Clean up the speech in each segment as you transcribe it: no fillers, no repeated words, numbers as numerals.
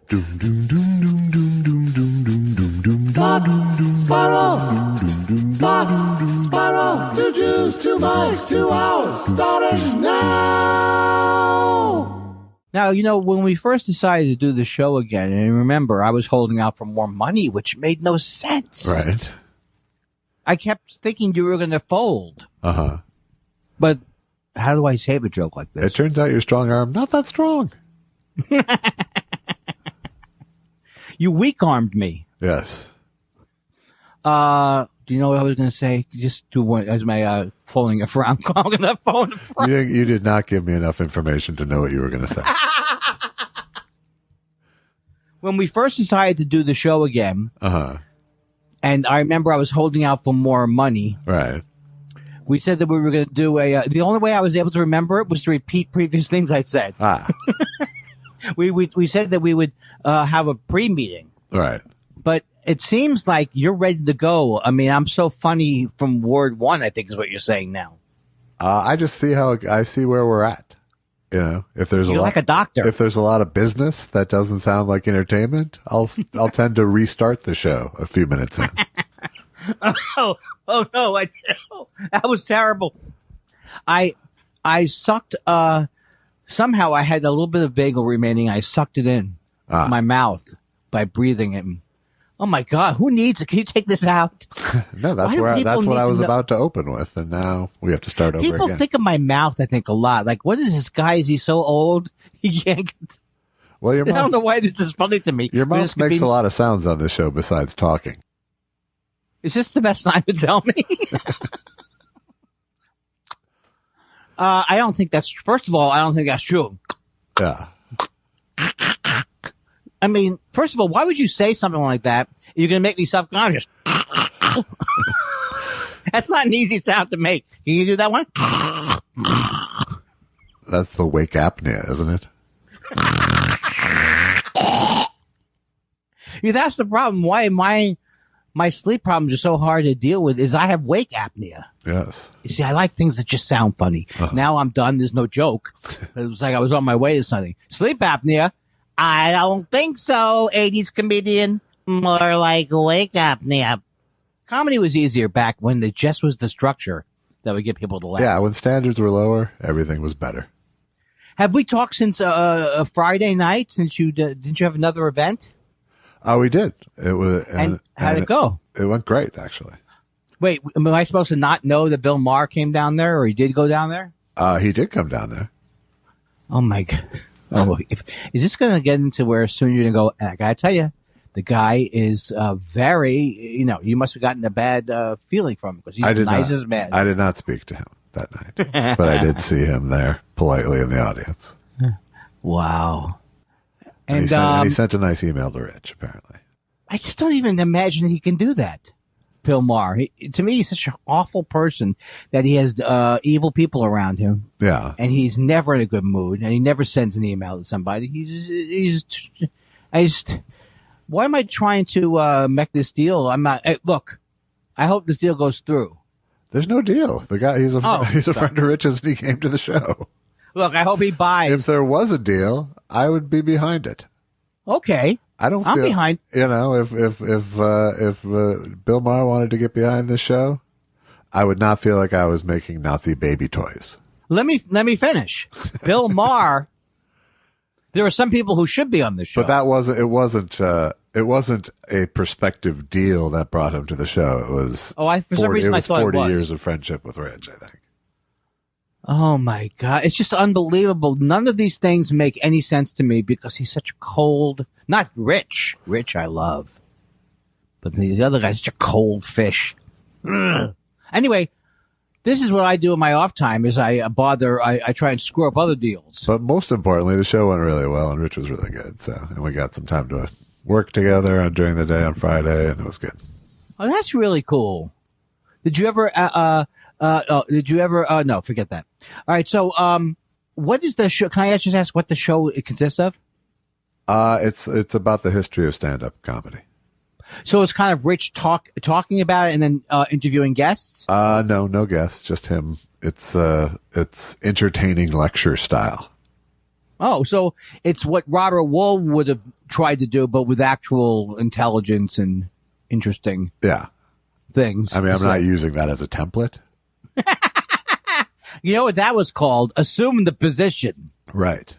Spiral, 2 Jews, 2 mics, 2 hours, starting now. Now, when we first decided to do the show again, and remember, I was holding out for more money, which made no sense. Right. I kept thinking you were going to fold. Uh-huh. But how do I save a joke like this? It turns out your strong arm, not that strong. You weak-armed me. Yes. Do you know what I was going to say? Just do one as my folding a front. I'm going to phone a front. You did not give me enough information to know what you were going to say. When we first decided to do the show again, and I remember I was holding out for more money. Right. We said that we were going to do the only way I was able to remember it was to repeat previous things I'd said. We said that we would have a pre-meeting. Right. But it seems like you're ready to go. I mean, I'm so funny from word one, I think is what you're saying now. I just see I see where we're at. If there's you're like a doctor. If there's a lot of business that doesn't sound like entertainment, I'll tend to restart the show a few minutes in. Oh no! That was terrible. I sucked. Somehow I had a little bit of vagal remaining. I sucked it in my mouth by breathing it. Oh my God! Who needs it? Can you take this out? No, that's what I was about to open with, and now we have to start over again. People think of my mouth, I think, a lot. Like, what is this guy? Is he so old he can't get? Well, I don't know why this is funny to me. Your mouth makes a lot of sounds on this show besides talking. Is this the best time to tell me? I don't think that's. First of all, I don't think that's true. Yeah. I mean, first of all, why would you say something like that? You're going to make me self-conscious. That's not an easy sound to make. Can you do that one? That's the wake apnea, isn't it? Yeah, that's the problem. Why my sleep problems are so hard to deal with is I have wake apnea. Yes. You see, I like things that just sound funny. Now I'm done. There's no joke. It was like I was on my way to something. Sleep apnea. I don't think so, 80s comedian. More like wake apnea. Comedy was easier back when it just was the structure that would get people to laugh. Yeah, when standards were lower, everything was better. Have we talked since Friday night? Since didn't you have another event? Oh, we did. It was. And how'd it go? It went great, actually. Wait, am I supposed to not know that Bill Maher came down there, or he did go down there? He did come down there. Oh my God. Oh, is this going to get into where soon you're going to go, I got to tell you, the guy is very, you must have gotten a bad feeling from him because he's the nicest man. I did not speak to him that night, but I did see him there politely in the audience. Wow. And he sent a nice email to Rich, apparently. I just don't even imagine he can do that. Bill Maher. To me, he's such an awful person that he has evil people around him. Yeah. And he's never in a good mood, and he never sends an email to somebody. Why am I trying to make this deal? I'm not. Look, I hope this deal goes through. There's no deal. The guy, he's a friend of Rich's, and he came to the show. Look, I hope he buys. If there was a deal, I would be behind it. Okay. I'm behind. If Bill Maher wanted to get behind this show, I would not feel like I was making Nazi baby toys. Let me finish. Bill Maher. There are some people who should be on this show, but it wasn't a prospective deal that brought him to the show. It was. For some reason I thought 40 years of friendship with Rich, I think. Oh my God. It's just unbelievable. None of these things make any sense to me because he's such a cold, not Rich. Rich I love. But the other guy's such a cold fish. Ugh. Anyway, this is what I do in my off time is I try and screw up other deals. But most importantly, the show went really well and Rich was really good. And we got some time to work together during the day on Friday and it was good. Oh, that's really cool. Did you ever, no, forget that. All right. So, what is the show? Can I just ask what the show consists of? It's about the history of stand-up comedy. So it's kind of Rich talking about it and then, interviewing guests? No guests, just him. It's entertaining lecture style. Oh, so it's what Robert Wool would have tried to do, but with actual intelligence and interesting Yeah. things. I mean, I'm not using that as a template. You know what that was called? Assume the position. Right.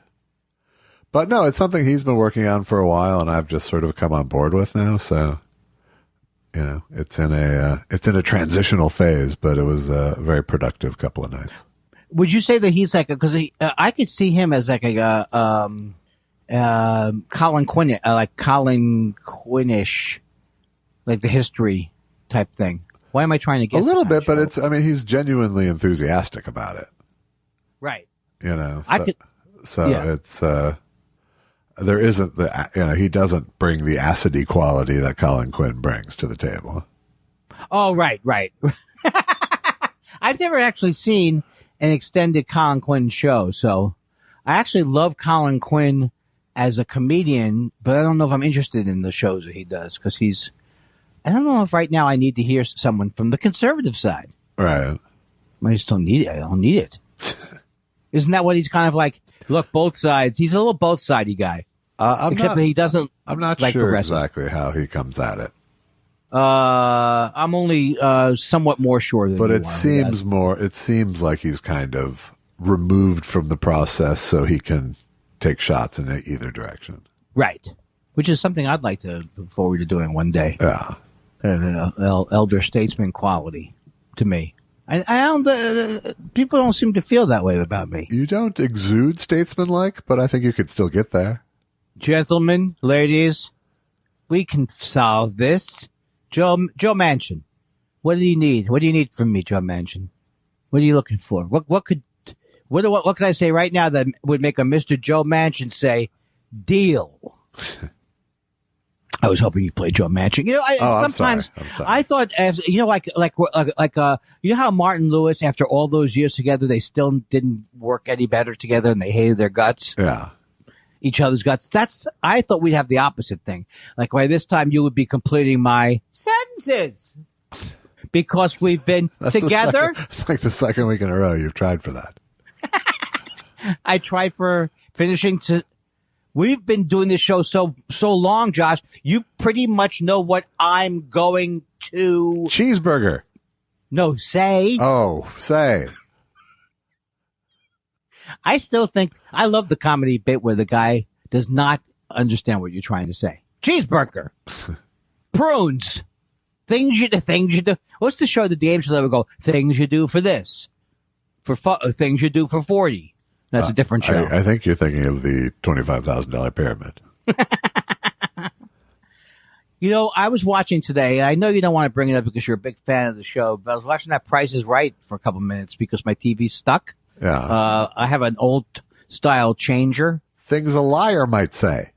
But no, it's something he's been working on for a while, and I've just sort of come on board with now. So, you know, it's in a transitional phase, but it was a very productive couple of nights. Would you say that he's like, because I could see him as like a Colin Quinn, like Colin Quinnish, like the history type thing? Why am I trying to get a little bit? But he's genuinely enthusiastic about it, right? You know, yeah. it's there isn't he doesn't bring the acidy quality that Colin Quinn brings to the table. Oh, right. I've never actually seen an extended Colin Quinn show, so I actually love Colin Quinn as a comedian, but I don't know if I'm interested in the shows that he does because I don't know if right now I need to hear someone from the conservative side. Right. I just don't need it. I don't need it. Isn't that what he's kind of like? Look, both sides. He's a little both-sidey guy. Except that he doesn't. I'm not like sure exactly how he comes at it. I'm only somewhat more sure than. But it seems like he's kind of removed from the process, so he can take shots in either direction. Right. Which is something I'd like to look forward to doing one day. Yeah. Elder statesman quality to me. I don't. People don't seem to feel that way about me. You don't exude statesman-like, but I think you could still get there. Gentlemen, ladies, we can solve this. Joe Manchin, what do you need? What do you need from me, Joe Manchin? What are you looking for? What could I say right now that would make a Mr. Joe Manchin say, deal? I was hoping you'd play Joe Manchin. You know, sometimes I'm sorry. I thought, like you know how Martin Lewis, after all those years together, they still didn't work any better together, and they hated their guts. Yeah, each other's guts. I thought we'd have the opposite thing. Like by this time, you would be completing my sentences because we've been together. It's like the second week in a row you've tried for that. I tried for finishing to. We've been doing this show so long, Josh. You pretty much know what I'm going to. Cheeseburger. No, say. Oh, say. I still think I love the comedy bit where the guy does not understand what you're trying to say. Cheeseburger. Prunes. Things you do. What's the show that the Ames will ever go? Things you do for this. Things you do for 40. That's a different show. I think you're thinking of the $25,000 pyramid. You know, I was watching today. I know you don't want to bring it up because you're a big fan of the show, but I was watching that Price is Right for a couple minutes because my TV's stuck. Yeah. I have an old style changer. Things a liar might say.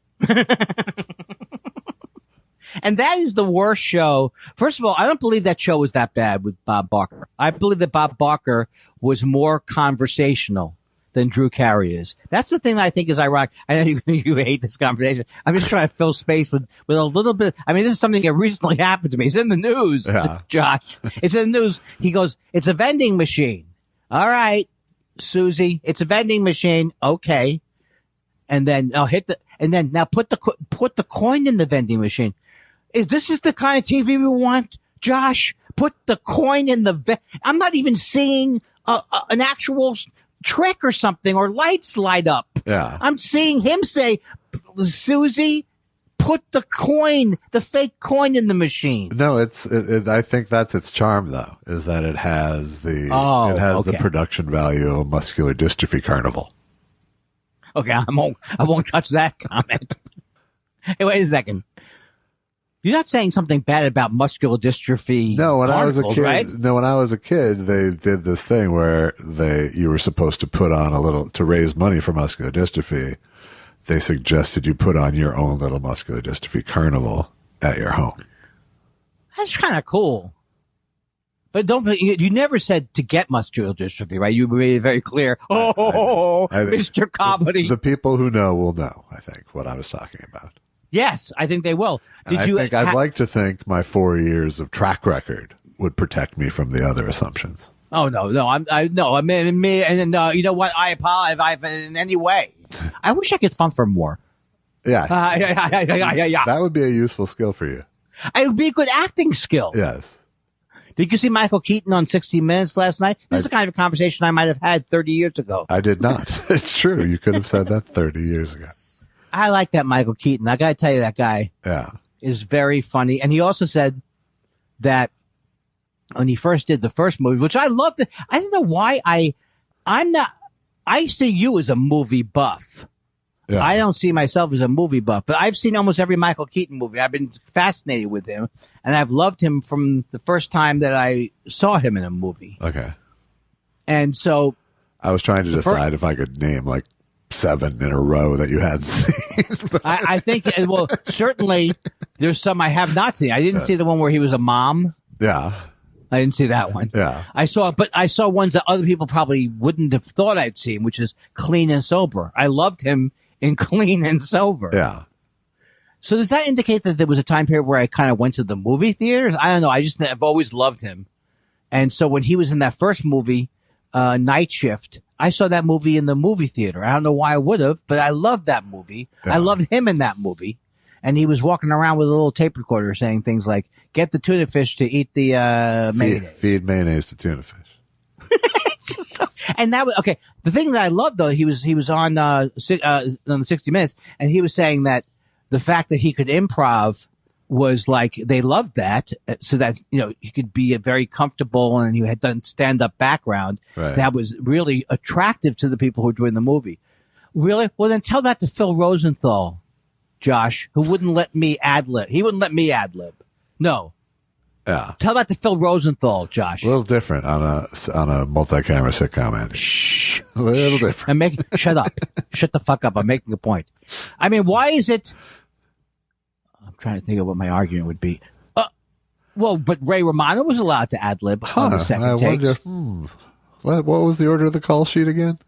And that is the worst show. First of all, I don't believe that show was that bad with Bob Barker. I believe that Bob Barker was more conversational than Drew Carey is. That's the thing that I think is ironic. I know you hate this conversation. I'm just trying to fill space with a little bit. I mean, this is something that recently happened to me. It's in the news, Josh. It's in the news. He goes, it's a vending machine. All right, Susie, it's a vending machine. Okay. And then I'll now put the coin in the vending machine. Is this the kind of TV we want, Josh? Put the coin in I'm not even seeing an actual trick or something or lights light up. Yeah. I'm seeing him say, Susie, put the fake coin in the machine. No, I think that's its charm though, is that it has the production value of a muscular dystrophy carnival. Okay, I won't touch that comment. Hey, wait a second. You're not saying something bad about muscular dystrophy. No, when I was a kid, right? when I was a kid, they did this thing where you were supposed to put on to raise money for muscular dystrophy. They suggested you put on your own little muscular dystrophy carnival at your home. That's kind of cool. But you never said to get muscular dystrophy, right? You made it very clear. Mr. Comedy. The people who know will know, I think, what I was talking about. Yes, I think they will. I'd like to think my 4 years of track record would protect me from the other assumptions. Oh no! I mean, you know what? I apologize if in any way I wish I could thump her more. Yeah. Yeah. That would be a useful skill for you. It would be a good acting skill. Yes. Did you see Michael Keaton on 60 Minutes last night? This is the kind of conversation I might have had 30 years ago. I did not. It's true. You could have said that 30 years ago. I like that Michael Keaton. I got to tell you, that guy is very funny. And he also said that when he first did the first movie, which I loved, I didn't know why I see you as a movie buff. Yeah. I don't see myself as a movie buff, but I've seen almost every Michael Keaton movie. I've been fascinated with him, and I've loved him from the first time that I saw him in a movie. Okay. And so I was trying to decide if I could name like 7 in a row that you hadn't seen. I think, well, certainly there's some I have not seen. I didn't see the one where he was a mom. Yeah. I didn't see that one. Yeah. I saw ones that other people probably wouldn't have thought I'd seen, which is Clean and Sober. I loved him in Clean and Sober. Yeah. So does that indicate that there was a time period where I kind of went to the movie theaters? I don't know. I've always loved him. And so when he was in that first movie, Night Shift, I saw that movie in the movie theater. I don't know why I would have, but I loved that movie. Yeah. I loved him in that movie. And he was walking around with a little tape recorder saying things like, get the tuna fish to eat the mayonnaise. Feed mayonnaise to tuna fish. And that was okay. The thing that I loved, though, he was on the 60 Minutes, and he was saying that the fact that he could improv was like they loved that, so that he could be very comfortable, and he had done stand-up background. Right. That was really attractive to the people who were doing the movie. Really? Well, then tell that to Phil Rosenthal, Josh, who wouldn't let me ad-lib. He wouldn't let me ad-lib. No. Yeah. Tell that to Phil Rosenthal, Josh. A little different on a multi-camera sitcom, Andy. Shh. A little different. Shut up. Shut the fuck up. I'm making a point. I mean, why is it? I'm trying to think of what my argument would be. Well, but Ray Romano was allowed to ad-lib on the second take. What was the order of the call sheet again?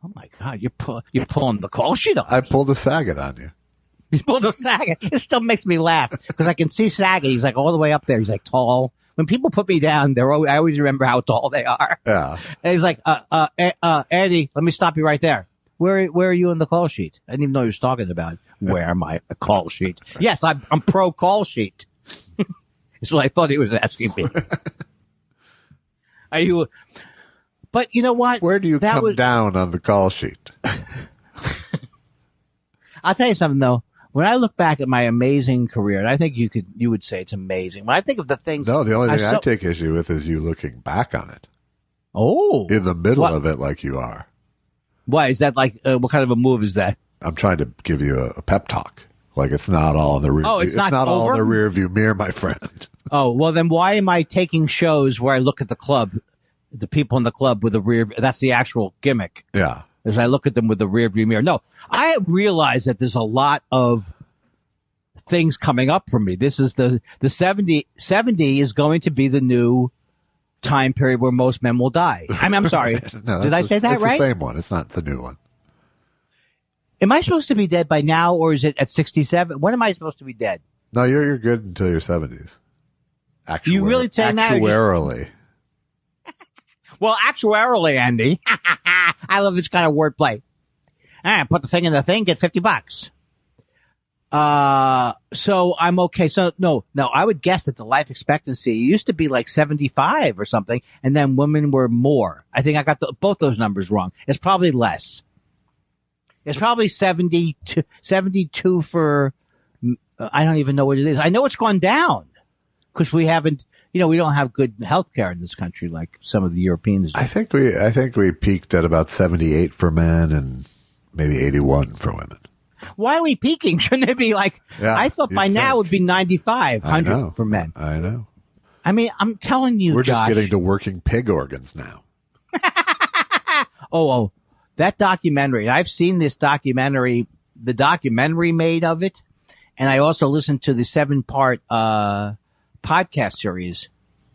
Oh my God, you're pulling the call sheet on. I pulled a Saget on you. He pulled a Saget. It still makes me laugh because I can see Saget. He's like all the way up there. He's like tall. When people put me down, I always remember how tall they are. Yeah. And he's like, Andy, let me stop you right there. Where are you in the call sheet? I didn't even know he was talking about. Where am I? A call sheet. Yes, I'm pro call sheet. That's what I thought he was asking me. Are you? But you know what? Where do you come down on the call sheet? I'll tell you something though. When I look back at my amazing career, and I think you would say it's amazing. When I think of the things, no, the only thing I take issue with is you looking back on it. Oh, in the middle of it, like you are. Why is that? Like, what kind of a move is that? I'm trying to give you a pep talk. Like it's not all in the rear. Oh, it's not all in the rear view mirror, my friend. Oh well, then why am I taking shows where I look at the club, the people in the club with the rear? That's the actual gimmick. Yeah. As I look at them with the rear view mirror. No, I realize that there's a lot of things coming up for me. This is the 70 is going to be the new time period where most men will die. I'm sorry. No, did I say that right? It's the same one. It's not the new one. Am I supposed to be dead by now, or is it at 67? When am I supposed to be dead? No, you're good until your 70s. You really saying that? Actuarially. Well, actuarially, Andy. I love this kind of wordplay. Put the thing in the thing, get $50. So I'm okay. So no, I would guess that the life expectancy used to be like 75 or something, and then women were more. I think I got both those numbers wrong. It's probably less. It's probably 72 for, I don't even know what it is. I know it's gone down because we haven't, we don't have good health care in this country like some of the Europeans do. I think we peaked at about 78 for men and maybe 81 for women. Why are we peaking? Shouldn't it be like, I thought by now it would be 95, 100 for men. I know. I mean, I'm telling you, we're Josh, just getting to working pig organs now. Oh, that documentary. I've seen this documentary, the documentary made of it. And I also listened to the 7-part, podcast series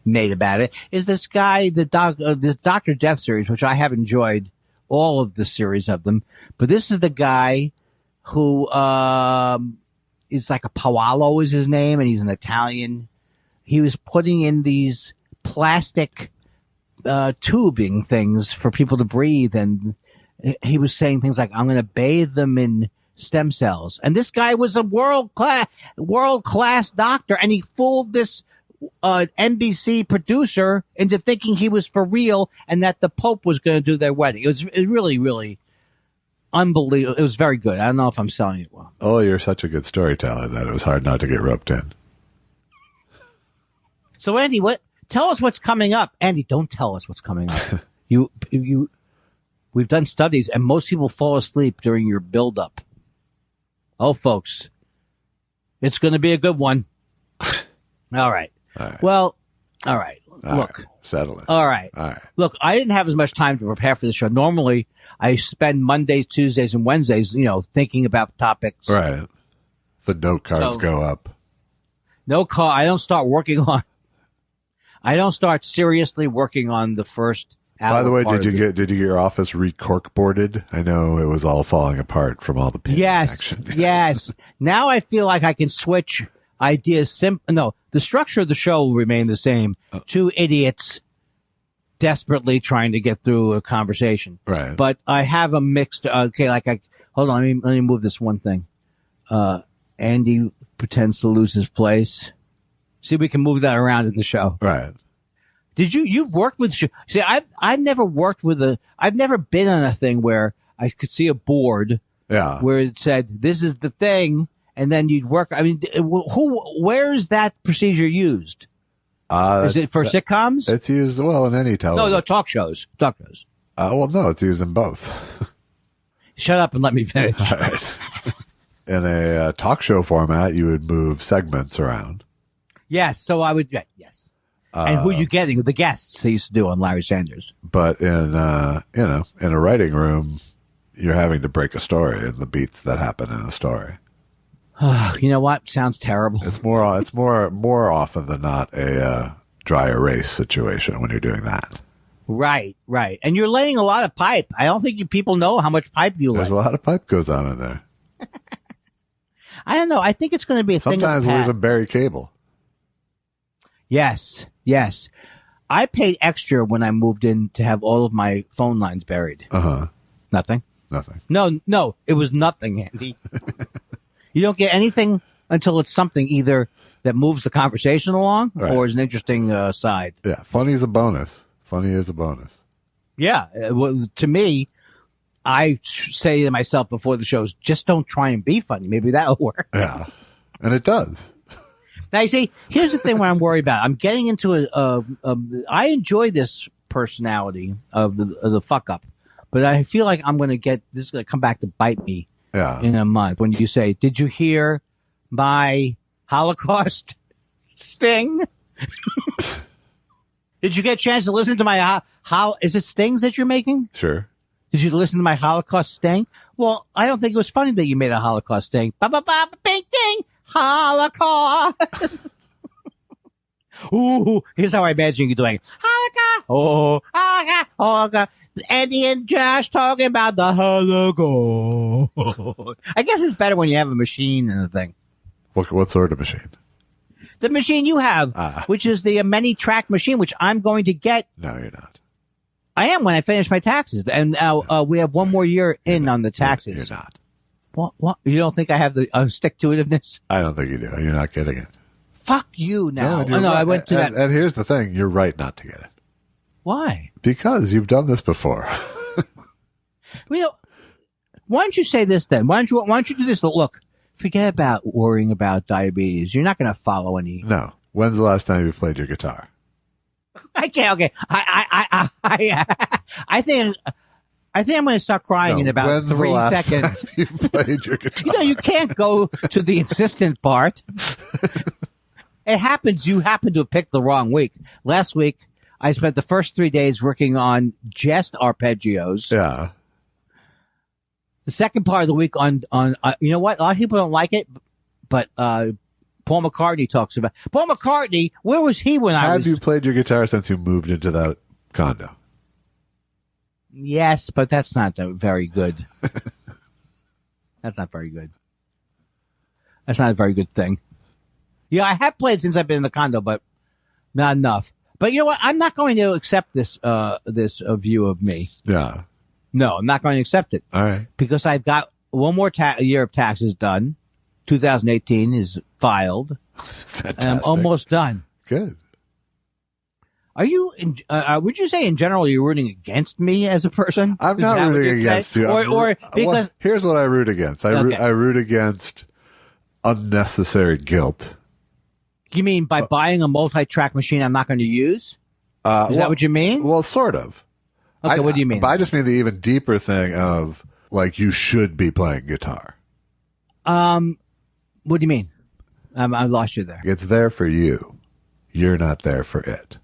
made about it. Is this guy, this Dr. Death series, which I have enjoyed all of the series of them. But this is the guy who, is like a Paolo is his name, and he's an Italian. He was putting in these plastic, tubing things for people to breathe, and he was saying things like, I'm going to bathe them in stem cells. And this guy was a world class doctor, and he fooled this NBC producer into thinking he was for real and that the Pope was going to do their wedding. It was really, really unbelievable. It was very good. I don't know if I'm selling it well. Oh, you're such a good storyteller that it was hard not to get roped in. So, Andy, tell us what's coming up. Andy, don't tell us what's coming up. We've done studies, and most people fall asleep during your build-up. Oh, folks, it's going to be a good one. All right. Well, all right. Look. Settle it. All right. All right. Look, I didn't have as much time to prepare for the show. Normally, I spend Mondays, Tuesdays, and Wednesdays, thinking about topics. Right. The note cards go up. I don't start seriously working on the first hour. By the way, did you get your office re-corkboarded? I know it was all falling apart from all the paint action. Yes. Now I feel like I can switch ideas. The structure of the show will remain the same. Two idiots desperately trying to get through a conversation. Right. But I have a mixed. Hold on. Let me move this one thing. Andy pretends to lose his place. See, we can move that around in the show. Right. You've worked with, see, I've never worked with I've never been on a thing where I could see a board. Yeah. Where it said, this is the thing. And then you'd work. I mean, where is that procedure used? Is it for sitcoms? It's used, in any television. No, talk shows. No, it's used in both. Shut up and let me finish. All right. In a talk show format, you would move segments around. Yes, so I would, yes. And who are you getting? The guests they used to do on Larry Sanders. But in a writing room, you're having to break a story and the beats that happen in a story. You know what? Sounds terrible. It's more often than not a dry erase situation when you're doing that. Right. And you're laying a lot of pipe. I don't think people know how much pipe you lay. There's a lot of pipe goes on in there. I don't know. I think it's going to be a thing. Sometimes we'll even bury cable. Yes. I paid extra when I moved in to have all of my phone lines buried. Nothing. No, it was nothing, Andy. You don't get anything until it's something either that moves the conversation along or is an interesting side. Yeah, funny is a bonus. Yeah, to me, I say to myself before the shows, just don't try and be funny. Maybe that'll work. Yeah, and it does. Now, you see, here's the thing where I'm worried about. I'm getting into I enjoy this personality of the fuck up, but I feel like this is going to come back to bite me. Yeah. In a month, when you say, "Did you hear my Holocaust sting?" Did you get a chance to listen to my is it stings that you're making? Sure. Did you listen to my Holocaust sting? Well, I don't think it was funny that you made a Holocaust sting. Ba ba ba bing ding Holocaust. Ooh, here's how I imagine you doing Holocaust. Oh, Holocaust. Andy and Josh talking about the Holocaust. I guess it's better when you have a machine and a thing. What sort of machine? The machine you have, which is the many-track machine, which I'm going to get. No, you're not. I am when I finish my taxes. And we have one more year on the taxes. You're not. What? You don't think I have the stick-to-itiveness? I don't think you do. You're not getting it. Fuck you now. No, I went to that. And here's the thing. You're right not to get it. Why? Because you've done this before. Why don't you say this then? Why don't you do this? Look, forget about worrying about diabetes. You're not going to follow any. No. When's the last time you played your guitar? I can't. Okay. I think I'm going to start crying in about 3 seconds. You played your guitar. You can't go to the insistent part. It happens. You happen to have picked the wrong week. Last week, I spent the first 3 days working on just arpeggios. Yeah. The second part of the week on you know what? A lot of people don't like it, but Paul McCartney talks about. Paul McCartney, where was he when I was? Have you played your guitar since you moved into that condo? Yes, but that's not very good. That's not very good. That's not a very good thing. Yeah, I have played since I've been in the condo, but not enough. But you know what? I'm not going to accept this view of me. Yeah. No, I'm not going to accept it. All right. Because I've got one more year of taxes done. 2018 is filed. Fantastic. And I'm almost done. Good. Are you, would you say in general you're rooting against me as a person? I'm Is not that what rooting you'd say? against you. Or because, well, here's what I root against. I root against unnecessary guilt. you mean by buying a multi-track machine I'm not going to use? Is that what you mean? Well, sort of. Okay, what do you mean? But I just mean the even deeper thing of, like, you should be playing guitar. What do you mean? I lost you there. It's there for you. You're not there for it.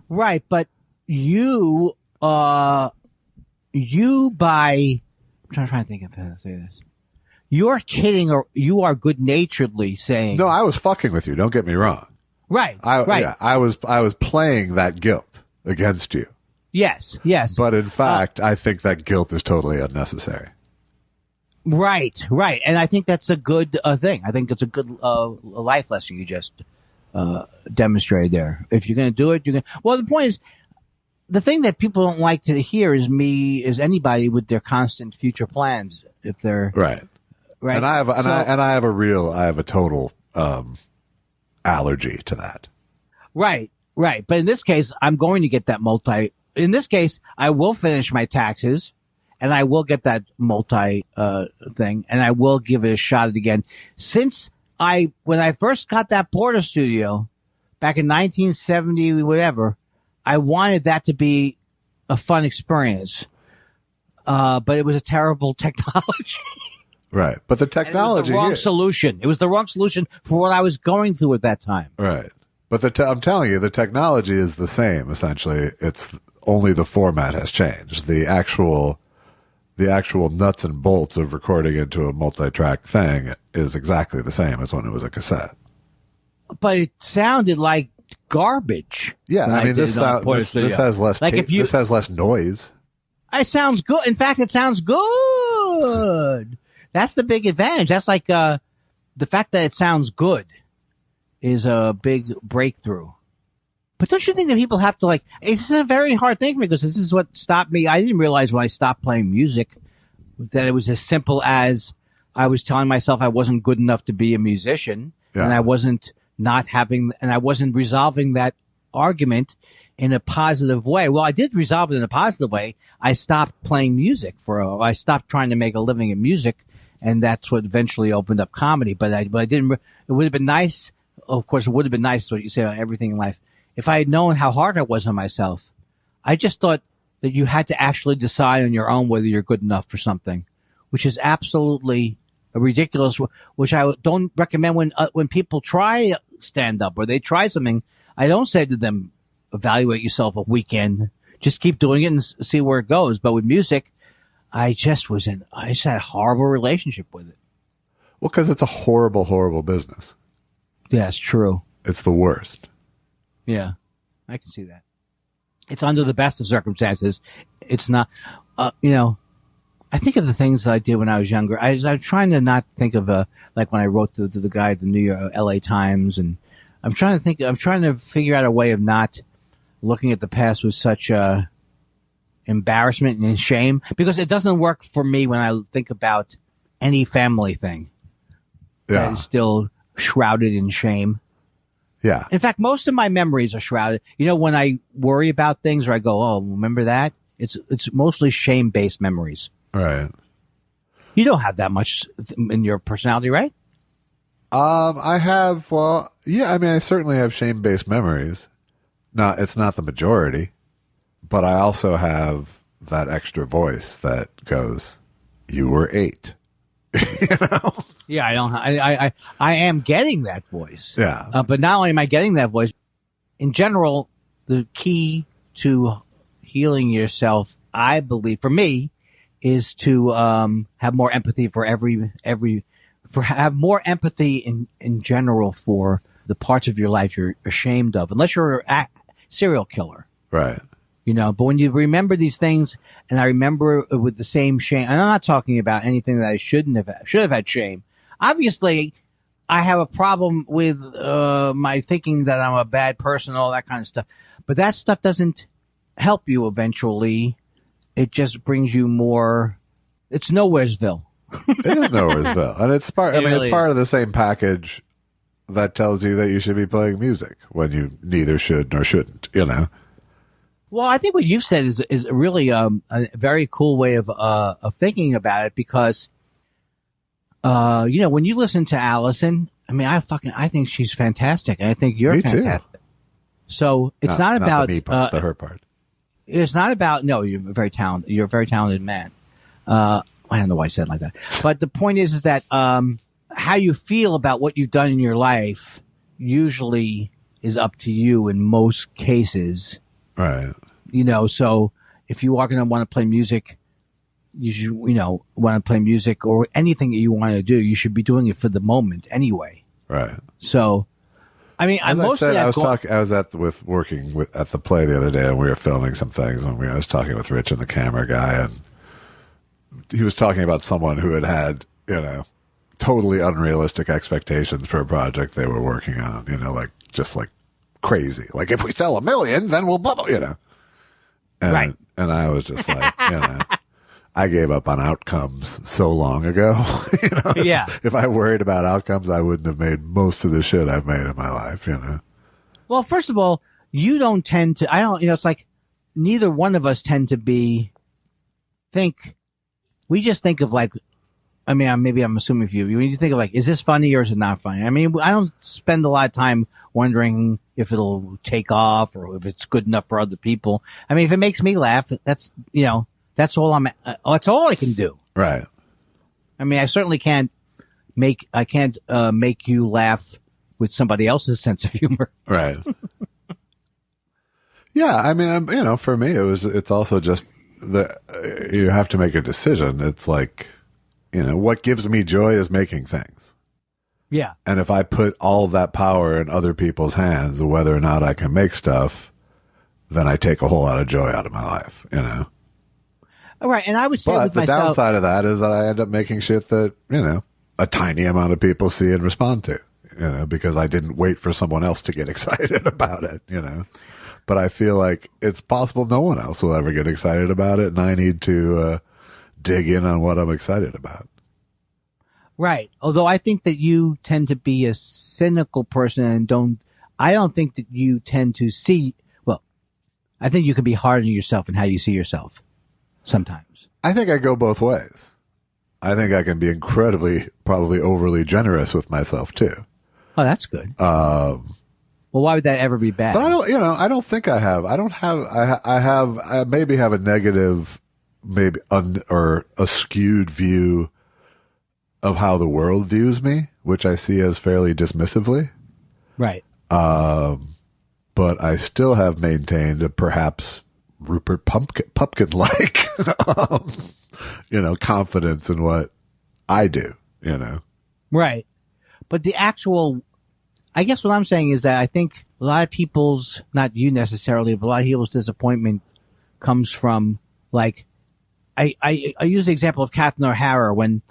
Right, but you buy. I'm trying to think of how to say this. You're kidding, or you are good-naturedly saying. No, I was fucking with you. Don't get me wrong. Right. Right. Yeah, I was playing that guilt against you. Yes. But in fact, I think that guilt is totally unnecessary. Right. And I think that's a good thing. I think it's a good life lesson you just demonstrated there. If you're going to do it, you're going to. Well, the point is, the thing that people don't like to hear is anybody with their constant future plans. If they're right. And I have a total allergy to that. Right. But in this case, I'm going to get that in this case, I will finish my taxes and I will get that multi thing and I will give it a shot again. Since when I first got that Porter studio back in 1970, whatever, I wanted that to be a fun experience. But it was a terrible technology. Right. But the technology. It was the wrong solution. It was the wrong solution for what I was going through at that time. Right. But I'm telling you, the technology is the same, essentially. It's only the format has changed. The actual nuts and bolts of recording into a multi-track thing is exactly the same as when it was a cassette. But it sounded like garbage. Yeah, I mean, this has less this has less noise. It sounds good. In fact, it sounds good. That's the big advantage. That's like the fact that it sounds good is a big breakthrough. But don't you think that people have to it's a very hard thing for me because this is what stopped me. I didn't realize when I stopped playing music that it was as simple as I was telling myself I wasn't good enough to be a musician and I wasn't resolving that argument in a positive way. Well, I did resolve it in a positive way. I stopped playing music I stopped trying to make a living in music, and that's what eventually opened up comedy. But I didn't, it would have been nice. Of course, it would have been nice what you say about everything in life. If I had known how hard I was on myself, I just thought that you had to actually decide on your own whether you're good enough for something, which is absolutely ridiculous, which I don't recommend when people try stand up or they try something. I don't say to them, evaluate yourself a weekend, just keep doing it and see where it goes. But with music, I just had a horrible relationship with it. Well, because it's a horrible, horrible business. Yeah, it's true. It's the worst. Yeah, I can see that. It's under the best of circumstances. It's not, I think of the things that I did when I was younger. I'm trying to not think of like when I wrote to the guy at the New York, LA Times, and I'm trying to figure out a way of not looking at the past with such embarrassment and shame, because it doesn't work for me when I think about any family thing that is still shrouded in shame. Yeah. In fact, most of my memories are shrouded. When I worry about things or I go, oh, remember that? It's mostly shame-based memories. Right. You don't have that much in your personality, right? I have, I certainly have shame-based memories. No, it's not the majority, but I also have that extra voice that goes, you were 8. Yeah, I am getting that voice. Yeah. But not only am I getting that voice, in general, the key to healing yourself, I believe, for me, is to have more empathy for have more empathy in general for the parts of your life you're ashamed of, unless you're a serial killer. Right. But when you remember these things, and I remember it with the same shame, and I'm not talking about anything that I should have had shame. Obviously, I have a problem with my thinking that I'm a bad person, all that kind of stuff. But that stuff doesn't help you eventually it just brings you more. It's Nowheresville. It is Nowheresville, and it's part. I mean, really it's part of the same package that tells you that you should be playing music when you neither should nor shouldn't. You know. Well, I think what you've said is really a very cool way of thinking about it, because when you listen to Allison, I mean, I think she's fantastic, and I think you're Me fantastic. Too. So it's not about the me part, the her part. It's not about no. You're very talented. You're a very talented man. I don't know why I said it like that, but the point is that how you feel about what you've done in your life usually is up to you in most cases. Right. So if you are going to want to play music, you should, want to play music or anything that you want to do, you should be doing it for the moment anyway. Right. So, I mean, as I said, I was working at the play the other day, and we were filming some things, and I was talking with Rich and the camera guy, and he was talking about someone who had totally unrealistic expectations for a project they were working on, just like crazy. Like, if we sell 1 million, then we'll blah, blah, And, right. And I was just like, I gave up on outcomes so long ago. Yeah. If I worried about outcomes, I wouldn't have made most of the shit I've made in my life, Well, first of all, you don't tend to, it's like neither one of us tend to we just think of like, I mean, maybe I'm assuming for you, when you think of like, is this funny or is it not funny? I mean, I don't spend a lot of time wondering if it'll take off or if it's good enough for other people. I mean, if it makes me laugh, that's all that's all I can do. Right. I mean, I certainly can't make you laugh with somebody else's sense of humor. Right. Yeah. I mean, for me, it's also just you have to make a decision. It's like, what gives me joy is making things. Yeah. And if I put all of that power in other people's hands, whether or not I can make stuff, then I take a whole lot of joy out of my life, All right. And I would say but the downside of that is that I end up making shit that, a tiny amount of people see and respond to, because I didn't wait for someone else to get excited about it, But I feel like it's possible no one else will ever get excited about it, and I need to dig in on what I'm excited about. Right. Although I think that you tend to be a cynical person and I don't think that you tend to see, I think you can be hard on yourself and how you see yourself sometimes. I think I go both ways. I think I can be probably overly generous with myself too. Oh, that's good. Well, why would that ever be bad? But I don't think I have. I maybe have a negative, or a skewed view of how the world views me, which I see as fairly dismissively. Right. But I still have maintained a perhaps Rupert Pupkin-like, confidence in what I do, Right. But I guess what I'm saying is that I think a lot of people's, not you necessarily, but a lot of people's disappointment comes from, like, I use the example of Catherine O'Hara when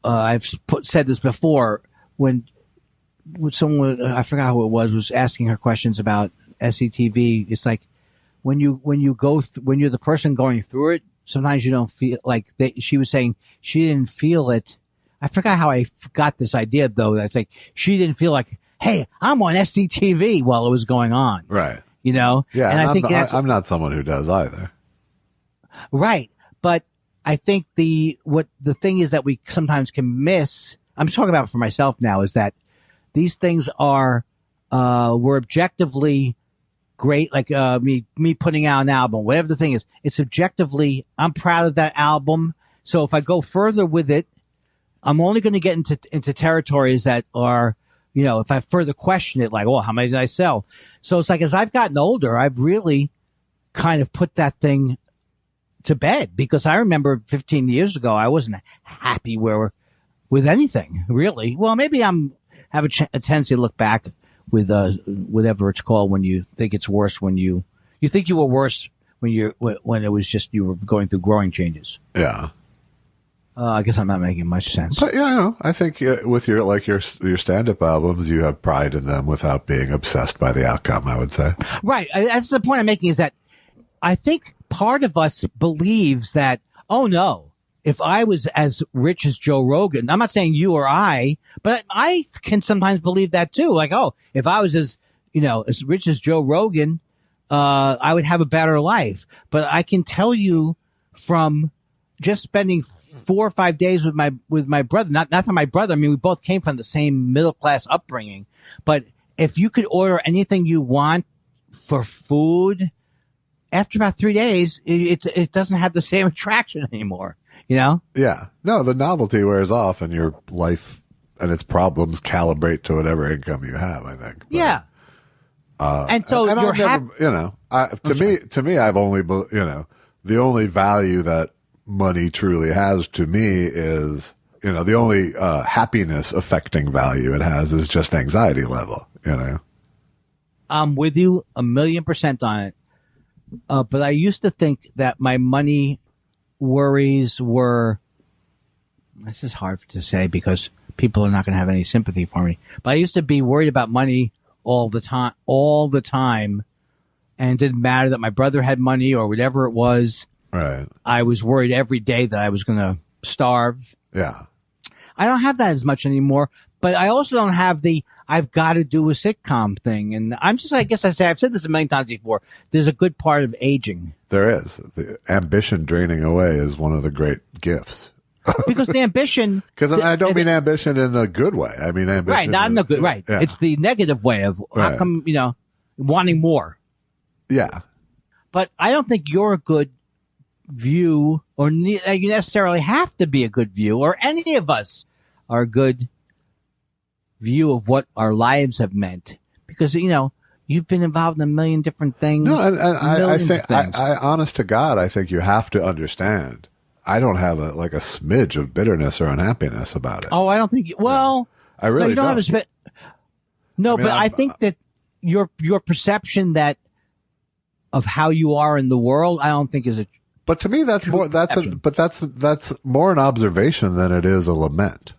I've said this before, when someone, I forgot who it was asking her questions about SCTV. It's like when you're the person going through it, sometimes you don't feel like she was saying she didn't feel it. I forgot how I got this idea though. That's like she didn't feel like, hey, I'm on SCTV while it was going on. Right. Yeah. And I think I'm not someone who does either. Right. But I think the thing is that we sometimes can miss, I'm talking about for myself now, is that these things were objectively great. Like, me putting out an album, whatever the thing is, it's objectively, I'm proud of that album. So if I go further with it, I'm only going to get into territories that are, if I further question it, like, well, how many did I sell? So it's like, as I've gotten older, I've really kind of put that thing to bed, because I remember 15 years ago, I wasn't happy with anything really. Well, maybe have a tendency to look back with, whatever it's called, when you think it's worse, when you think you were worse when it was just, you were going through growing changes. Yeah. I guess I'm not making much sense. But I think with your stand-up albums, you have pride in them without being obsessed by the outcome, I would say. Right. That's the point I'm making, is that I think part of us believes that, oh no, if I was as rich as Joe Rogan, I'm not saying you or I, but I can sometimes believe that too. Like, oh, if I was as rich as Joe Rogan, I would have a better life. But I can tell you from just spending 4 or 5 days with my brother, not for my brother. I mean, we both came from the same middle class upbringing, but if you could order anything you want for food, after about 3 days, it doesn't have the same attraction anymore, you know? Yeah. No, the novelty wears off and your life and its problems calibrate to whatever income you have, I think. But, yeah. And so and you're I've never, to me, I've only, the only value that money truly has to me is, the only happiness affecting value it has is just anxiety level, I'm with you 1,000,000% on it. But I used to think that my money worries were, this is hard to say because people are not going to have any sympathy for me, but I used to be worried about money all the time. And it didn't matter that my brother had money or whatever it was. Right. I was worried every day that I was going to starve. Yeah. I don't have that as much anymore, but I also don't have I've got to do a sitcom thing. And I'm just, I guess I've said this a million times before. There's a good part of aging. There is. The ambition draining away is one of the great gifts. Because the ambition. Because I don't mean ambition in a good way. I mean ambition. Right, not in a good, right. Yeah. It's the negative way of how come, wanting more. Yeah. But I don't think you're a good view, or you necessarily have to be a good view, or any of us are a good view of what our lives have meant, because you've been involved in a million different things. No, and I think, I honest to God, I think you have to understand. I don't have a smidge of bitterness or unhappiness about it. Oh, I don't think. Well, I really you don't have a smidge. No, but I think that your perception of how you are in the world, I don't think is a. But to me, that's more. That's more an observation than it is a lament.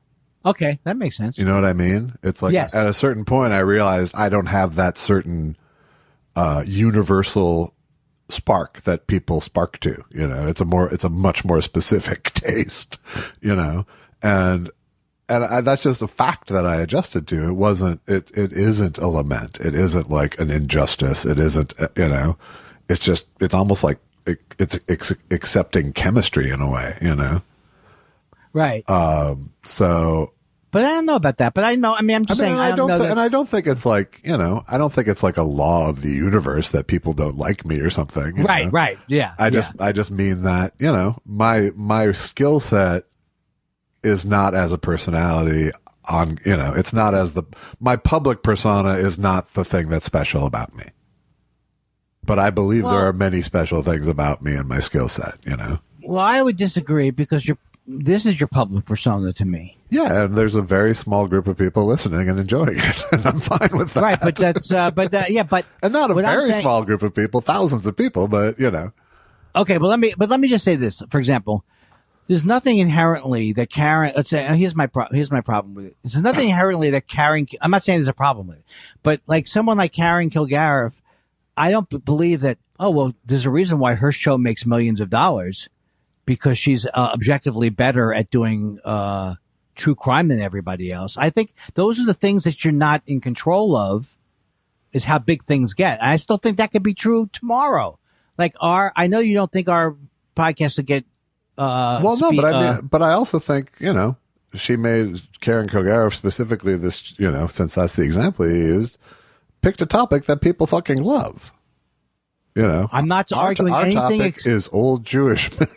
Okay, that makes sense. You know what I mean? It's like yes. At a certain point, I realized I don't have that certain universal spark that people spark to. It's a much more specific taste. And that's just a fact that I adjusted to. It wasn't. It isn't a lament. It isn't like an injustice. It isn't. It's just. It's almost like it's accepting chemistry in a way. Right. So. But I don't know about that. But I know. I mean, I'm just saying. I don't think it's like I don't think it's like a law of the universe that people don't like me or something. Right. Right. Yeah. I just mean that my skill set is not as a personality on. It's not as my public persona is not the thing that's special about me. But I believe there are many special things about me and my skill set. Well, I would disagree because this is your public persona to me. Yeah, and there's a very small group of people listening and enjoying it, and I'm fine with that. Right, but that's, and not a very small group of people, thousands of people, but Okay, but let me just say this. For example, there's nothing inherently that Karen. Let's say here's my problem with it. There's nothing inherently that Karen. I'm not saying there's a problem with it, but like someone like Karen Kilgariff, I don't believe that. Oh well, there's a reason why her show makes millions of dollars, because she's objectively better at doing true crime than everybody else. I think those are the things that you're not in control of, is how big things get. I still think that could be true tomorrow. Like I know you don't think our podcast would get. But I also think she made Karen Kilgariff specifically this. Since that's the example you used, picked a topic that people fucking love. I'm not arguing our anything. Topic is old Jewish men.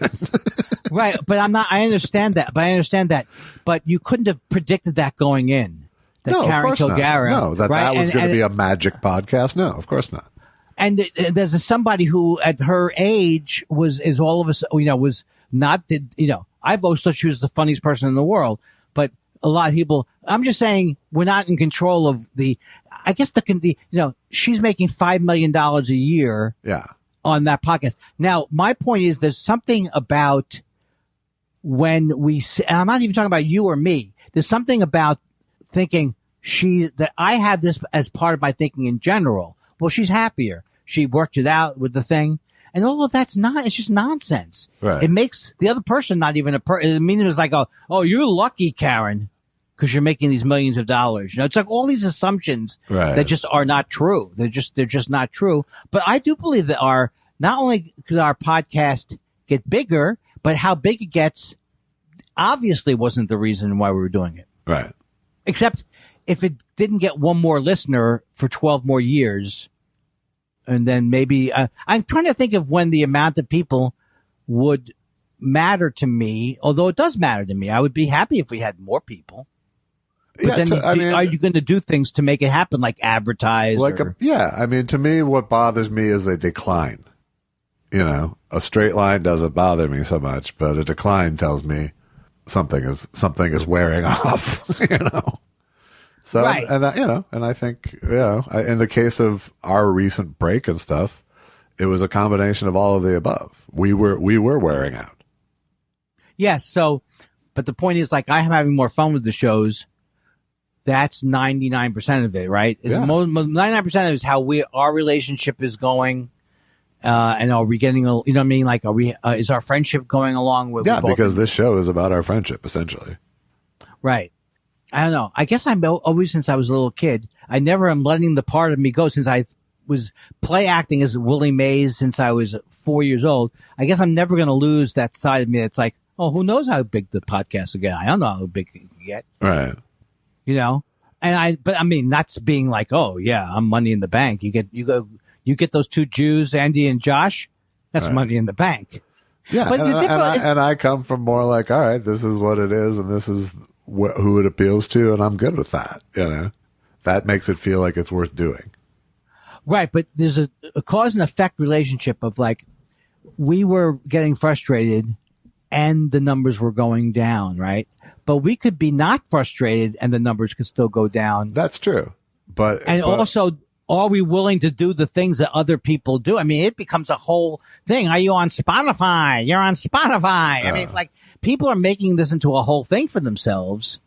Right, but I'm not. I understand that. But you couldn't have predicted that going in. That No, Karen of course Kilgariff, not. No, that was going to be a magic podcast. No, of course not. And there's somebody who at her age is all of us. Was not. I've always thought she was the funniest person in the world, but a lot of people. I'm just saying we're not in control of the. I guess she's making $5 million a year. Yeah. On that podcast. Now, my point is, there's something about when we. And I'm not even talking about you or me. There's something about thinking that I have this as part of my thinking in general. Well, she's happier. She worked it out with the thing. And all of that's it's just nonsense. Right. It makes the other person not even a person. I mean, it's like, oh, you're lucky, Karen, because you're making these millions of dollars. You know, it's like all these assumptions that just are not true. They're just not true. But I do believe that not only could our podcast get bigger, but how big it gets obviously wasn't the reason why we were doing it. Right. Except if it didn't get one more listener for 12 more years, and then maybe I'm trying to think of when the amount of people would matter to me, although it does matter to me. I would be happy if we had more people. But are you going to do things to make it happen, like advertise? I mean, to me, what bothers me is a decline. You know, a straight line doesn't bother me so much, but a decline tells me something is wearing off. You know. So, right. and I think, in the case of our recent break and stuff, it was a combination of all of the above. We were wearing out. Yes. So, but the point is, like, I'm having more fun with the shows. That's 99% of it, right? 99% of it is how our relationship is going. And are we getting, you know what I mean? Like, is our friendship going along with? Yeah, because this show is about our friendship, essentially. Right. I don't know. I guess I'm always, since I was a little kid, I never am letting the part of me go since I was play acting as Willie Mays since I was 4 years old. I guess I'm never going to lose that side of me that's like, oh, who knows how big the podcast will get? I don't know how big it can get. Right. You know? But I mean, that's being like, oh yeah, I'm money in the bank. You get those two Jews, Andy and Josh. That's money in the bank. Yeah. But and I come from more like, all right, this is what it is. And this is who it appeals to, and I'm good with that. You know, that makes it feel like it's worth doing. Right, but there's a cause and effect relationship of like we were getting frustrated, and the numbers were going down, right? But we could be not frustrated, and the numbers could still go down. That's true, but also, are we willing to do the things that other people do? I mean, it becomes a whole thing. Are you on Spotify? You're on Spotify. I mean, it's like people are making this into a whole thing for themselves,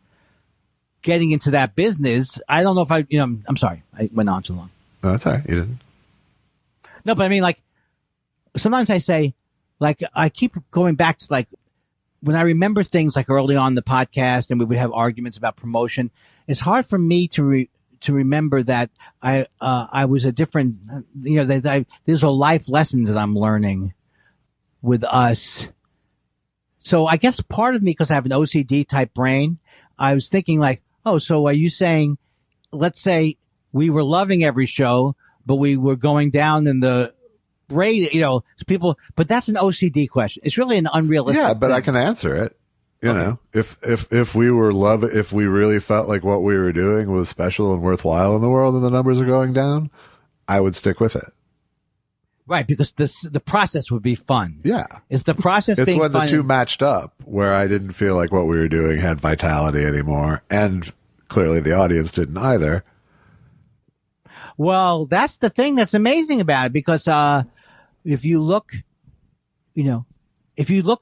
getting into that business. I don't know if I'm sorry. I went on too long. No, that's all right. You didn't. No, but I mean, like, sometimes I say, like, I keep going back to, like, when I remember things like early on in the podcast and we would have arguments about promotion, it's hard for me to remember that I was a different, these are life lessons that I'm learning with us. So I guess part of me, because I have an OCD type brain, I was thinking like, oh, so are you saying, let's say we were loving every show, but we were going down in the rate, people, but that's an OCD question. It's really an unrealistic Yeah, but thing. I can answer it. You know, if we really felt like what we were doing was special and worthwhile in the world and the numbers are going down, I would stick with it. Right, because the process would be fun. Yeah. It's the process It's being when fun. the two matched up where I didn't feel like what we were doing had vitality anymore, and clearly the audience didn't either. Well, that's the thing that's amazing about it, because if you look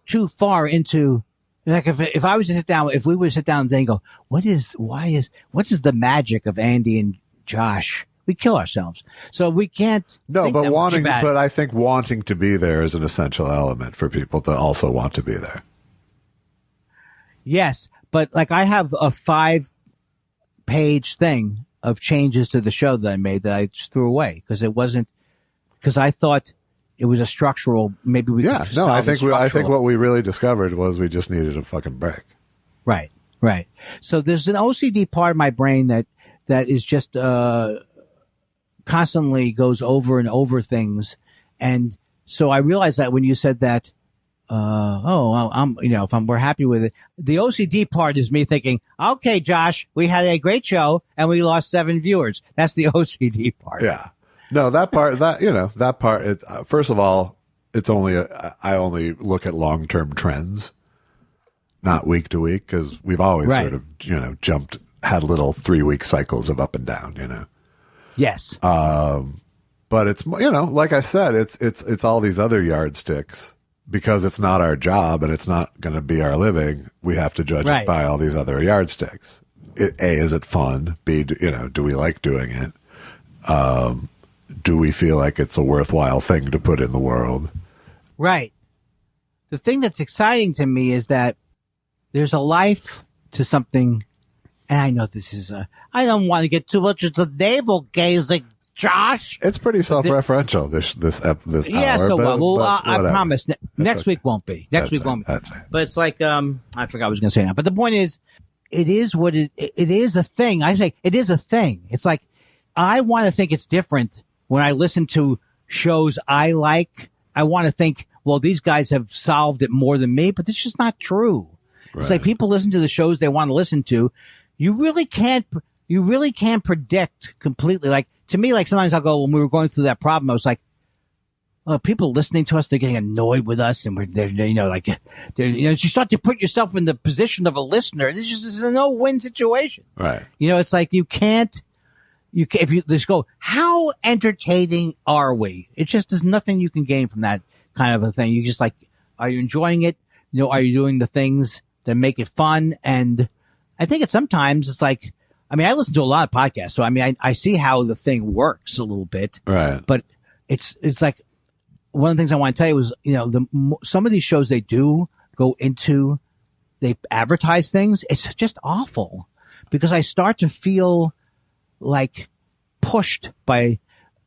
too far into, like, if I was to sit down, if we would sit down and go, what is the magic of Andy and Josh? We kill ourselves. So we can't. No, but I think wanting to be there is an essential element for people to also want to be there. Yes, but like I have a 5-page thing of changes to the show that I made that I just threw away because I thought it was a structural. Maybe we. Yeah, could no, I think structural. what we really discovered was we just needed a fucking break. Right. So there's an OCD part of my brain that is just constantly goes over and over things, and so I realized that when you said that, we're happy with it. The OCD part is me thinking, okay, Josh, we had a great show and we lost 7 viewers. That's the OCD part. Yeah. No, that part, first of all, it's I only look at long-term trends, not week to week, because we've always sort of, had little 3-week cycles of up and down, Yes. But it's, like I said, it's all these other yardsticks. Because it's not our job and it's not going to be our living, we have to judge it by all these other yardsticks. A, is it fun? B, do we like doing it? do we feel like it's a worthwhile thing to put in the world? Right. The thing that's exciting to me is that there's a life to something, and I know this is I don't want to get too much into navel gazing, Josh. It's pretty self-referential this yeah, hour. So but I promise next okay. week won't be. Next week won't be. That's right. But it's like I forgot what I was going to say now. But the point is, it is what it is a thing. I say it is a thing. It's like I want to think it's different when I listen to shows I like. I want to think, well, these guys have solved it more than me, but that's just not true. Right. It's like people listen to the shows they want to listen to. You really can't predict completely. Like, to me, like sometimes I'll go, when we were going through that problem, I was like, oh, people listening to us, they're getting annoyed with us, and you start to put yourself in the position of a listener. This is a no-win situation. Right. It's like if you just go, how entertaining are we? It just there's nothing you can gain from that kind of a thing. You just like, are you enjoying it? Are you doing the things that make it fun? And I think sometimes it's like, I mean, I listen to a lot of podcasts, so I mean, I see how the thing works a little bit. Right. But it's like, one of the things I want to tell you is, some of these shows they do go into, they advertise things. It's just awful because I start to feel like pushed by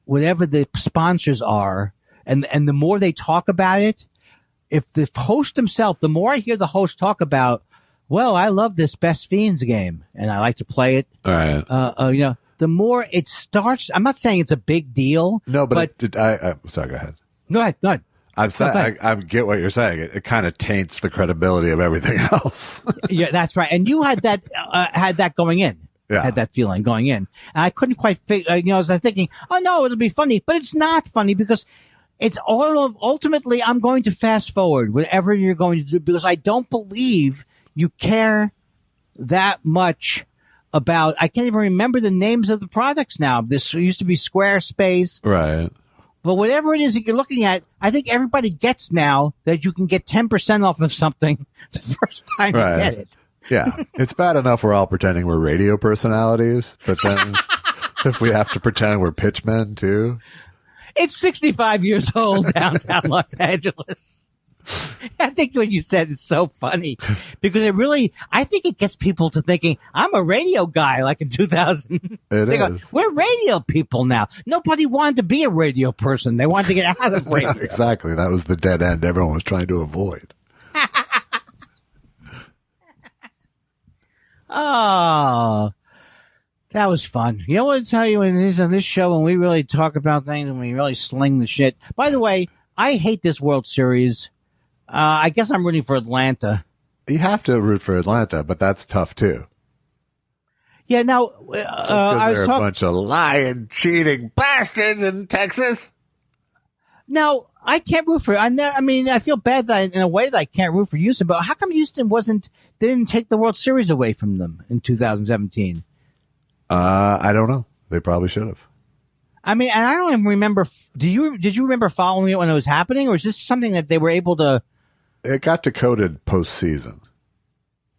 whatever the sponsors are. And the more they talk about it, if the host himself, the more I hear the host talk about, well, I love this Best Fiends game and I like to play it. All right. The more it starts, I'm not saying it's a big deal. No, but sorry, go ahead. Go ahead. I'm saying, I get what you're saying. It kind of taints the credibility of everything else. Yeah, that's right. And you had that going in. Yeah. Had that feeling going in. And I couldn't quite figure, I was thinking, oh no, it'll be funny. But it's not funny because it's ultimately, I'm going to fast forward whatever you're going to do because I don't believe you care that much about, I can't even remember the names of the products now. This used to be Squarespace. Right. But whatever it is that you're looking at, I think everybody gets now that you can get 10% off of something the first time you get it. Yeah. It's bad enough we're all pretending we're radio personalities, but then if we have to pretend we're pitchmen too. It's 65 years old downtown Los Angeles. I think what you said is so funny because I think it gets people to thinking, I'm a radio guy like in 2000. Go, we're radio people now. Nobody wanted to be a radio person. They wanted to get out of radio. Exactly. That was the dead end everyone was trying to avoid. Oh, that was fun. You know what I'll tell you on this show when we really talk about things and we really sling the shit. By the way, I hate this World Series. I guess I'm rooting for Atlanta. You have to root for Atlanta, but that's tough too. Yeah, now, I was a bunch of lying, cheating bastards in Texas. Now, I can't root for I feel bad that in a way that I can't root for Houston, but how come Houston didn't take the World Series away from them in 2017? I don't know. They probably should have. I mean, and I don't even remember. Did you remember following it when it was happening, or is this something that they were able to? It got decoded postseason,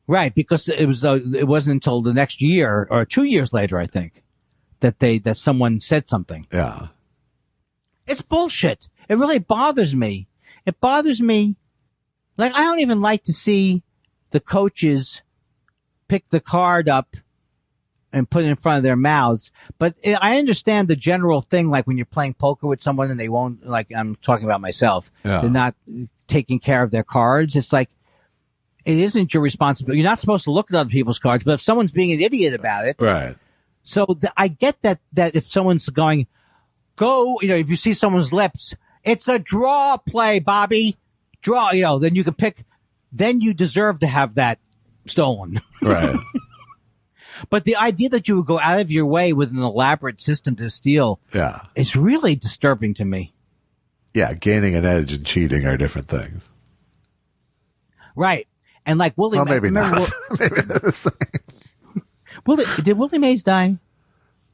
right? Because it wasn't until the next year or 2 years later, I think, that someone said something. Yeah, it's bullshit. It really bothers me. It bothers me. Like, I don't even like to see the coaches pick the card up and put it in front of their mouths. But I understand the general thing, like when you're playing poker with someone and they won't, like I'm talking about myself, they're not taking care of their cards. It's like, it isn't your responsibility. You're not supposed to look at other people's cards, but if someone's being an idiot about it. Right. So I get that if someone's going, if you see someone's lips, it's a draw play, Bobby. Draw, then you can pick, then you deserve to have that stolen. Right. But the idea that you would go out of your way with an elaborate system to steal is really disturbing to me. Yeah, gaining an edge and cheating are different things. Right. And like Willie Mays. Maybe not. Maybe they're the same. Did Willie Mays die?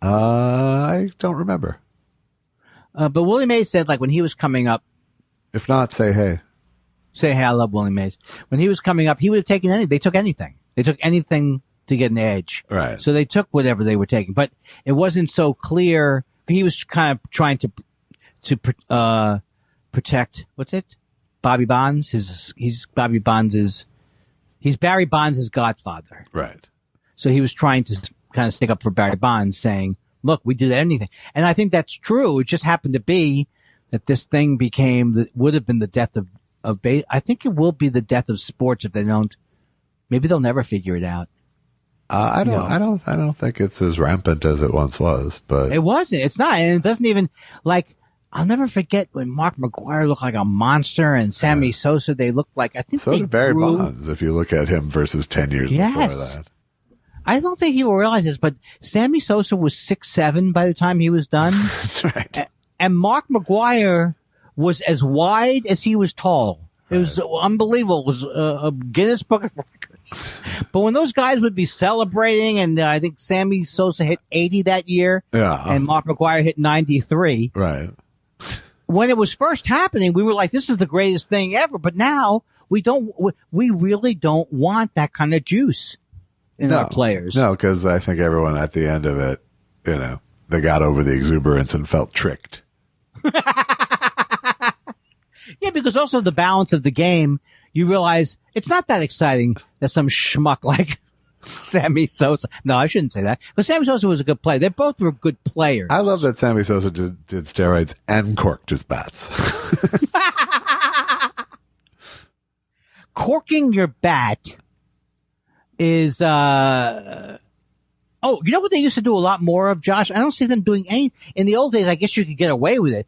I don't remember. But Willie Mays said, like, when he was coming up. If not, say hey. Say hey, I love Willie Mays. When he was coming up, he would have taken anything. They took anything. They took anything to get an edge. Right. So they took whatever they were taking. But it wasn't so clear, he was kind of trying to protect, what's it? Bobby Bonds. He's Barry Bonds' godfather. Right. So he was trying to kind of stick up for Barry Bonds, saying, look, we did anything. And I think that's true. It just happened to be that this thing would have been the death of I think it will be the death of sports if they don't. Maybe they'll never figure it out. I don't think it's as rampant as it once was, but it wasn't. It's not. And it doesn't even I'll never forget when Mark McGwire looked like a monster and Sammy Sosa, they looked like, I think so did Barry Bonds, if you look at him versus 10 years before that. I don't think people realize this, but Sammy Sosa was 6'7" by the time he was done. That's right. And Mark McGwire was as wide as he was tall. It was unbelievable. It was a Guinness Book of Records. But when those guys would be celebrating, and I think Sammy Sosa hit 80 that year, and Mark McGwire hit 93. Right. When it was first happening, we were like, this is the greatest thing ever. But now we really don't want that kind of juice in our players. No, because I think everyone at the end of it, they got over the exuberance and felt tricked. Yeah, because also the balance of the game, you realize it's not that exciting that some schmuck like Sammy Sosa. No, I shouldn't say that. But Sammy Sosa was a good player. They both were good players. I love that Sammy Sosa did steroids and corked his bats. Corking your bat is, oh, you know what they used to do a lot more of, Josh? I don't see them doing any. In the old days, I guess you could get away with it.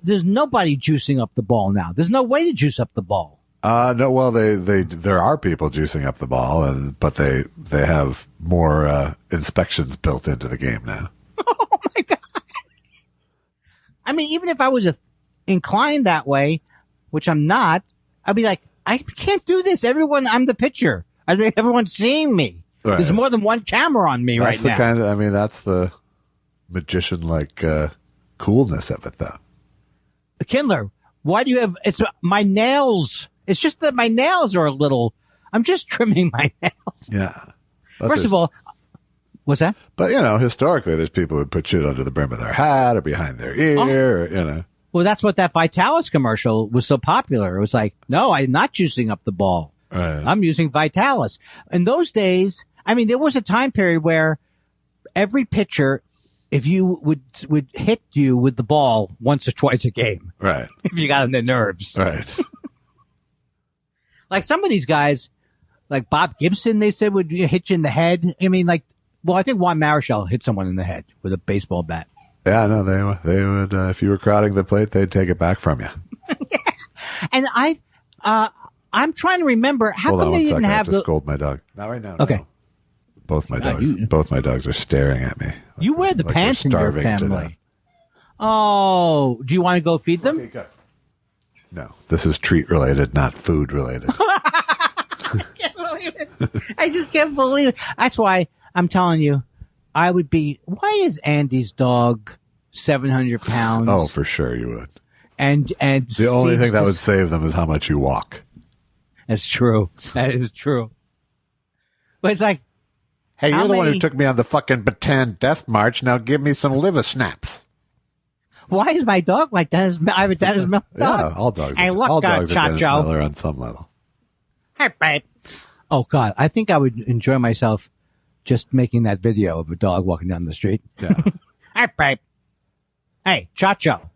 There's nobody juicing up the ball now. There's no way to juice up the ball. No, well, there are people juicing up the ball, but they have more inspections built into the game now. Oh my God! I mean, even if I was inclined that way, which I'm not, I'd be like, I can't do this. I'm the pitcher. I think everyone's seeing me. Right. There's more than one camera on me right now. That's the magician-like coolness of it, though. Kindler, why do you have? It's my nails. It's just that my nails are a little. I'm just trimming my nails. Yeah. First of all, what's that? But historically, there's people who put shit under the brim of their hat or behind their ear. Or, Well, that's what that Vitalis commercial was so popular. It was like, no, I'm not juicing up the ball. Right. I'm using Vitalis. In those days, I mean, there was a time period where every pitcher, if you would hit you with the ball once or twice a game. Right. If you got on their nerves. Right. Like some of these guys, like Bob Gibson, they said would hit you in the head. I mean, I think Juan Marichal hit someone in the head with a baseball bat. Yeah, no, they would, if you were crowding the plate, they'd take it back from you. Yeah. And I'm trying to remember, how come they didn't have I have to scold my dog. Not right now. Okay. No. Both my dogs are staring at me. You wear the pants in your family. Oh, do you want to go feed them? Okay, go. No, this is treat related, not food related. I can't believe it. I just can't believe it. That's why I'm telling you, I would be. Why is Andy's dog 700 pounds? Oh, for sure you would. And the only thing that would save them is how much you walk. That's true. That is true. But it's like, hey, you're the one who took me on the fucking Bataan Death March. Now give me some liver snaps. Why is my dog like that? I have a Dennis Miller dog. Yeah, all dogs. Hey, look, all dogs are Dennis Chacho. Miller on some level. Hey, babe. Oh God, I think I would enjoy myself just making that video of a dog walking down the street. Yeah. Hey, babe. Hey, Chacho.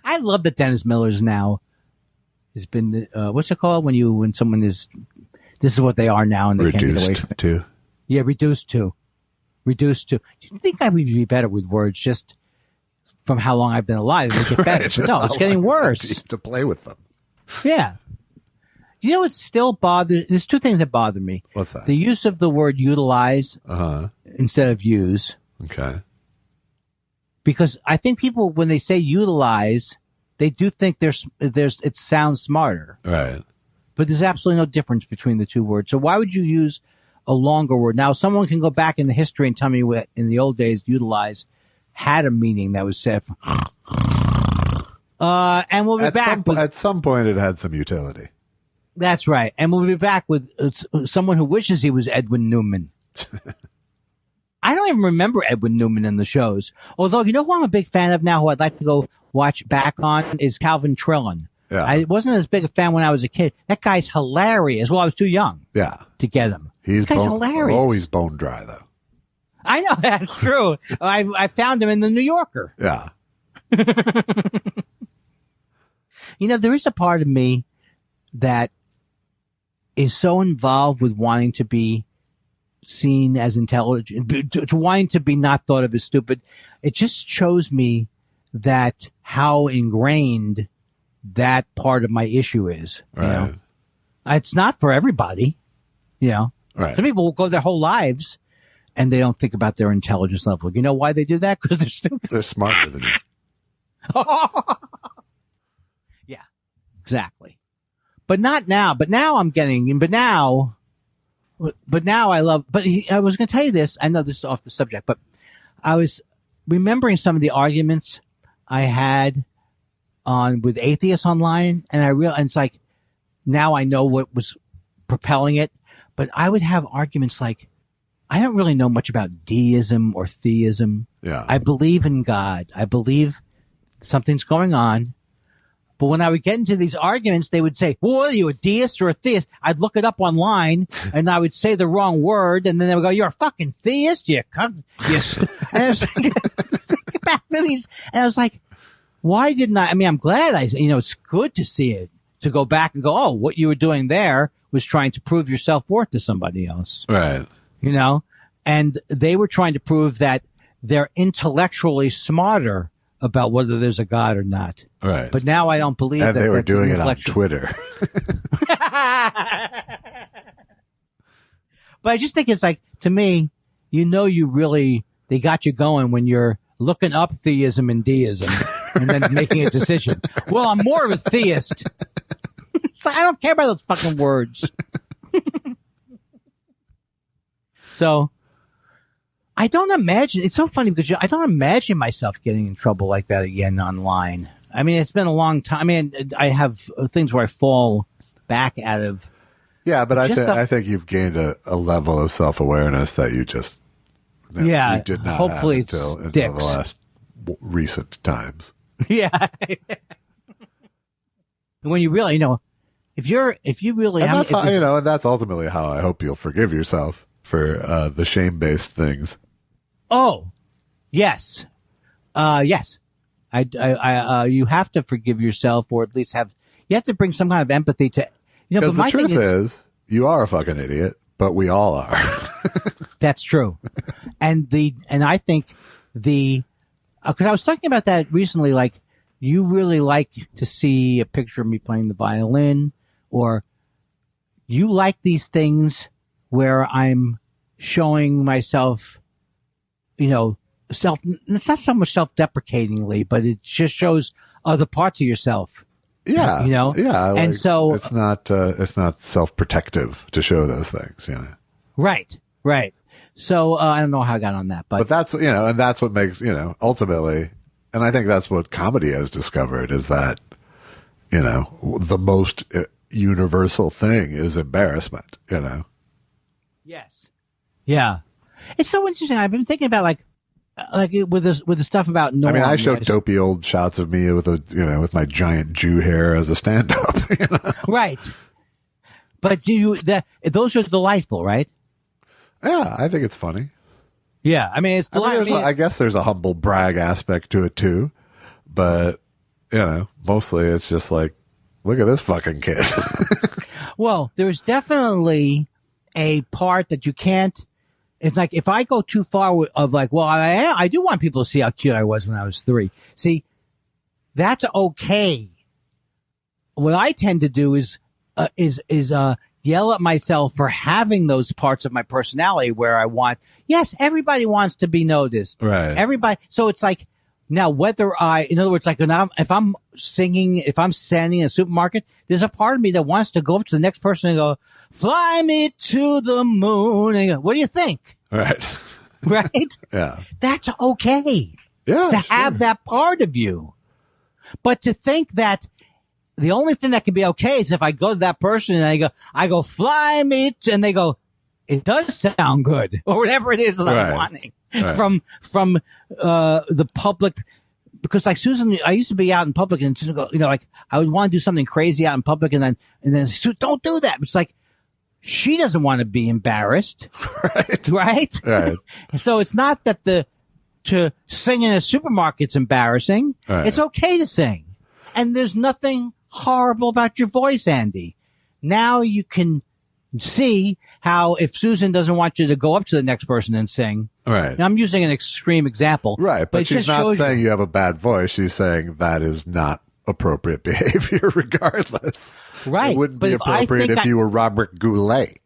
I love that Dennis Miller's now has been. What's it called when someone is? This is what they are now, and they can't get away from it. To. Yeah, reduced to. Do you think I would be better with words just from how long I've been alive? It get better. But no, it's getting worse. To play with them. Yeah. You know, it still bothers. There's two things that bother me. What's that? The use of the word utilize instead of use. Okay. Because I think people, when they say utilize, they do think it sounds smarter. Right. But there's absolutely no difference between the two words. So why would you use a longer word? Now, someone can go back in the history and tell me what in the old days utilize had a meaning that was said. And we'll be back. At some point, it had some utility. That's right. And we'll be back with someone who wishes he was Edwin Newman. I don't even remember Edwin Newman in the shows. Although, you know who I'm a big fan of now, who I'd like to go watch back on, is Calvin Trillin. Yeah. I wasn't as big a fan when I was a kid. That guy's hilarious. Well, I was too young. Yeah. To get him. He's This guy's hilarious. Always bone dry, though. I know, that's true. I found him in the New Yorker. Yeah. You know, there is a part of me that is so involved with wanting to be seen as intelligent, to wanting to be not thought of as stupid. It just shows me that how ingrained that part of my issue is. Right. You know? It's not for everybody. You know, Right. Some people will go their whole lives and they don't think about their intelligence level. You know why they do that? Because they're stupid. They're smarter than you. Yeah, exactly. But not now. But now I'm getting, but now I love, I was going to tell you this. I know this is off the subject, but I was remembering some of the arguments I had with atheists online. And and it's like, now I know what was propelling it. But I would have arguments like, I don't really know much about deism or theism. Yeah. I believe in God. I believe something's going on. But when I would get into these arguments, they would say, well, are you a deist or a theist? I'd look it up online and I would say the wrong word. And then they would go, you're a fucking theist? You cunt. And I was like, back to these. And I was like, why didn't I mean, I'm glad it's good to see it, to go back and go, oh, what you were doing there was trying to prove your self-worth to somebody else. Right. You know, and they were trying to prove that they're intellectually smarter about whether there's a God or not. Right. But now I don't believe and that. they were that's doing it on intellectual. Twitter. But I just think it's like, to me, they got you going when you're looking up theism and deism and then making a decision. Well, I'm more of a theist. It's like, I don't care about those fucking words. So I don't imagine, it's so funny because I don't imagine myself getting in trouble like that again online. I mean, it's been a long time. I mean, I have things where I fall back out of. Yeah, but I think you've gained a level of self-awareness that you just you did not hopefully have until the last recent times. Yeah. When you really, if you really, and that's how, and that's ultimately how I hope you'll forgive yourself for the shame-based things. Oh, yes, yes. You have to forgive yourself, or at least you have to bring some kind of empathy to. Because the truth is, you are a fucking idiot, but we all are. That's true, and I think because I was talking about that recently, like you really like to see a picture of me playing the violin, or you like these things where I'm showing myself, it's not so much self-deprecatingly, but it just shows other parts of yourself. Yeah. Yeah. And so it's not self-protective to show those things, Right. Right. So, I don't know how I got on that, but that's, and that's what makes, ultimately, and I think that's what comedy has discovered is that, the most universal thing is embarrassment, Yes. Yeah. It's so interesting. I've been thinking about like with the stuff about Norm. I mean, I showed dopey old shots of me with with my giant Jew hair as a stand-up. Right. But those are delightful, right? Yeah, I think it's funny. Yeah, I mean, it's delightful. I guess there's a humble brag aspect to it too, but mostly it's just like, look at this fucking kid. Well, there's definitely a part that you can't. It's like if I go too far of like, well, I do want people to see how cute I was when I was 3. See, that's okay. What I tend to do is yell at myself for having those parts of my personality where I want. Yes, everybody wants to be noticed. Right. Everybody. So it's like now whether in other words, like if I'm singing, if I'm standing in a supermarket, there's a part of me that wants to go up to the next person and go, fly me to the moon. And go, what do you think? Right. Right? Yeah. That's okay. Yeah. To have that part of you. But to think that the only thing that can be okay is if I go to that person and I go, fly me, and they go, it does sound good, or whatever it is that I'm wanting from the public. Because like Susan, I used to be out in public and like I would want to do something crazy out in public, and then Susan, don't do that. It's like she doesn't want to be embarrassed, right? So it's not that to sing in a supermarket's embarrassing. It's okay to sing, and there's nothing horrible about your voice, Andy. Now you can see how if Susan doesn't want you to go up to the next person and sing. Now, I'm using an extreme example. But she's not saying you have a bad voice. She's saying that is not appropriate behavior regardless. It wouldn't be appropriate if you were Robert Goulet.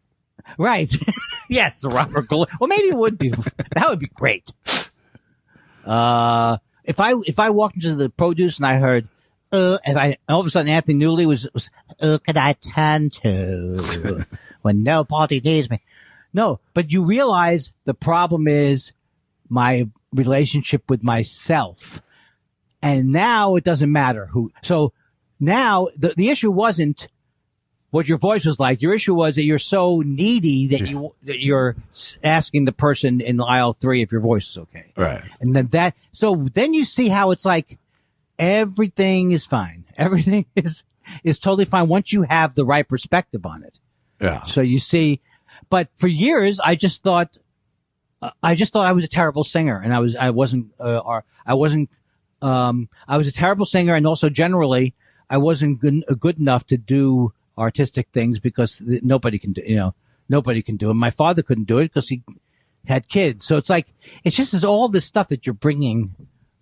Yes, Robert Goulet. Well, maybe it would be. That would be great. If I walked into the produce and I heard, and all of a sudden Anthony Newley was could I turn to when nobody needs me? No, but you realize the problem is my relationship with myself. And now it doesn't matter who. So now the issue wasn't what your voice was like. Your issue was that you're so needy that you're asking the person in aisle 3 if your voice is okay. And then you see how it's like everything is fine. Everything is totally fine once you have the right perspective on it. So you see, but for years I thought I was a terrible singer, and I was a terrible singer, and also generally I wasn't good enough to do artistic things because nobody can do it. My father couldn't do it because he had kids. So it's like, it's all this stuff that you're bringing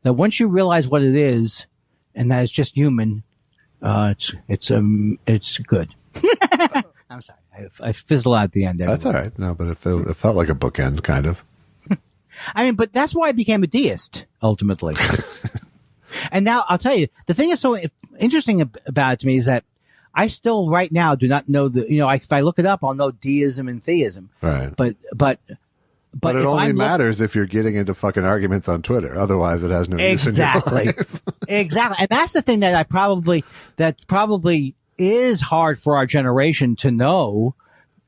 that once you realize what it is and that it's just human, it's good. I'm sorry. I fizzle out at the end. That's all right. No, but it felt like a bookend, kind of. I mean, but that's why I became a deist, ultimately. And now I'll tell you, the thing that's so interesting about it to me is that I still right now do not know if I look it up, I'll know deism and theism. But it only matters if you're getting into fucking arguments on Twitter. Otherwise, it has no use in your life. Exactly. And that's the thing that probably is hard for our generation to know.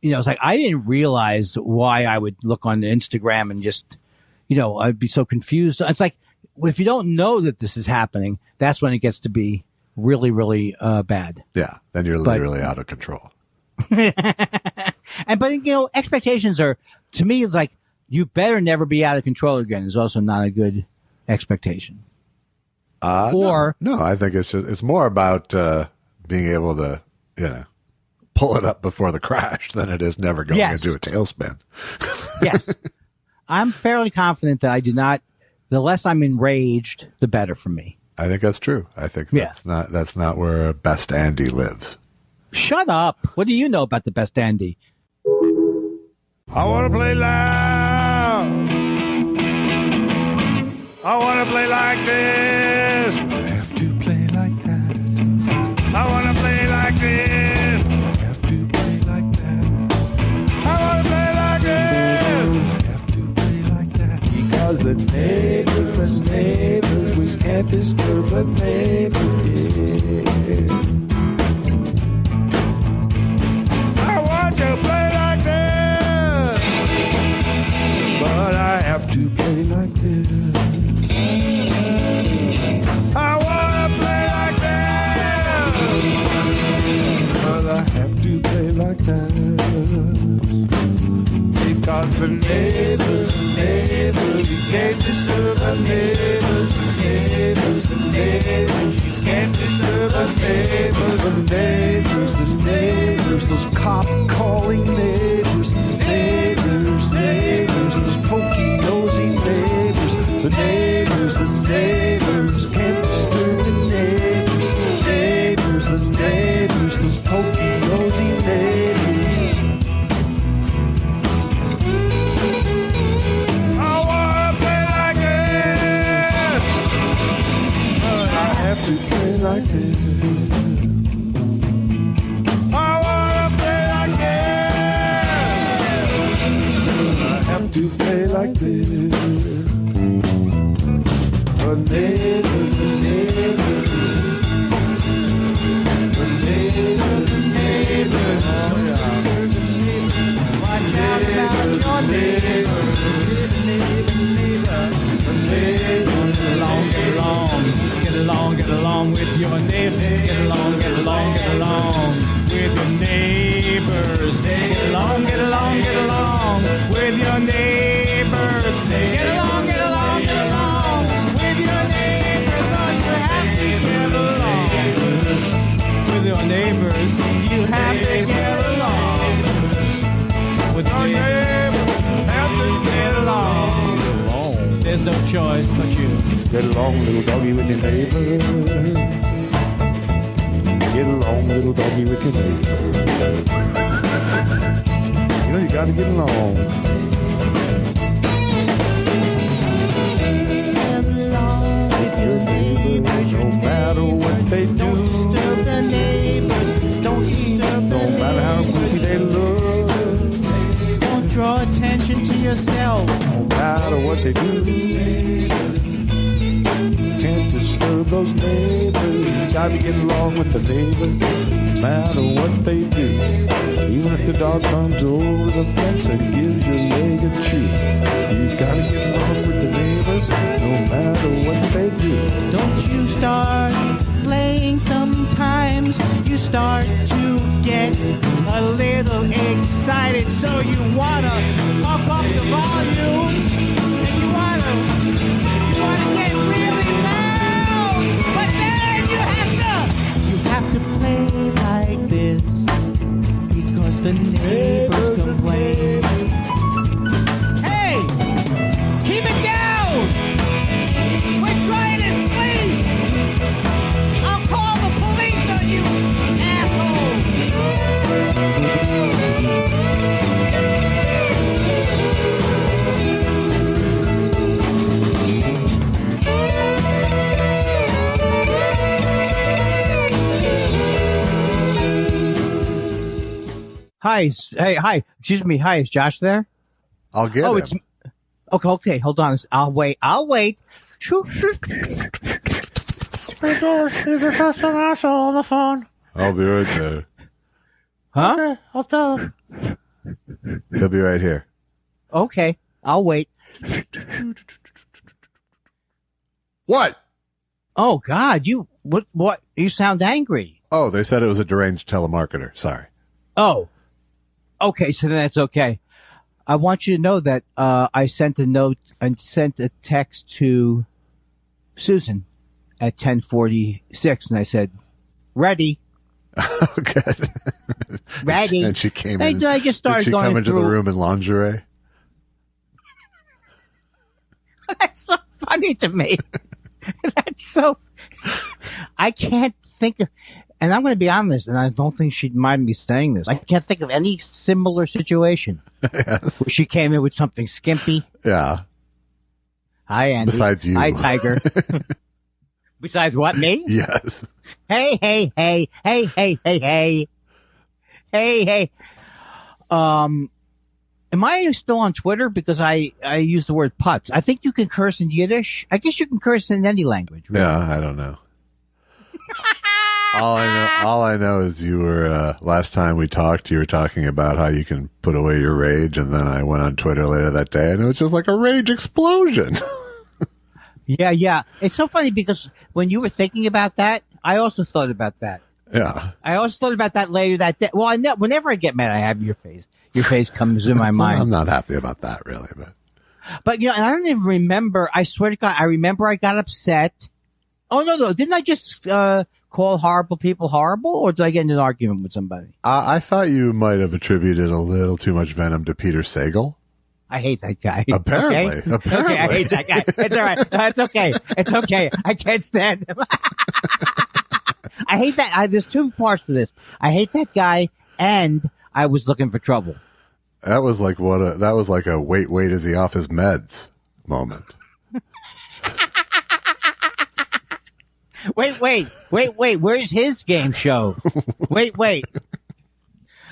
It's like I didn't realize why I would look on Instagram and just, I'd be so confused. It's like if you don't know that this is happening, that's when it gets to be really, really bad. Yeah, then you're literally out of control. But expectations are, to me, it's like you better never be out of control again. Is also not a good expectation. No, I think it's more about being able to, pull it up before the crash than it is never going to do a tailspin. Yes. I'm fairly confident that I do not, the less I'm enraged, the better for me. I think that's true. I think that's not where best Andy lives. Shut up. What do you know about the best Andy? I want to play loud. I want to play like this. I have to play like that. I want to play like this. I have to play like that. I want to play like this. I have to play like that. Because the neighbors, we can't disturb the neighbors. I want to play like this, but I have to play like this. I want to play like this, but I have to play like that. Because the neighbors, you can't disturb the neighbors, you can't disturb the neighbors, those cop calling neighbors, those pokey nosy neighbors, the neighbors can't disturb the neighbors, those pokey nosy neighbors. I wanna play like this, but I have to play like this. I wanna play like this, I have to play like this. The neighbors, watch out, has no choice but you. Get along, little doggy, with your neighbor. Get along, little doggy, with your neighbor. You know you gotta get along. Get along with your neighbors, No matter what they do. Don't disturb the neighbors. Don't disturb No the matter how goofy they look. Don't draw attention to yourself. No matter what they do. Can't disturb those neighbors. You gotta get along with the neighbor. No matter what they do. Even if the dog comes over the fence and gives your leg a chew. You gotta get along with the neighbors. No matter what they do. Don't you start playing sometimes. You start to get a little excited. So you wanna pump up the volume. And you wanna get really loud. But then you have to play like this. Because the neighbors complain. Hey! Keep it down! We're trying to sleep! I'll call the police on you, asshole! Hi. Excuse me. Hi, is Josh there? I'll get him. It's okay. Hold on. I'll wait. There's some asshole on the phone. I'll be right there. Huh? Okay, I'll tell him. He'll be right here. Okay, I'll wait. What? Oh God, what? You sound angry. Oh, they said it was a deranged telemarketer. Sorry. Oh, okay. So then that's okay. I want you to know that I sent a note and sent a text to Susan at 10:46, and I said, "Ready." Good. Ready. And she came in. I just started Did she going come into through. the room in lingerie? That's so funny to me. That's so. I can't think of, and I'm going to be honest, and I don't think she'd mind me saying this. I can't think of any similar situation Yes. where she came in with something skimpy. Yeah. Hi, Andy. Besides you. Hi, Tiger. Besides what, me? Yes. Hey. Am I still on Twitter? Because I use the word putz. I think you can curse in Yiddish. I guess you can curse in any language. Really. Yeah, I don't know. All I know is you were last time we talked, you were talking about how you can put away your rage, and then I went on Twitter later that day, and it was just like a rage explosion. Yeah. It's so funny because when you were thinking about that, I also thought about that. Yeah. I also thought about that later that day. Well, whenever I get mad, I have your face. Your face comes in my mind. I'm not happy about that, really, But, and I don't even remember. I swear to God, I remember I got upset. Oh, no. Didn't I just call horrible people horrible? Or did I get in an argument with somebody? I thought you might have attributed a little too much venom to Peter Sagal. I hate that guy. Apparently. Okay? Apparently. Okay, I hate that guy. It's all right. No, it's okay. It's okay. I can't stand him. I hate that. There's two parts to this. I hate that guy, and I was looking for trouble. That was like a wait, is he off his meds moment. Wait. Where's his game show? Wait.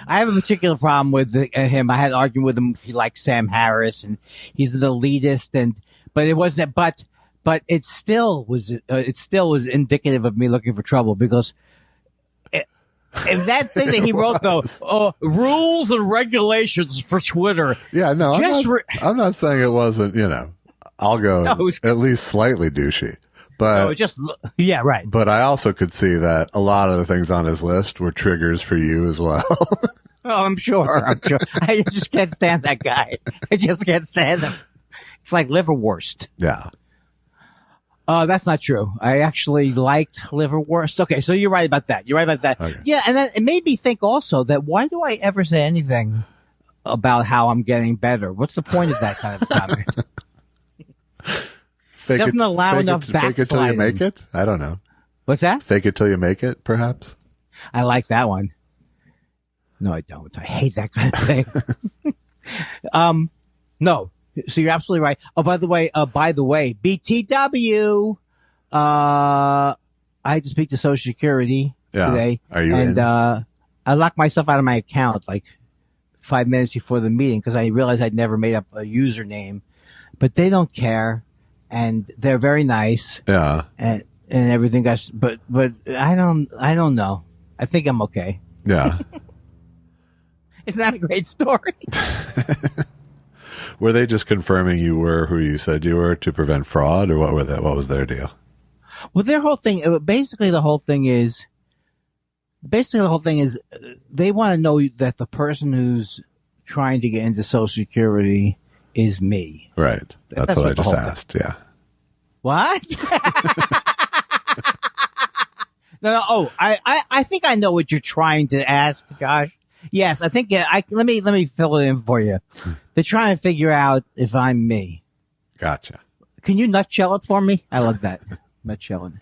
I have a particular problem with him. I had an argument with him. He likes Sam Harris, and he's an elitist, but it wasn't. But it still was indicative of me looking for trouble because. If that thing that he wrote, though, rules and regulations for Twitter. Yeah, no, I'm not saying it wasn't, I'll go at least slightly douchey. But yeah, right. But I also could see that a lot of the things on his list were triggers for you as well. Oh, I'm sure. I just can't stand that guy. I just can't stand him. It's like liverwurst. Yeah. That's not true. I actually liked liverwurst. Okay, so you're right about that. Okay. Yeah, and then it made me think also that why do I ever say anything about how I'm getting better? What's the point of that kind of comment? Fake doesn't allow enough Fake it till you backsliding. make it? I don't know. What's that? Fake it till you make it, perhaps? I like that one. No, I don't. I hate that kind of thing. No. So you're absolutely right. Oh, by the way, BTW. I had to speak to Social Security today. Are you and, in? I locked myself out of my account like 5 minutes before the meeting because I realized I'd never made up a username. But they don't care, and they're very nice. Yeah. And everything got, but I don't know. I think I'm okay. Yeah. Isn't that a great story? Were they just confirming you were who you said you were to prevent fraud, or what was their deal? Well, their whole thing, basically the whole thing is they want to know that the person who's trying to get into Social Security is me. Right. That's what I just asked. Yeah. What? No. Oh, I think I know what you're trying to ask, Josh. Yes, I think. Let me fill it in for you. They're trying to figure out if I'm me. Gotcha. Can you nutshell it for me? I love that. Nutshelling.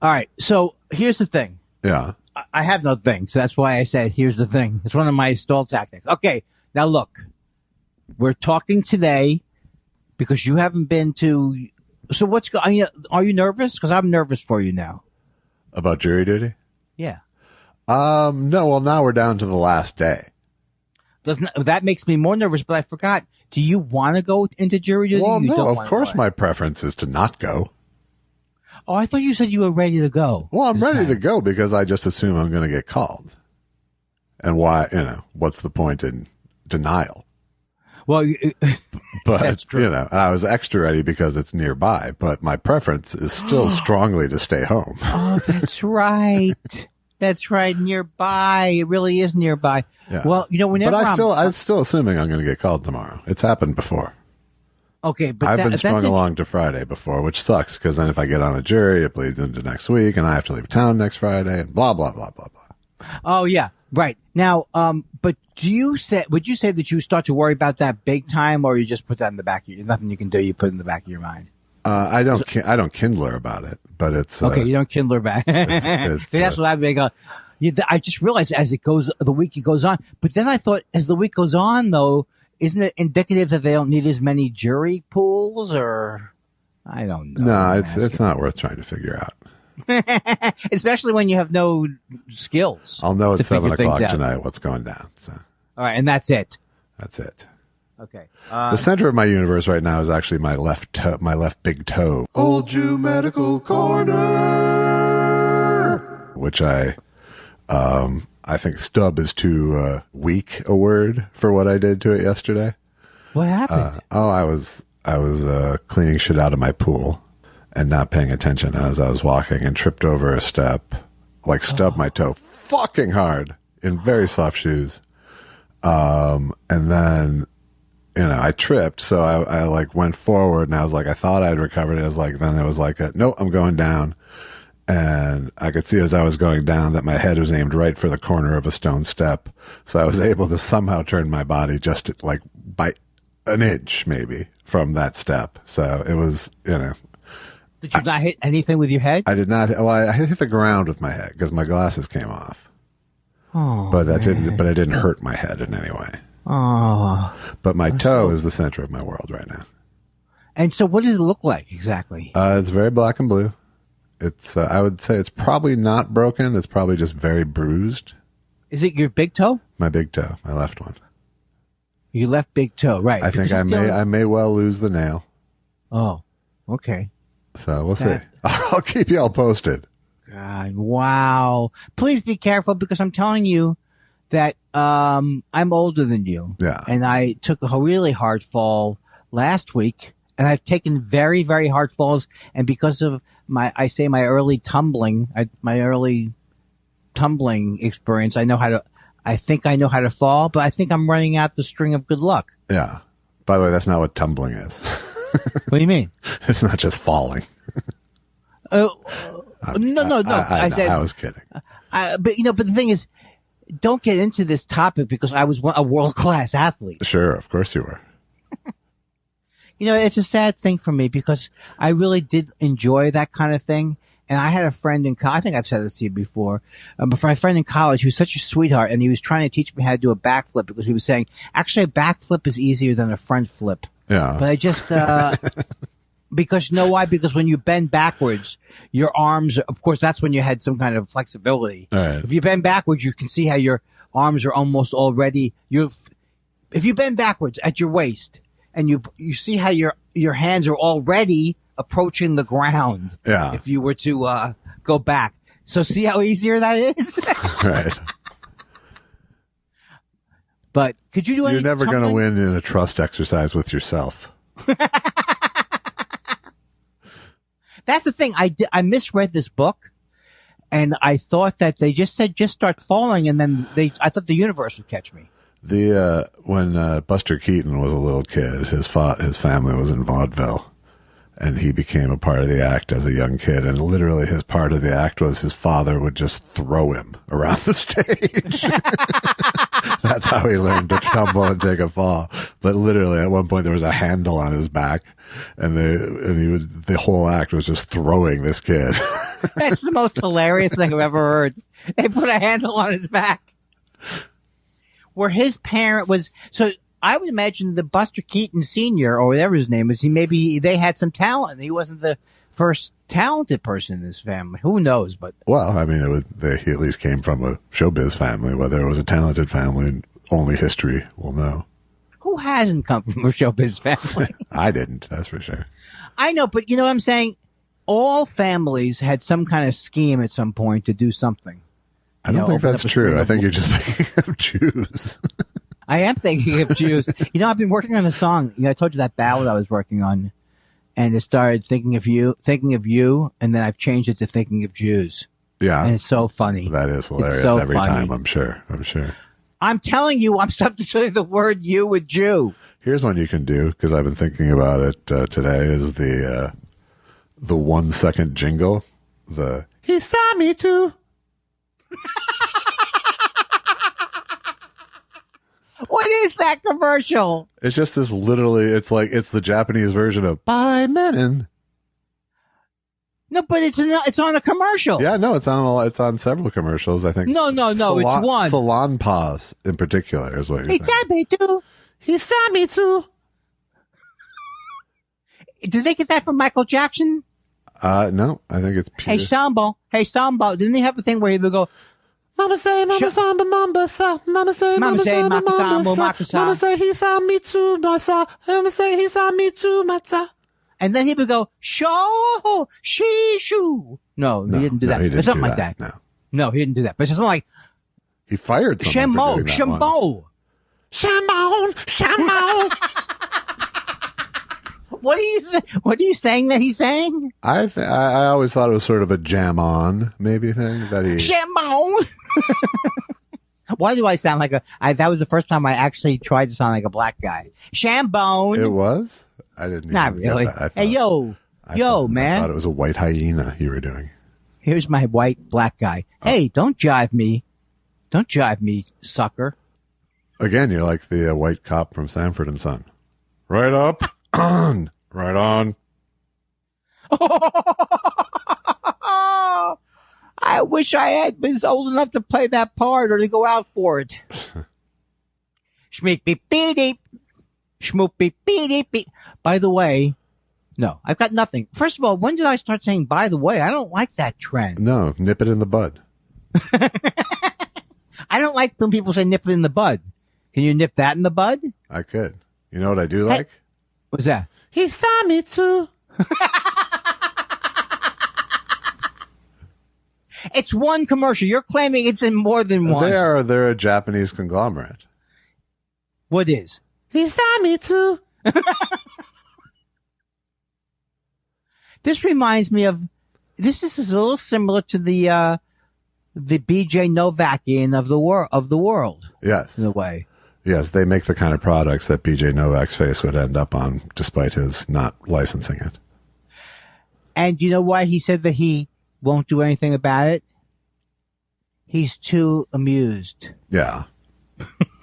All right. So here's the thing. Yeah. I have no thing, so that's why I said here's the thing. It's one of my stall tactics. Okay. Now look, we're talking today because you haven't been to. So what's going? Are you nervous? Because I'm nervous for you now. About jury duty? Yeah. No. Well, now we're down to the last day. That makes me more nervous? But I forgot. Do you want to go into jury duty? Well, You no. don't Of course, my preference is to not go. Oh, I thought you said you were ready to go. Well, I'm ready to go because I just assume I'm going to get called. And why? What's the point in denial? Well, But that's true. and I was extra ready because it's nearby. But my preference is still strongly to stay home. Oh, that's right. That's right. Nearby. It really is nearby. Yeah. Well, whenever But I'm still assuming I'm going to get called tomorrow. It's happened before. Okay, but I've been strung along to Friday before, which sucks because then if I get on a jury, it bleeds into next week, and I have to leave town next Friday, and blah blah blah blah blah. Oh yeah, right. Now, but would you say that you start to worry about that big time, or you just put that in the back of nothing you can do, you put it in the back of your mind? I don't Kindler about it, but it's okay. You don't Kindler back. That's what I've been going. I just realized as the week goes on, but then I thought as the week goes on, though, isn't it indicative that they don't need as many jury pools, or I don't know. No, it's not worth trying to figure out. Especially when you have no skills. I'll know at 7:00 out. tonight what's going down. So. All right, and that's it. That's it. Okay. The center of my universe right now is actually my left big toe. Old Jew Medical Corner, which I think stub is too weak a word for what I did to it yesterday. What happened? I was cleaning shit out of my pool and not paying attention as I was walking and tripped over a step, stubbed my toe fucking hard in very soft shoes. And then, I tripped. So I went forward and I was I thought I'd recovered it. Then it was no, I'm going down. And I could see as I was going down that my head was aimed right for the corner of a stone step. So I was able to somehow turn my body just by an inch maybe from that step. So it was, Did you not hit anything with your head? I did not. Well, I hit the ground with my head because my glasses came off. Oh, but that didn't. But it didn't hurt my head in any way. Oh. But my toe is the center of my world right now. And so, what does it look like exactly? It's very black and blue. It's. I would say it's probably not broken. It's probably just very bruised. Is it your big toe? My big toe, my left one. Your left big toe, right? I think I may well lose the nail. Oh, okay. So we'll see. I'll keep you all posted. God, wow. Please be careful because I'm telling you that I'm older than you. Yeah. And I took a really hard fall last week, and I've taken very, very hard falls. And because of my early tumbling experience, I think I know how to fall, but I think I'm running out the string of good luck. Yeah. By the way, that's not what tumbling is. What do you mean? It's not just falling. No. I said I was kidding. But the thing is, don't get into this topic because I was a world-class athlete. Sure, of course you were. It's a sad thing for me because I really did enjoy that kind of thing. And I had a friend in college, I think I've said this to you before, but for my friend in college, he was such a sweetheart, and he was trying to teach me how to do a backflip because he was saying, actually, a backflip is easier than a front flip. Yeah. But I just, because you know why? Because when you bend backwards, your arms, of course, that's when you had some kind of flexibility. All right. If you bend backwards, you can see how your arms are almost already, if you bend backwards at your waist, and you see how your hands are already approaching the ground. Yeah. If you were to go back. So see how easier that is? Right. But could you do You're never going to something? win in a trust exercise with yourself. That's the thing. I misread this book, and I thought that they just said just start falling, and then I thought the universe would catch me. When Buster Keaton was a little kid, his family was in vaudeville, and he became a part of the act as a young kid. And literally, his part of the act was his father would just throw him around the stage. That's how he learned to tumble and take a fall. But literally, at one point, there was a handle on his back, and the whole act was just throwing this kid. That's the most hilarious thing I've ever heard. They put a handle on his back. Where his parent was, so I would imagine the Buster Keaton Sr. or whatever his name is, they had some talent. He wasn't the first talented person in his family. Who knows? But Well, I mean, he at least came from a showbiz family. Whether it was a talented family, only history will know. who hasn't come from a showbiz family? I didn't, that's for sure. I know, but you know what I'm saying? All families had some kind of scheme at some point to do something. I don't think open that's up a true. string I of- think you're just thinking of Jews. I am thinking of Jews. I've been working on a song. I told you that ballad I was working on, and it started thinking of you, and then I've changed it to thinking of Jews. Yeah. And it's so funny. That is hilarious so every funny. time, I'm sure. I'm telling you, I'm substituting the word you with Jew. Here's one you can do, because I've been thinking about it today, is the 1 second jingle. He saw me too. What is that commercial? It's just this it's the Japanese version of By Menon. No, but it's on a commercial. Yeah, no, it's on several commercials, I think. No, it's one. Salon Paws in particular is what you're He saying. saw me too. He saw me too. Did they get that from Michael Jackson? No, I think it's Hey Peter. Sambo. Didn't he have a thing where he would go, Mama say, Mama samba, Mamba sa. Mama say, Mama say, samba, Maka Mamba sambo, sa. Maka sa. Mama say, he saw me too, Masa. Mama say, he saw me too, Matza. and then he would go, show, she, shoo. No, he didn't do that. he But didn't something do like that. No. No, he didn't do that. But it's something like, He fired someone for doing that once. Shambon. What are you saying that he's saying? I always thought it was sort of a jam on maybe thing that he. Shambon. Why do I sound like that was the first time I actually tried to sound like a black guy. Shambone. It was? I didn't. Not even get really. that. Hey, I thought man. it was a white hyena you were doing. Here's my white black guy. Hey, don't jive me. Don't jive me, sucker. Again, you're like the white cop from Sanford and Son. Right up, on, right on. I wish I had been old enough to play that part or to go out for it. Schmeek beep beep deep. Schmoop beep beep deep beep. By the way, no, I've got nothing. First of all, when did I start saying by the way? I don't like that trend. No, nip it in the bud. I don't like when people say nip it in the bud. Can you nip that in the bud? I could. You know what I do like? What's that? He saw me too. It's one commercial. You're claiming it's in more than one. They're a Japanese conglomerate. What is? He saw me too. This reminds me of. This is a little similar to the BJ Novakian of the world. Yes. In a way. Yes, they make the kind of products that BJ Novak's face would end up on, despite his not licensing it. And you know why he said that he won't do anything about it? He's too amused. Yeah.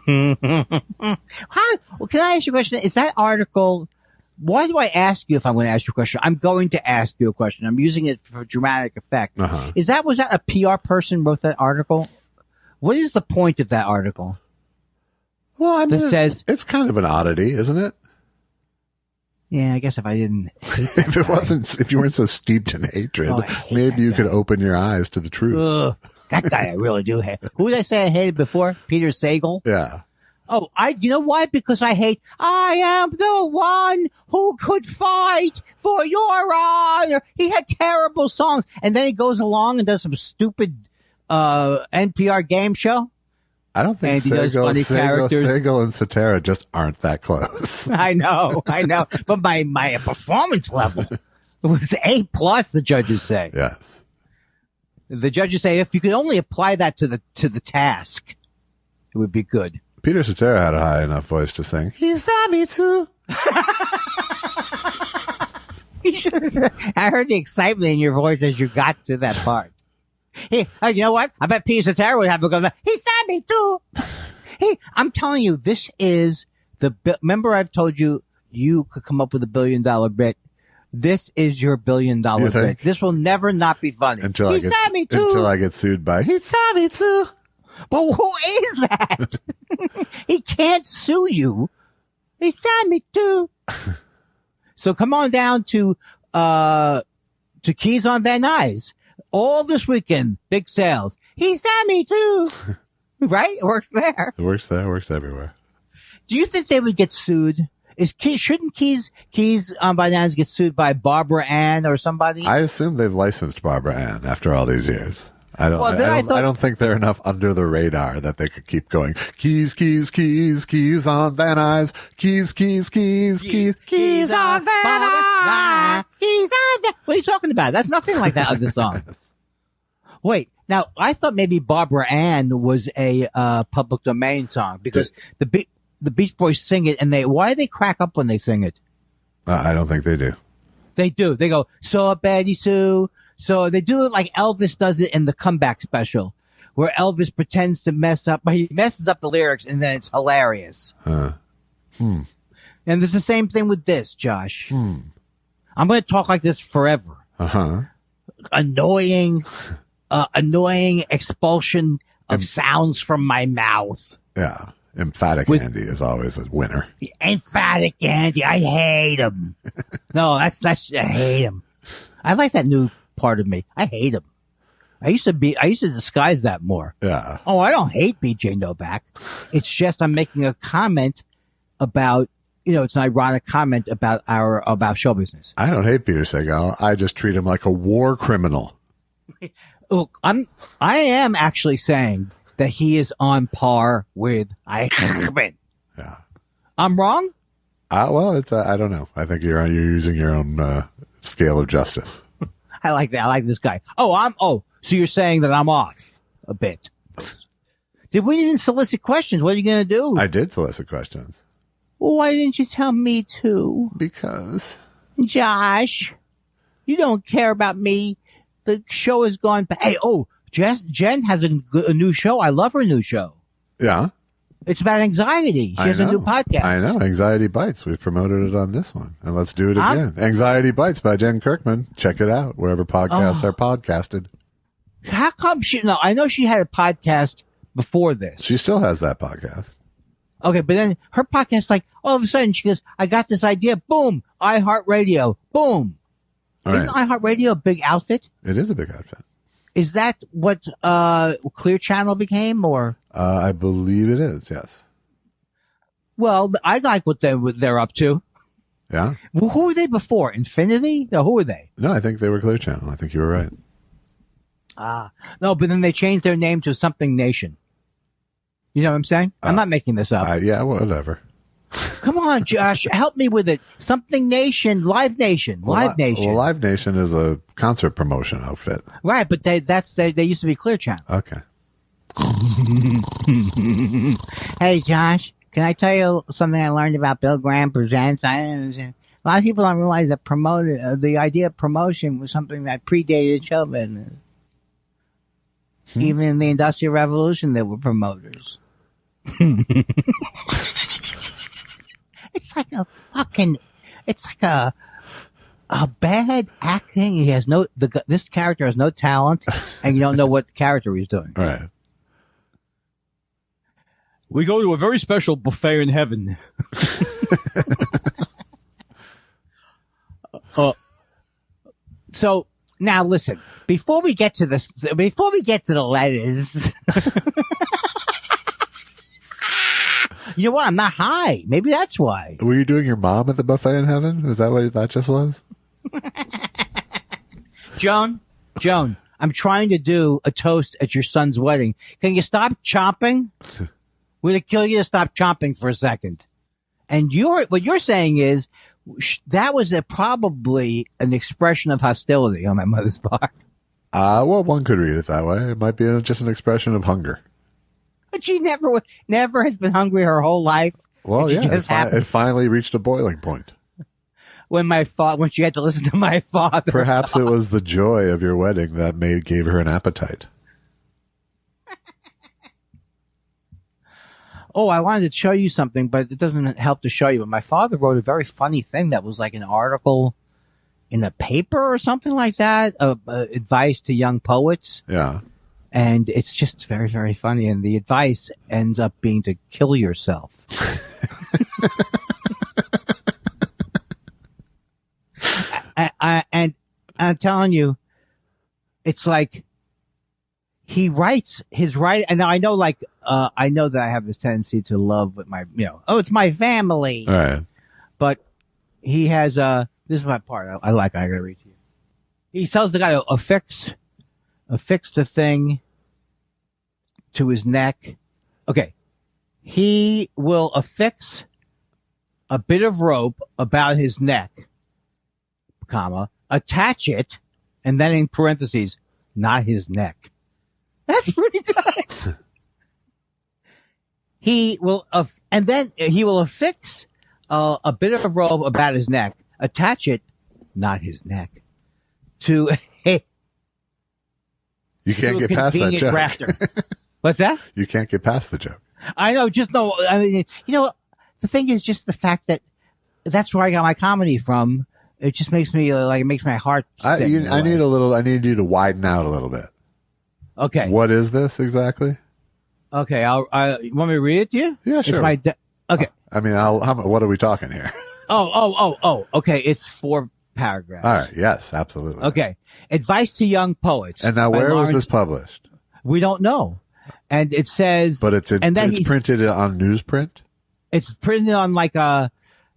Well, can I ask you a question? Is that article Why do I ask you if I'm going to ask you a question? I'm going to ask you a question. I'm using it for dramatic effect. Uh-huh. Was that a PR person wrote that article? What is the point of that article? Well, I mean, That says, it's kind of an oddity, isn't it? yeah, I guess if I didn't hate If you weren't so steeped in hatred, Oh, I hate maybe that you guy. could open your eyes to the truth. Ugh, that guy I really do hate. Who did I say I hated before? Peter Sagal? Yeah. Oh, you know why? Because I am the one who could fight for your honor. He had terrible songs. And then he goes along and does some stupid, NPR game show. I don't think And he does funny characters. Sagal and Cetera just aren't that close. I know. But my performance level was A+, the judges say. Yes. The judges say if you could only apply that to the task, it would be good. Peter Cetera had a high enough voice to sing, "He saw me too." I heard the excitement in your voice as you got to that part. Hey, you know what? I bet Peter Cetera would have a go. He saw me too. Hey, I'm telling you, this is remember I've told you could come up with $1 billion bit. This is your $1 billion bit. This will never not be funny. Until I get sued by, he saw me too. But who is that? He can't sue you. He saw me too. So come on down to Keys on Van Nuys. All this weekend, big sales. He saw me too. Right? It works there. It works there. It works everywhere. Do you think they would get sued? Shouldn't Keys on Van Nuys get sued by Barbara Ann or somebody? I assume they've licensed Barbara Ann after all these years. I don't think they're enough under the radar that they could keep going. Keys, keys, keys, keys on Van Nuys. Keys, keys, keys, keys, keys on Van Nuys. Keys on Van. What are you talking about? That's nothing like that on the song. Wait, now I thought maybe Barbara Ann was a public domain song because the Beach Boys sing it, and why do they crack up when they sing it? I don't think they do. They do. They go, "So Betty Sue." So they do it like Elvis does it in the Comeback special, where Elvis pretends to mess up, but he messes up the lyrics, and then it's hilarious. And there's the same thing with this, Josh. I'm going to talk like this forever. Annoying expulsion of sounds from my mouth. Yeah. Emphatic Andy is always a winner. Emphatic Andy. I hate him. No, I hate him. I like that new part of me. I hate him. I used to disguise that more. Yeah. Oh, I don't hate BJ Novak. It's just I'm making a comment about, it's an ironic comment about show business. I don't hate Peter Sagal. I just treat him like a war criminal. Look, I am actually saying that he is on par with Eichmann. Yeah. I'm wrong? Well, I don't know. I think you're using your own scale of justice. I like that. I like this guy. So you're saying that I'm off a bit. We didn't solicit questions. What are you going to do? I did solicit questions. Well, why didn't you tell me to? Because. Josh, you don't care about me. The show has gone back. Hey, Jen has a new show. I love her new show. Yeah. It's about anxiety. She has a new podcast. I know. Anxiety Bites. We've promoted it on this one. And let's do it again. Anxiety Bites by Jen Kirkman. Check it out wherever podcasts are podcasted. How come I know she had a podcast before this. She still has that podcast. Okay, but then her podcast, like, all of a sudden she goes, I got this idea. Boom. iHeartRadio. Boom. Isn't iHeartRadio a big outfit? It is a big outfit. Is that what Clear Channel became, or? I believe it is, yes. Well, I like what they're up to. Yeah? Well, who were they before? Infinity? No, who were they? No, I think they were Clear Channel. I think you were right. No, but then they changed their name to Something Nation. You know what I'm saying? I'm not making this up. Yeah, whatever. Come on, Josh, help me with it. Something Nation, Live Nation, Live Nation. Well, Live Nation is a concert promotion outfit. Right, but they used to be Clear Channel. Okay. Hey, Josh, can I tell you something I learned about Bill Graham Presents? A lot of people don't realize that the idea of promotion was something that predated show business. Even in the Industrial Revolution, there were promoters. It's like It's like a bad acting. He has this character has no talent, and you don't know what character he's doing. Right. We go to a very special buffet in heaven. So now listen, before we get to the letters, you know what? I'm not high. Maybe that's why. Were you doing your mom at the buffet in heaven? Is that what that just was? Joan, I'm trying to do a toast at your son's wedding. Can you stop chomping? We're going to kill you to stop chomping for a second. And what you're saying is that was probably an expression of hostility on my mother's part. Well, one could read it that way. It might be just an expression of hunger. But she never has been hungry her whole life. Well, yeah, it finally reached a boiling point. When she had to listen to my father. Perhaps it was the joy of your wedding that gave her an appetite. Oh, I wanted to show you something, but it doesn't help to show you. But my father wrote a very funny thing that was like an article in a paper or something like that, advice to young poets. Yeah. And it's just very, very funny. And the advice ends up being to kill yourself. And I'm telling you, it's like he writes his writing. And now I know, I know that I have this tendency to love with my, it's my family. All right. But he has, this is my part I gotta read to you. He tells the guy to affix the thing to his neck. Okay. He will affix a bit of rope about his neck, attach it, and then in parentheses, not his neck. That's pretty good. He will affix a bit of rope about his neck, attach it, not his neck, to a You can't get past that joke. Rafter. What's that? You can't get past the joke. I know. I mean, the thing is just the fact that that's where I got my comedy from. It just makes me it makes my heart. I need you to widen out a little bit. Okay. What is this exactly? Okay. You want me to read it to you? Yeah, sure. Okay. I mean, what are we talking here? Oh. Okay. It's 4 paragraphs. All right. Yes, absolutely. Okay. Advice to young poets. And now where was this published? We don't know. And it says, but it's printed on newsprint. It's printed on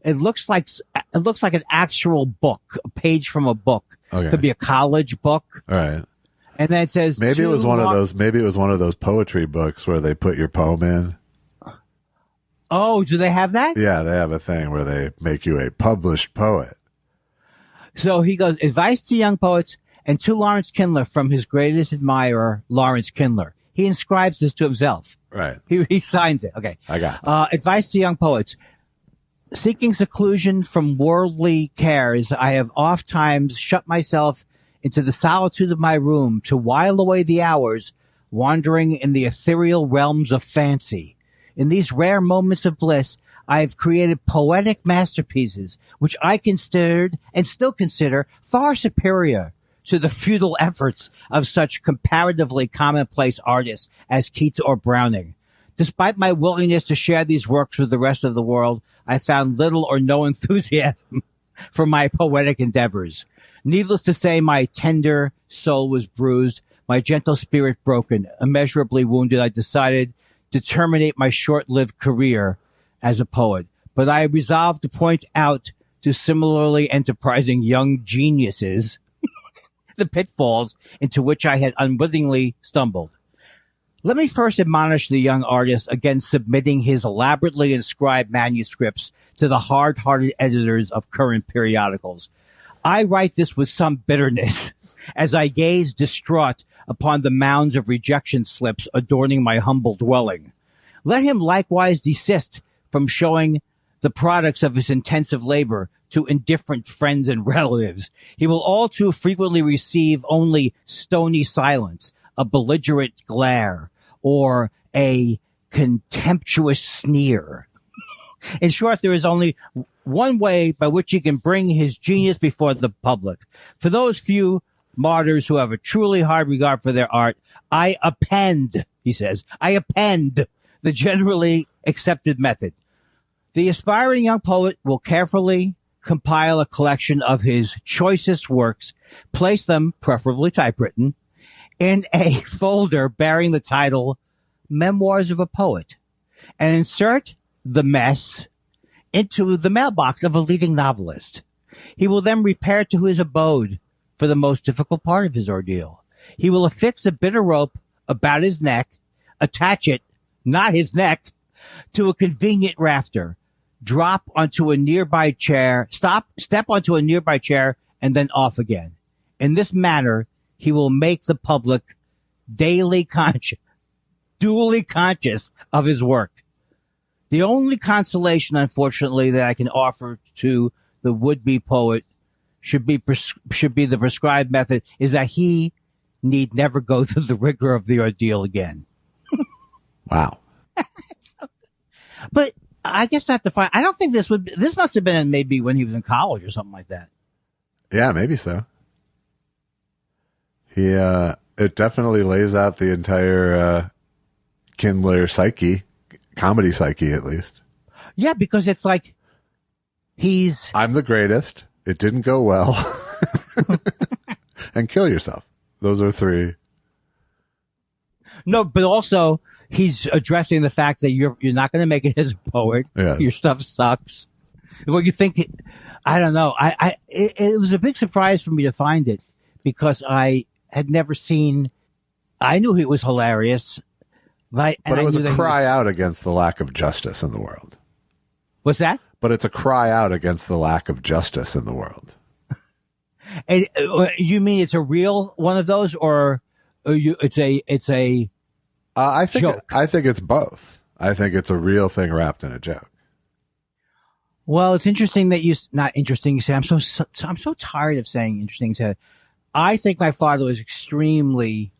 it looks like an actual book, a page from a book. Okay. Could be a college book. All right. And then it says, maybe it was one of those poetry books where they put your poem in. Oh, do they have that? Yeah, they have a thing where they make you a published poet. So he goes, advice to young poets and to Lawrence Kindler from his greatest admirer, Lawrence Kindler. He inscribes this to himself. Right. He signs it. Okay. I got it. Advice to young poets. Seeking seclusion from worldly cares, I have oft times shut myself into the solitude of my room to while away the hours, wandering in the ethereal realms of fancy. In these rare moments of bliss, I have created poetic masterpieces, which I considered and still consider far superior to the futile efforts of such comparatively commonplace artists as Keats or Browning. Despite my willingness to share these works with the rest of the world, I found little or no enthusiasm for my poetic endeavors. Needless to say, my tender soul was bruised, my gentle spirit broken, immeasurably wounded. I decided to terminate my short-lived career as a poet. But I resolved to point out to similarly enterprising young geniuses the pitfalls into which I had unwittingly stumbled. Let me first admonish the young artist against submitting his elaborately inscribed manuscripts to the hard-hearted editors of current periodicals. I write this with some bitterness as I gaze distraught upon the mounds of rejection slips adorning my humble dwelling. Let him likewise desist from showing the products of his intensive labor to indifferent friends and relatives. He will all too frequently receive only stony silence, a belligerent glare, or a contemptuous sneer. In short, there is only one way by which he can bring his genius before the public. For those few martyrs who have a truly hard regard for their art, I append, he says, I append the generally accepted method. The aspiring young poet will carefully compile a collection of his choicest works, place them, preferably typewritten, in a folder bearing the title Memoirs of a Poet, and insert the mess into the mailbox of a leading novelist. He will then repair to his abode for the most difficult part of his ordeal. He will affix a bit of rope about his neck, attach it, not his neck, to a convenient rafter, drop onto a nearby chair, step onto a nearby chair, and then off again. In this manner, he will make the public duly conscious of his work. The only consolation, unfortunately, that I can offer to the would-be poet should be the prescribed method is that he need never go through the rigor of the ordeal again. Wow. But I guess I don't think this must have been maybe when he was in college or something like that. Yeah, maybe so. It definitely lays out the entire Kindler psyche, comedy psyche at least. Yeah, because it's like I'm the greatest. It didn't go well. And kill yourself. Those are three. No, but also he's addressing the fact that you're not going to make it as a poet. Yes. Your stuff sucks. Well, you think, I don't know. It was a big surprise for me to find it because I had never seen, I knew he was hilarious. But it was a cry out against the lack of justice in the world. What's that? But it's a cry out against the lack of justice in the world. And you mean it's a real one of those, or it's a I think joke? I think it's both. I think it's a real thing wrapped in a joke. Well, it's interesting that not interesting. You say I'm so tired of saying interesting. I think my father was extremely.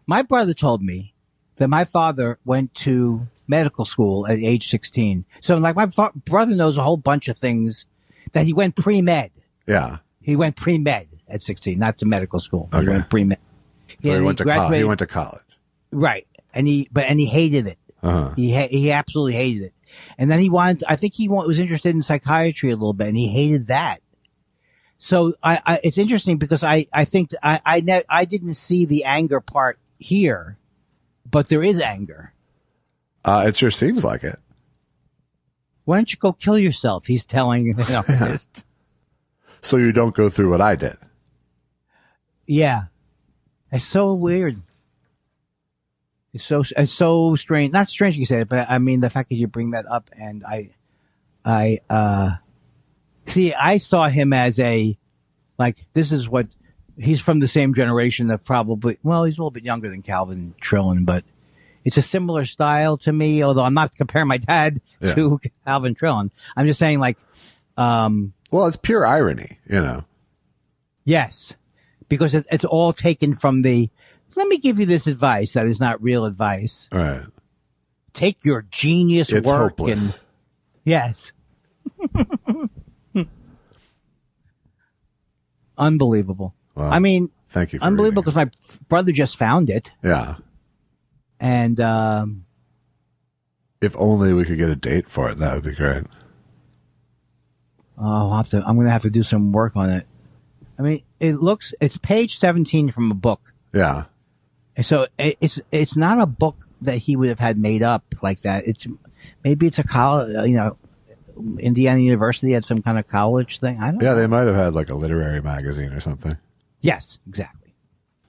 My brother told me that my father went to medical school at age 16. So, like, my brother knows a whole bunch of things that he went pre-med. Yeah. He went pre-med at 16, not to medical school. Okay. He went pre-med. So he went to college. He went to college. Right. And he hated it. Uh-huh. He absolutely hated it. And then he was interested in psychiatry a little bit, and he hated that. So it's interesting because I think I didn't see the anger part here, but there is anger. It sure seems like it. Why don't you go kill yourself? He's telling Yeah. So you don't go through what I did. Yeah. It's so weird. It's so strange. Not strange you said it, but I mean the fact that you bring that up, and I saw him as this is what he's from the same generation that probably, well, he's a little bit younger than Calvin Trillin, but it's a similar style to me, although I'm not comparing my dad to Calvin Trillin. I'm just saying well, it's pure irony, you know. Yes, because it's all taken from let me give you this advice that is not real advice. All right. Take your genius it's work hopeless. Yes. Unbelievable. Well, I mean, thank you for unbelievable because my brother just found it. Yeah. And if only we could get a date for it, that would be great. I'm going to have to do some work on it. I mean, it's page 17 from a book. Yeah. So it's not a book that he would have had made up like that. Maybe it's a college, Indiana University had some kind of college thing. I don't know. Yeah, they might have had like a literary magazine or something. Yes, exactly.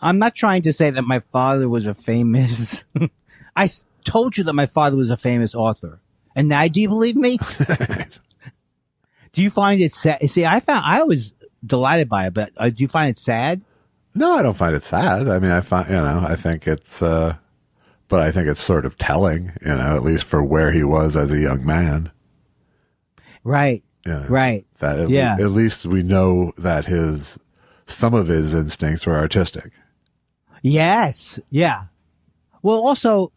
I'm not trying to say that my father was a famous. I told you that my father was a famous author, and now do you believe me? Do you find it sad? See, I was delighted by it, but do you find it sad? No, I don't find it sad. I mean, I think it's, but I think it's sort of telling, at least for where he was as a young man. Right. Right. That at least we know that some of his instincts were artistic. Yes. Yeah. Well, also,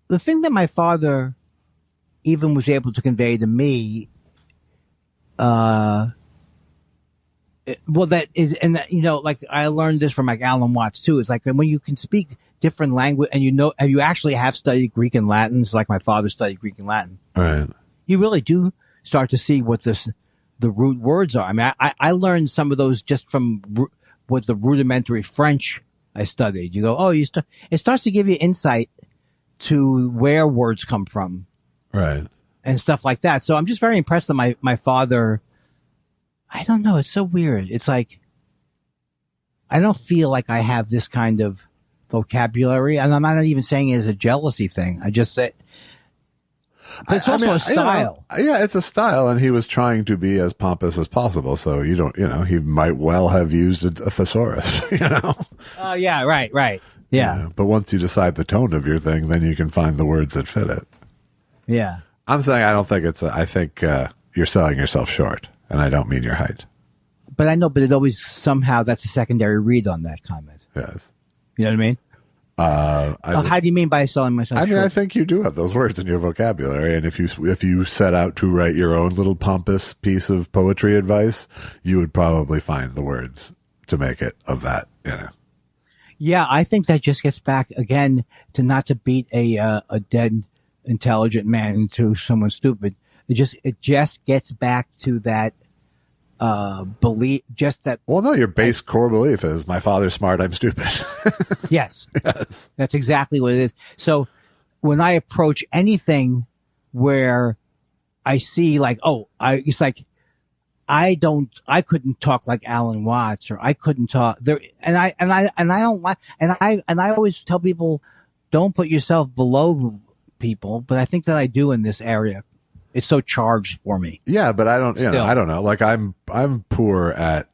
the thing that my father even was able to convey to me well, that is, and that, like I learned this from like Alan Watts too. It's like when you can speak different language and and you actually have studied Greek and Latin. It's like my father studied Greek and Latin. Right. You really do start to see what the root words are. I mean, I learned some of those just from what the rudimentary French I studied. You go, it starts to give you insight to where words come from. Right. And stuff like that. So I'm just very impressed that my father, I don't know, it's so weird. It's like, I don't feel like I have this kind of vocabulary, and I'm not even saying it as a jealousy thing. I just say, but it's also a style. Yeah, it's a style, and he was trying to be as pompous as possible. So he might well have used a thesaurus, Oh, yeah, right. Yeah. But once you decide the tone of your thing, then you can find the words that fit it. Yeah. I'm saying I don't think I think you're selling yourself short, and I don't mean your height. But I know, but it always somehow that's a secondary read on that comment. Yes. You know what I mean? How do you mean by selling myself short? I think you do have those words in your vocabulary, and if you set out to write your own little pompous piece of poetry advice, you would probably find the words to make it of that, Yeah, I think that just gets back again to not to beat a dead intelligent man into someone stupid. It just gets back to that belief, just that. Well, no, your base core belief is my father's smart, I'm stupid. Yes. Yes. That's exactly what it is. So when I approach anything where I see like, it's like, I couldn't talk like Alan Watts, or I couldn't talk there. And I don't like, and I always tell people, don't put yourself below people, but I think that I do in this area. It's so charged for me. Yeah, but I don't, I don't know. Like I'm poor at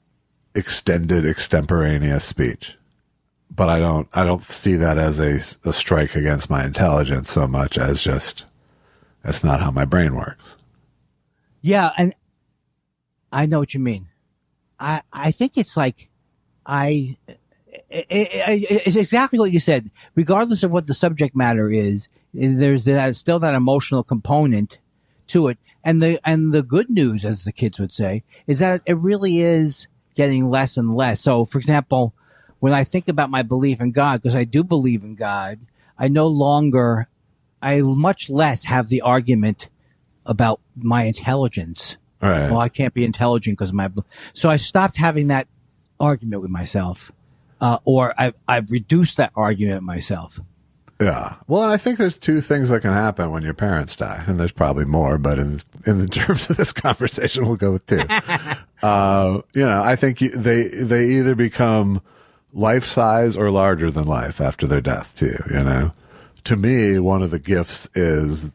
extended extemporaneous speech, but I don't see that as a strike against my intelligence so much as just, that's not how my brain works. Yeah. And I know what you mean. I think it's like, it's exactly what you said. Regardless of what the subject matter is, there's still that emotional component to it. And the good news, as the kids would say, is that it really is getting less and less. So, for example, when I think about my belief in God, because I do believe in God, I much less have the argument about my intelligence. Right. Well, I can't be intelligent because so I stopped having that argument with myself, or I've reduced that argument with myself. Yeah. Well, and I think there's two things that can happen when your parents die, and there's probably more, but in the terms of this conversation, we'll go with two. I think they either become life size or larger than life after their death too. To me, one of the gifts is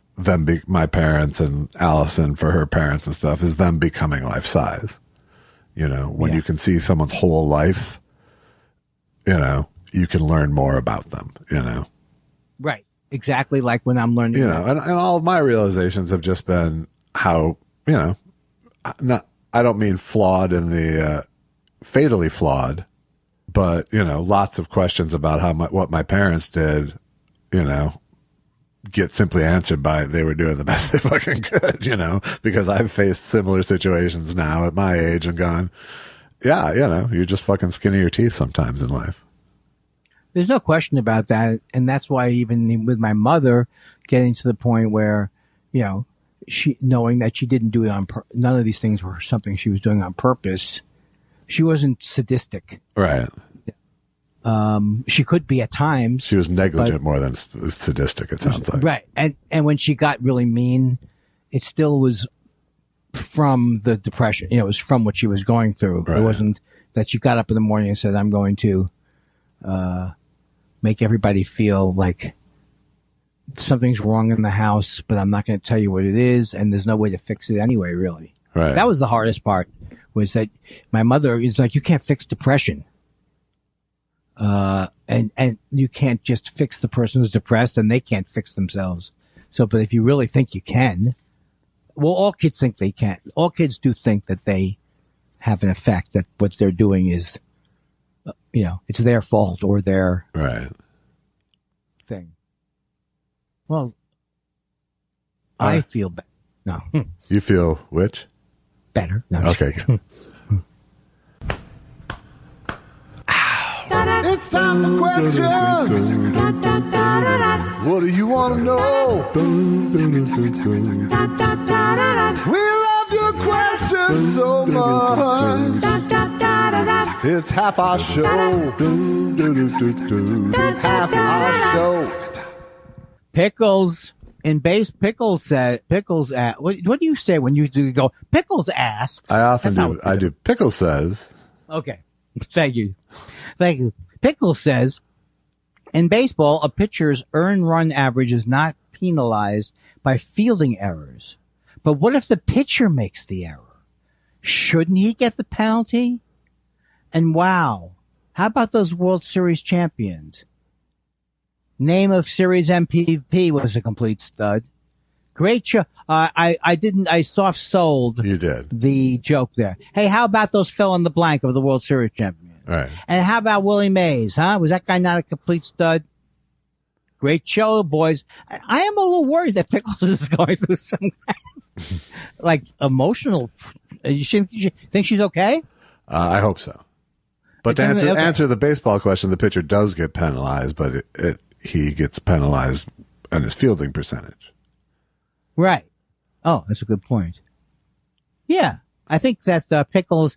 my parents and Allison for her parents and stuff, is them becoming life size. When you can see someone's whole life, you can learn more about them, Right. Exactly like when I'm learning. And all of my realizations have just been how, I don't mean flawed in the fatally flawed, but, lots of questions about what my parents did, get simply answered by they were doing the best they fucking could, because I've faced similar situations now at my age and gone, yeah, you're just fucking skinning your teeth sometimes in life. There's no question about that. And that's why even with my mother getting to the point where, she, knowing that she didn't do it none of these things were something she was doing on purpose. She wasn't sadistic. Right. She could be at times. She was negligent more than sadistic, it sounds like. Right. And when she got really mean, it still was from the depression. It was from what she was going through. Right. It wasn't that she got up in the morning and said, I'm going to make everybody feel like something's wrong in the house, but I'm not going to tell you what it is, and there's no way to fix it anyway, really. Right. That was the hardest part, was that my mother is like, you can't fix depression. And you can't just fix the person who's depressed, and they can't fix themselves. So, but if you really think you can, well, all kids think they can. All kids do think that they have an effect, that what they're doing is, it's their fault or their right thing. Well, I feel bad. No. You feel which? Better. No, Okay, good. It's time for questions. What do you want to know? We love your questions so much. It's half our show. Half our show. Pickles in base. Pickles said. Pickles. What do you say when you do go? Pickles asks. I often That's do. I do. Pickle says. Okay. Thank you. Thank you. Pickles says, in baseball, a pitcher's earned run average is not penalized by fielding errors. But what if the pitcher makes the error? Shouldn't he get the penalty? And wow, how about those World Series champions? Name of Series MVP was a complete stud. Great show. I soft sold You did. the joke there. Hey, how about those fill in the blank of the World Series champions? All right. And how about Willie Mays, huh? Was that guy not a complete stud? Great show, boys. I am a little worried that Pickles is going through some like emotional. You think she's okay? I hope so. But to answer the baseball question, the pitcher does get penalized, but he gets penalized on his fielding percentage. Right. Oh, that's a good point. Yeah. I think that Pickles,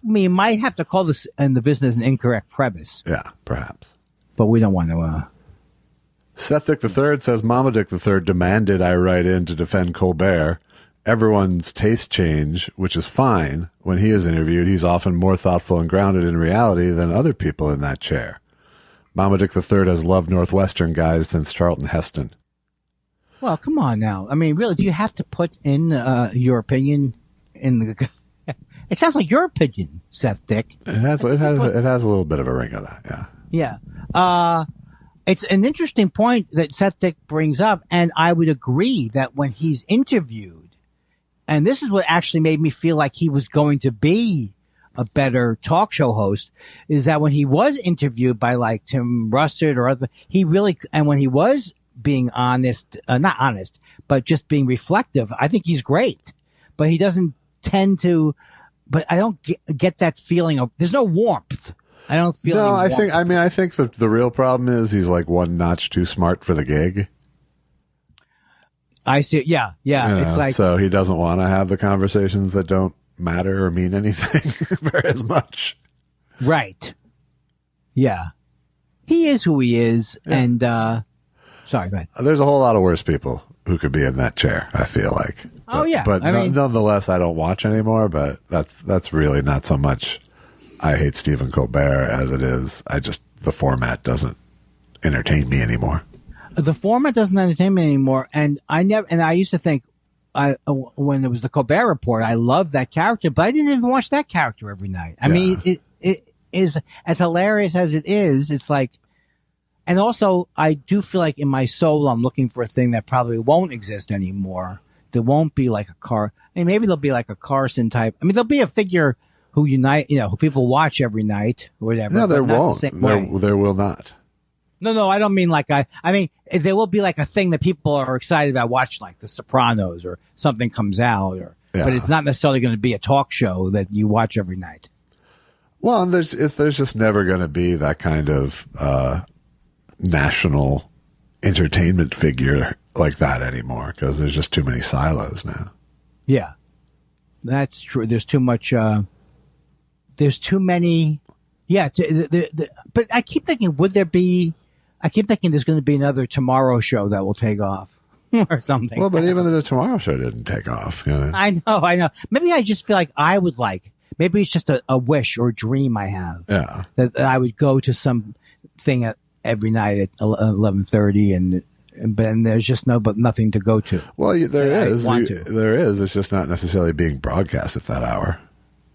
we might have to call this in the business an incorrect premise. Yeah, perhaps. But we don't want to. Seth Dick III says, Mama Dick III demanded I write in to defend Colbert. Everyone's taste change, which is fine. When he is interviewed, he's often more thoughtful and grounded in reality than other people in that chair. Mama Dick III has loved Northwestern guys since Charlton Heston. Well, come on now. I mean, really, do you have to put in your opinion in the? It sounds like your opinion, Seth Dick. It has a little bit of a ring of that, yeah. Yeah. It's an interesting point that Seth Dick brings up, and I would agree that when he's interviewed, and this is what actually made me feel like he was going to be a better talk show host, is that when he was interviewed by like Tim Russert or other, and when he was being honest, not honest, but just being reflective, I think he's great. But he doesn't tend to, but I don't get that feeling of, there's no warmth. I don't feel. No, I think the real problem is he's like one notch too smart for the gig. I see. Yeah. It's like, so he doesn't want to have the conversations that don't matter or mean anything very as much. Right. Yeah. He is who he is. Yeah. And, sorry, go ahead. There's a whole lot of worse people who could be in that chair, I feel like. But nonetheless, I don't watch anymore, but that's really not so much I hate Stephen Colbert as it is. The format doesn't entertain me anymore. The format doesn't entertain me anymore. And I used to think, when it was the Colbert Report, I loved that character, but I didn't even watch that character every night. I mean, it is as hilarious as it is. It's like, and also I do feel like in my soul, I'm looking for a thing that probably won't exist anymore. There won't be like maybe there'll be like a Carson type. I mean, there'll be a figure who who people watch every night or whatever. No, there won't. There will not. No, I don't mean like I mean, there will be like a thing that people are excited about watching, like The Sopranos or something comes out, but it's not necessarily going to be a talk show that you watch every night. Well, and there's just never going to be that kind of national entertainment figure like that anymore because there's just too many silos now. Yeah, that's true. There's too much. There's too many. Yeah, but I keep thinking, I keep thinking there's going to be another Tomorrow Show that will take off or something. Well, but even the Tomorrow Show didn't take off. You know? I know. Maybe I just feel like I would maybe it's just a wish or a dream I have. Yeah. That I would go to something every night at 11:30 and there's just nothing to go to. Well, there is. There is. It's just not necessarily being broadcast at that hour.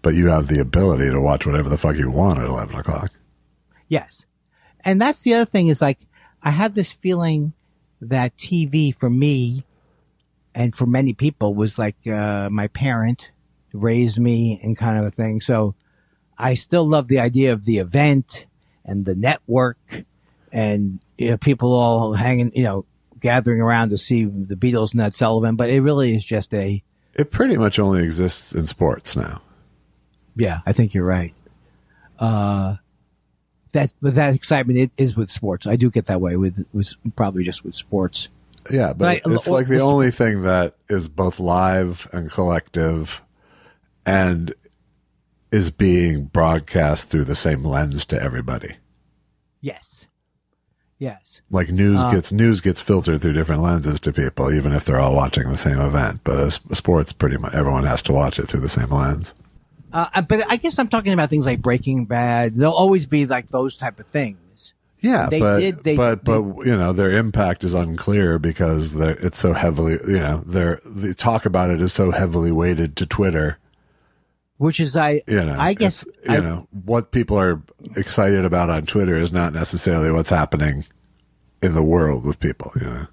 But you have the ability to watch whatever the fuck you want at 11 o'clock. Yes. And that's the other thing is like, I have this feeling that TV for me and for many people was like my parent raised me and kind of a thing. So I still love the idea of the event and the network and people all hanging, gathering around to see the Beatles and Ed Sullivan. But it really is just It pretty much only exists in sports now. Yeah, I think you're right. But that excitement is with sports. I do get that way with probably just with sports. Yeah, but it's like the only thing that is both live and collective and is being broadcast through the same lens to everybody. Yes. Yes. Like news gets filtered through different lenses to people, even if they're all watching the same event. But as sports, pretty much everyone has to watch it through the same lens. But I guess I'm talking about things like Breaking Bad. There'll always be like those type of things. Yeah, but you know, their impact is unclear because it's so heavily, you know, the talk about it is so heavily weighted to Twitter. Which is, I guess, what people are excited about on Twitter is not necessarily what's happening in the world with people, you know.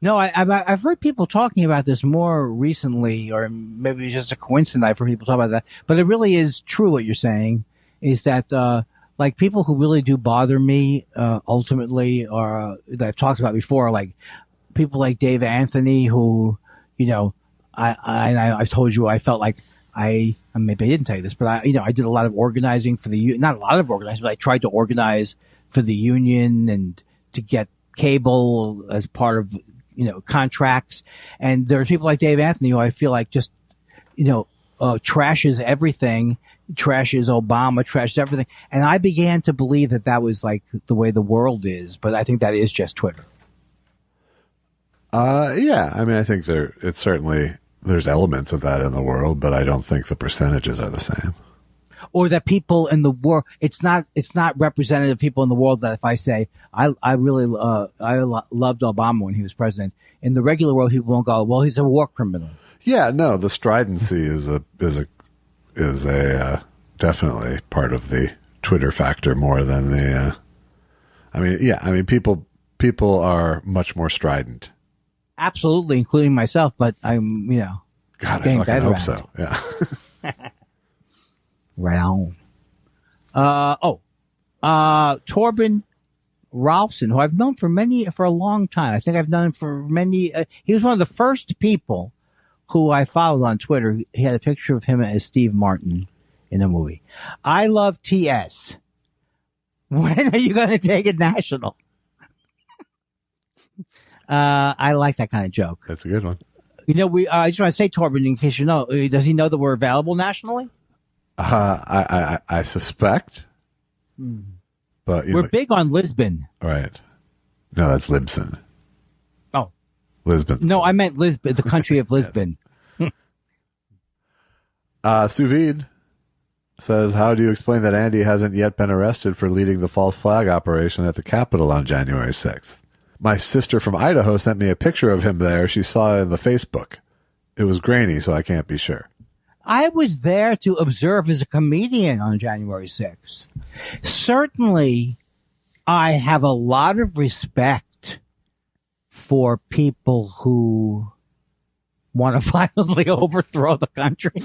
No, I've heard people talking about this more recently, or maybe it's just a coincidence I've heard people talk about that. But it really is true what you're saying, is that like people who really do bother me ultimately, or that I've talked about before, like people like Dave Anthony, who, you know, I told you I felt like maybe I didn't tell you this, but I did a lot of organizing for not a lot of organizing, but I tried to organize for the union and to get cable as part of, you know, contracts. And there are people like Dave Anthony who I feel like just, you know, trashes everything, trashes Obama, trashes everything. And I began to believe that was like the way the world is, but I think that is just Twitter. Yeah. I mean, I think there's elements of that in the world, but I don't think the percentages are the same. Or that people in the world, it's not representative people in the world that if I say, I really loved Obama when he was president, in the regular world, people won't go, well, he's a war criminal. Yeah, no, the stridency is a definitely part of the Twitter factor more than the, people are much more strident. Absolutely, including myself, but I'm, you know. God, I fucking hope so. Yeah. Right on. Torben Ralphson, who I've known for a long time. I think I've known him for many. He was one of the first people who I followed on Twitter. He had a picture of him as Steve Martin in a movie. I love TS. When are you going to take it national? I like that kind of joke. That's a good one. You know, I just want to say, Torben, in case you know, does he know that we're available nationally? I suspect, but we're big on Lisbon. Right? No, that's Libsyn. Oh, Lisbon. No, I meant Lisbon, the country of Lisbon. Sous Vide says, "How do you explain that Andy hasn't yet been arrested for leading the false flag operation at the Capitol on January 6th? My sister from Idaho sent me a picture of him there. She saw it in the Facebook. It was grainy, so I can't be sure." I was there to observe as a comedian on January 6th. Certainly, I have a lot of respect for people who want to violently overthrow the country.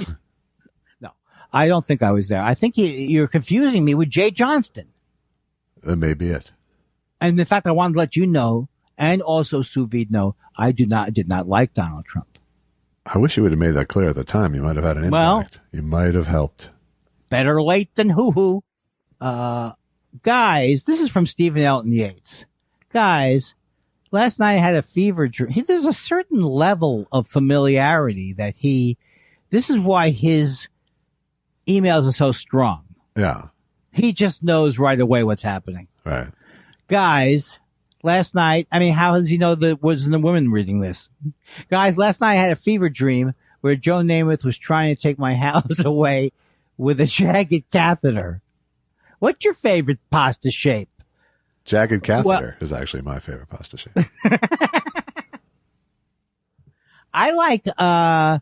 No, I don't think I was there. I think you're confusing me with Jay Johnston. That may be it. And in fact, I wanted to let you know, and also Sous Vide know, I did not like Donald Trump. I wish you would have made that clear at the time. You might have had an impact. You might have helped. Better late than hoo-hoo. Guys, this is from Stephen Elton Yates. Guys, last night I had a fever dream. There's a certain level of familiarity that this is why his emails are so strong. Yeah. He just knows right away what's happening. Right. Guys, last night, how does he know that wasn't a woman reading this? Guys, last night I had a fever dream where Joe Namath was trying to take my house away with a jagged catheter. What's your favorite pasta shape? Jagged catheter is actually my favorite pasta shape. I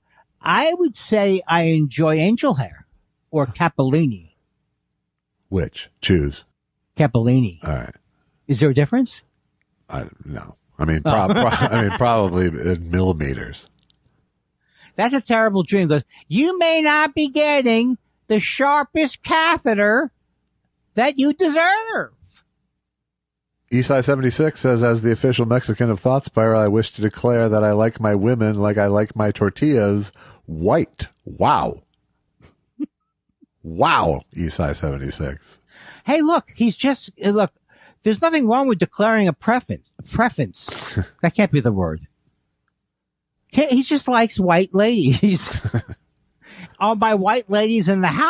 would say I enjoy angel hair or capellini. Which? Choose. Capellini. All right. Is there a difference? No. Probably in millimeters. That's a terrible dream. Because you may not be getting the sharpest catheter that you deserve. Eastside 76 says, as the official Mexican of Thought Spiral, I wish to declare that I like my women like I like my tortillas. White. Wow. Wow, Eastside 76. Hey, look, look, there's nothing wrong with declaring a preference. That can't be the word. He just likes white ladies. All my white ladies in the house.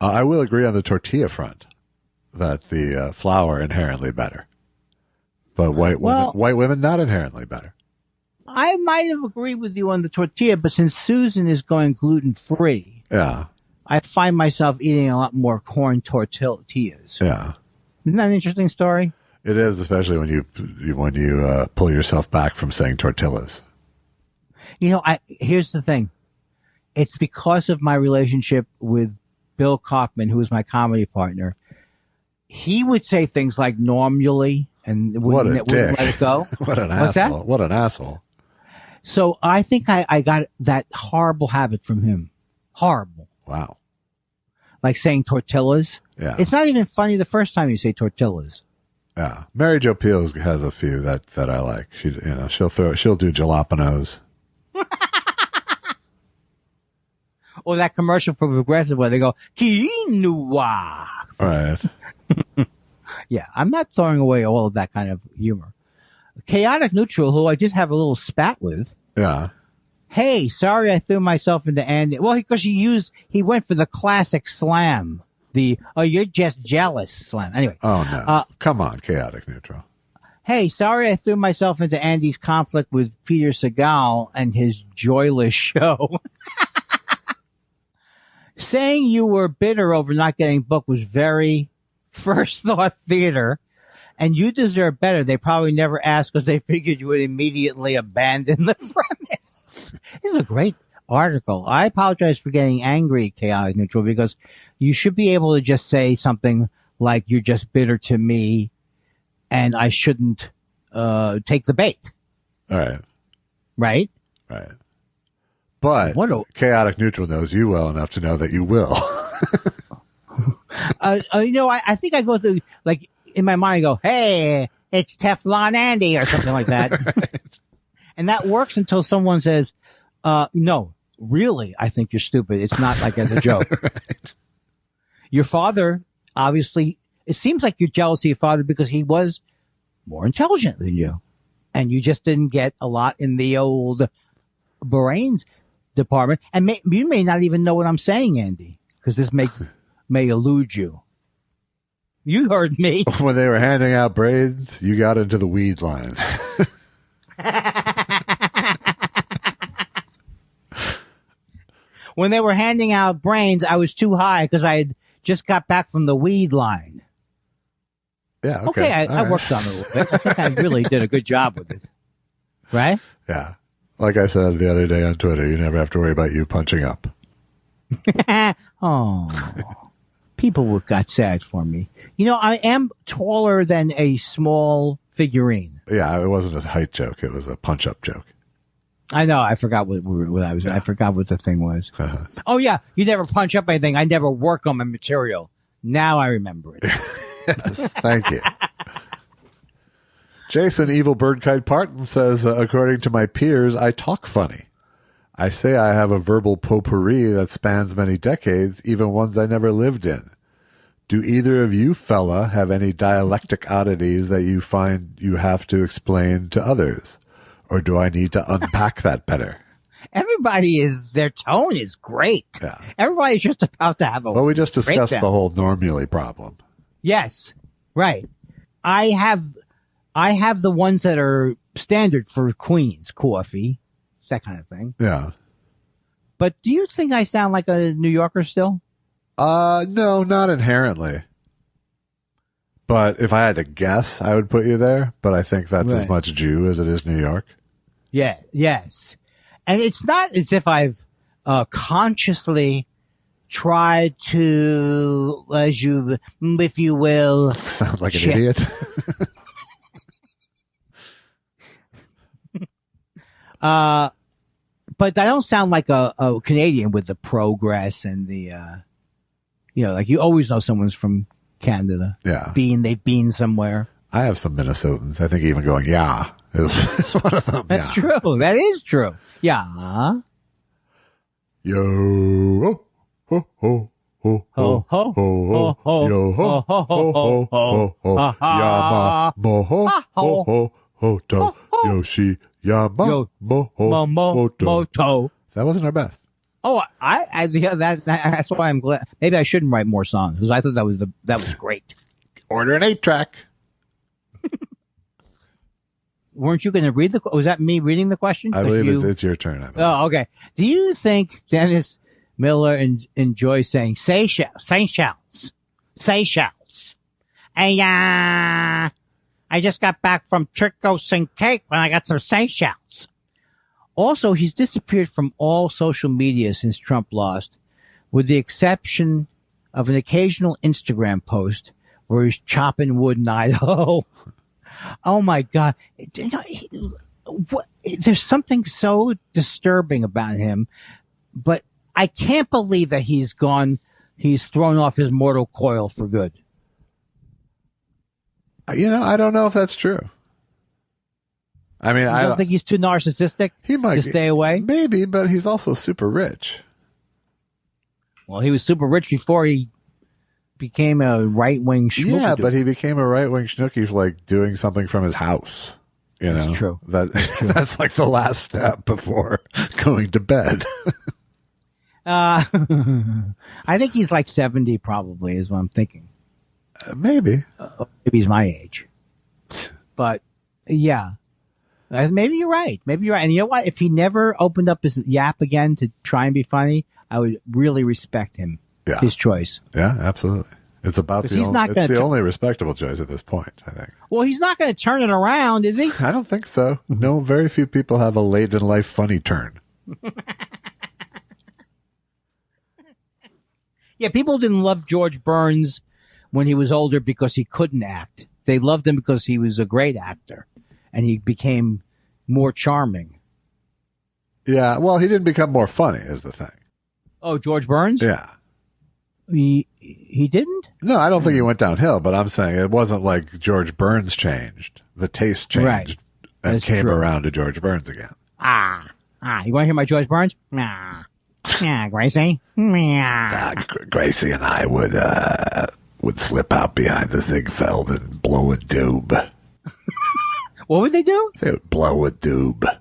I will agree on the tortilla front that the flour inherently better. But white women not inherently better. I might have agreed with you on the tortilla, but since Susan is going gluten-free, Yeah. I find myself eating a lot more corn tortillas. Yeah. Isn't that an interesting story? It is, especially when you pull yourself back from saying tortillas. You know, here's the thing. It's because of my relationship with Bill Kaufman, who was my comedy partner. He would say things like normally and wouldn't let it go. What an What's asshole. that? What an asshole. So I think I got that horrible habit from him. Horrible. Wow. Like saying tortillas. Yeah. It's not even funny the first time you say tortillas. Yeah. Mary Jo Peels has a few that I like. She'll do jalapenos. Or that commercial for Progressive where they go, quinoa. Right. Yeah, I'm not throwing away all of that kind of humor. Chaotic Neutral, who I did have a little spat with. Yeah. Hey, sorry I threw myself into Andy. Well, because he went for the classic slam. You're just jealous slam. Anyway. Oh, no. Come on, Chaotic Neutral. Hey, sorry I threw myself into Andy's conflict with Peter Segal and his joyless show. Saying you were bitter over not getting booked was very first thought theater, and you deserve better. They probably never asked because they figured you would immediately abandon the premise. This is a great article. I apologize for getting angry, Chaotic Neutral, because you should be able to just say something like, you're just bitter to me, and I shouldn't take the bait. All right. Right? Right. But Chaotic Neutral knows you well enough to know that you will. I think I go through, like, in my mind, I go, hey, it's Teflon Andy or something like that. Right. And that works until someone says, no, really, I think you're stupid. It's not like as a joke. Right. Your father, obviously, it seems like you're jealous of your father because he was more intelligent than you. And you just didn't get a lot in the old brains department. And you may not even know what I'm saying, Andy, because this may elude you. You heard me. When they were handing out braids, you got into the weed line. When they were handing out brains, I was too high because I had just got back from the weed line. Yeah, okay. I worked on it a little bit. I think I really did a good job with it. Right? Yeah. Like I said the other day on Twitter, you never have to worry about you punching up. Oh, people got sad for me. You know, I am taller than a small figurine. Yeah, it wasn't a height joke. It was a punch-up joke. I know. I forgot what I was. Yeah. I forgot what the thing was. Oh, yeah. You never punch up anything. I never work on my material. Now I remember it. Yes, thank you. Jason Evil Birdkite Parton says, according to my peers, I talk funny. I say I have a verbal potpourri that spans many decades, even ones I never lived in. Do either of you fella have any dialectic oddities that you find you have to explain to others? Or do I need to unpack that better? Their tone is great. Yeah. Everybody's just about to have a Well, we just discussed breakdown. the whole normally problem. Yes. Right. I have the ones that are standard for Queens, coffee, that kind of thing. Yeah. But do you think I sound like a New Yorker still? No, not inherently. But if I had to guess, I would put you there. But I think that's as much Jew as it is New York. Yeah, yes. And it's not as if I've consciously tried to, if you will. Sound like an idiot. But I don't sound like a Canadian with the progress and the, like you always know someone's from Canada. Yeah. They've been somewhere. I have some Minnesotans. I think even going, yeah, is one of them. That's yeah. true. That is true. Yeah. Yo, ho, ho, ho, Ho, ho, ho, ho, yo, ho, ho, ho, ho, ho, ho, ha, ha. yama, mo, ho, ho, ho, ho, to, yoshi, yama, Yo, mo, ho, moto. moto. That wasn't our best. Oh, yeah, that's why I'm glad. Maybe I shouldn't write more songs because I thought that was great. Order an 8-track. Weren't you going to read was that me reading the question? I believe it's your turn. I believe. Oh, okay. Do you think Dennis Miller enjoys saying Seychelles? Hey, I just got back from Turcos and Cake when I got some Seychelles. Also, he's disappeared from all social media since Trump lost, with the exception of an occasional Instagram post where he's chopping wood in Idaho. Oh my God. There's something so disturbing about him, but I can't believe that he's thrown off his mortal coil for good. I don't know if that's true. I mean, I don't think he's too narcissistic to stay away. Maybe, but he's also super rich. Well, he was super rich before he became a right-wing schnook. Yeah, but he became a right-wing schnookie for like doing something from his house. That's true. That's like the last step before going to bed. I think he's like 70 probably is what I'm thinking. Maybe. Maybe he's my age. But, yeah. Maybe you're right. And you know what? If he never opened up his yap again to try and be funny, I would really respect him. Yeah. His choice. Yeah, absolutely. It's about the only respectable choice at this point, I think. Well, he's not going to turn it around, is he? I don't think so. No, very few people have a late in life funny turn. Yeah, people didn't love George Burns when he was older because he couldn't act. They loved him because he was a great actor, and he became more charming. Yeah, well, he didn't become more funny, is the thing. Oh, George Burns? Yeah. He didn't? No, I don't think he went downhill, but I'm saying it wasn't like George Burns changed. The taste changed and That's came true. around to George Burns again. You want to hear my George Burns? Yeah, Gracie. Gracie and I would slip out behind the Ziegfeld and blow a doob. What would they do? They would blow a doob.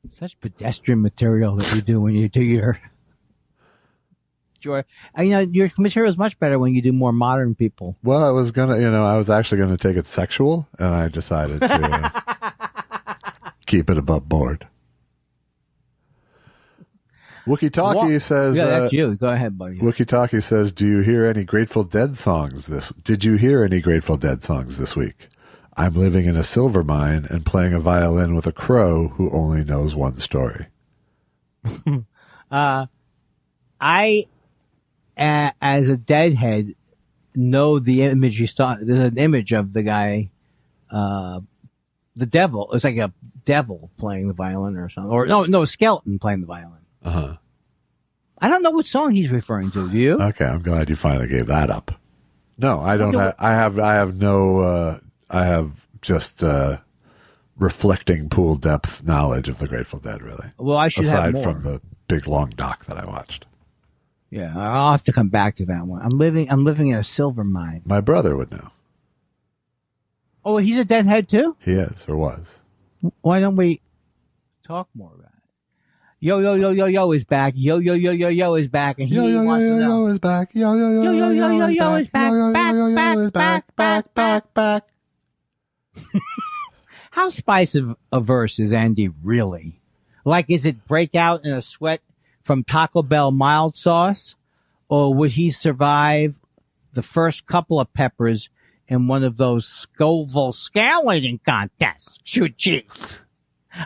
Such pedestrian material that you do when you do your your material is much better when you do more modern people. Well, I was actually gonna take it sexual, and I decided to keep it above board. Wookie Talkie says, "Yeah, that's you. Go ahead, buddy." Wookie Talkie says, "Did you hear any Grateful Dead songs this week? I'm living in a silver mine and playing a violin with a crow who only knows one story." I, as a deadhead, know the image you saw. There's an image of the guy, the devil. It's like a devil playing the violin or something, or no, a skeleton playing the violin. I don't know what song he's referring to. Do you? Okay, I'm glad you finally gave that up. No, I don't. I have just reflecting pool depth knowledge of the Grateful Dead. Really. Well, I should have more. Aside from the big long doc that I watched. Yeah, I'll have to come back to that one. I'm living in a silver mine. My brother would know. Oh, he's a deadhead too? He is or was. Why don't we talk more about it? Yo is back. Yo is back, and he wants to know. Yo is back. Yo is back. Back. How spice averse is Andy really? Like, is it break out in a sweat from Taco Bell mild sauce, or would he survive the first couple of peppers in one of those Scoville scale eating contests? Shoot, geez.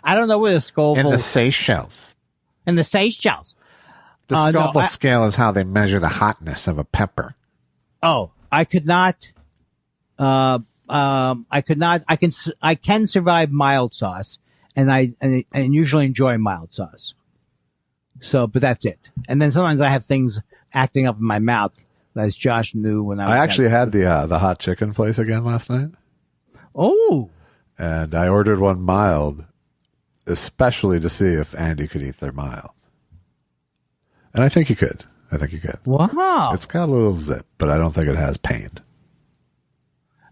I don't know where the Scoville... In the Seychelles. In the Seychelles. The Scoville scale is how they measure the hotness of a pepper. Oh, I could not... I can survive mild sauce, and I usually enjoy mild sauce. So, but that's it. And then sometimes I have things acting up in my mouth as Josh knew when I was. I actually had the hot chicken place again last night. Oh. And I ordered one mild, especially to see if Andy could eat their mild. And I think he could. Wow. It's got a little zip, but I don't think it has pain.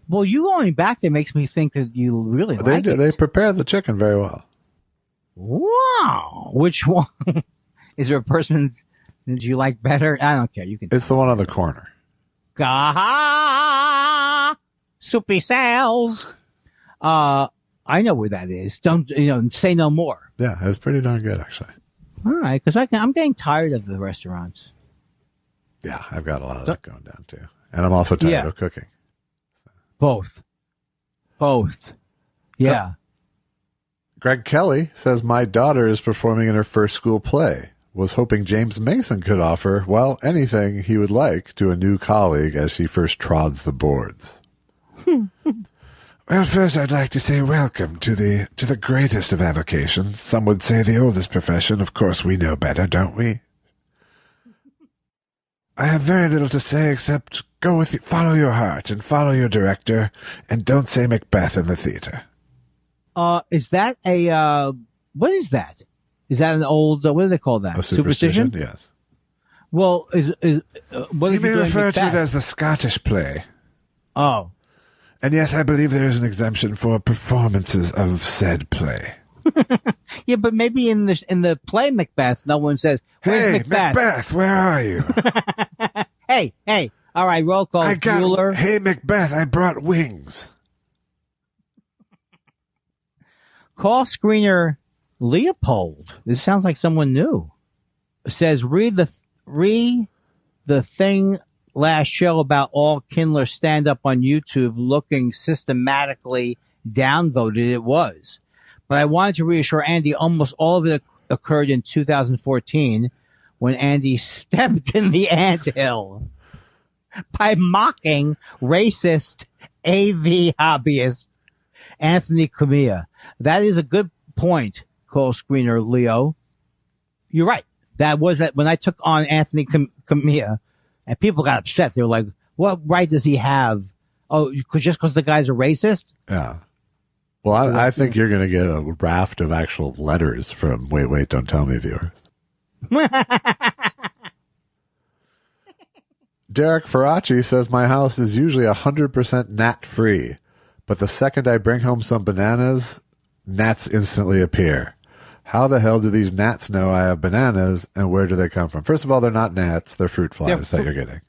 Well, you going back there makes me think that you really like it. They prepare the chicken very well. Wow. Which one? Is there a person that you like better? I don't care. You can. It's the one on the corner. Gah! Soupy Sal's. I know where that is. Don't, say no more. Yeah, it's pretty darn good, actually. All right, because I'm getting tired of the restaurants. Yeah, I've got a lot of that going down, too. And I'm also tired of cooking. Both. Yeah. Greg Kelly says, my daughter is performing in her first school play. Was hoping James Mason could offer, well, anything he would like to a new colleague as she first trods the boards. Well, first I'd like to say welcome to the greatest of avocations. Some would say the oldest profession. Of course, we know better, don't we? I have very little to say except follow your heart and follow your director, and don't say Macbeth in the theater. Is that what is that? Is that an old, what do they call that? A superstition? Yes. Well, what you may refer to it as the Scottish play. Oh. And yes, I believe there is an exemption for performances of said play. Yeah, but maybe in the play Macbeth, no one says, "Where's Macbeth? Macbeth, where are you?" hey, all right, roll call. Bueller. Hey, Macbeth, I brought wings. Call screener Leopold. This sounds like someone new. Says read the thing last show about all Kindler stand up on YouTube looking systematically downvoted. It was. But I wanted to reassure Andy almost all of it occurred in 2014 when Andy stepped in the anthill by mocking racist AV hobbyist Anthony Cumia. That is a good point, call screener Leo. You're right. That was that when I took on Anthony Cumia and people got upset. They were like, what right does he have? Oh, just because the guy's a racist? Yeah. Well, I think you're going to get a raft of actual letters from Wait, Don't Tell Me viewers. Derek Faraci says my house is usually 100% gnat-free, but the second I bring home some bananas, gnats instantly appear. How the hell do these gnats know I have bananas, and where do they come from? First of all, they're not gnats. They're fruit flies that you're getting.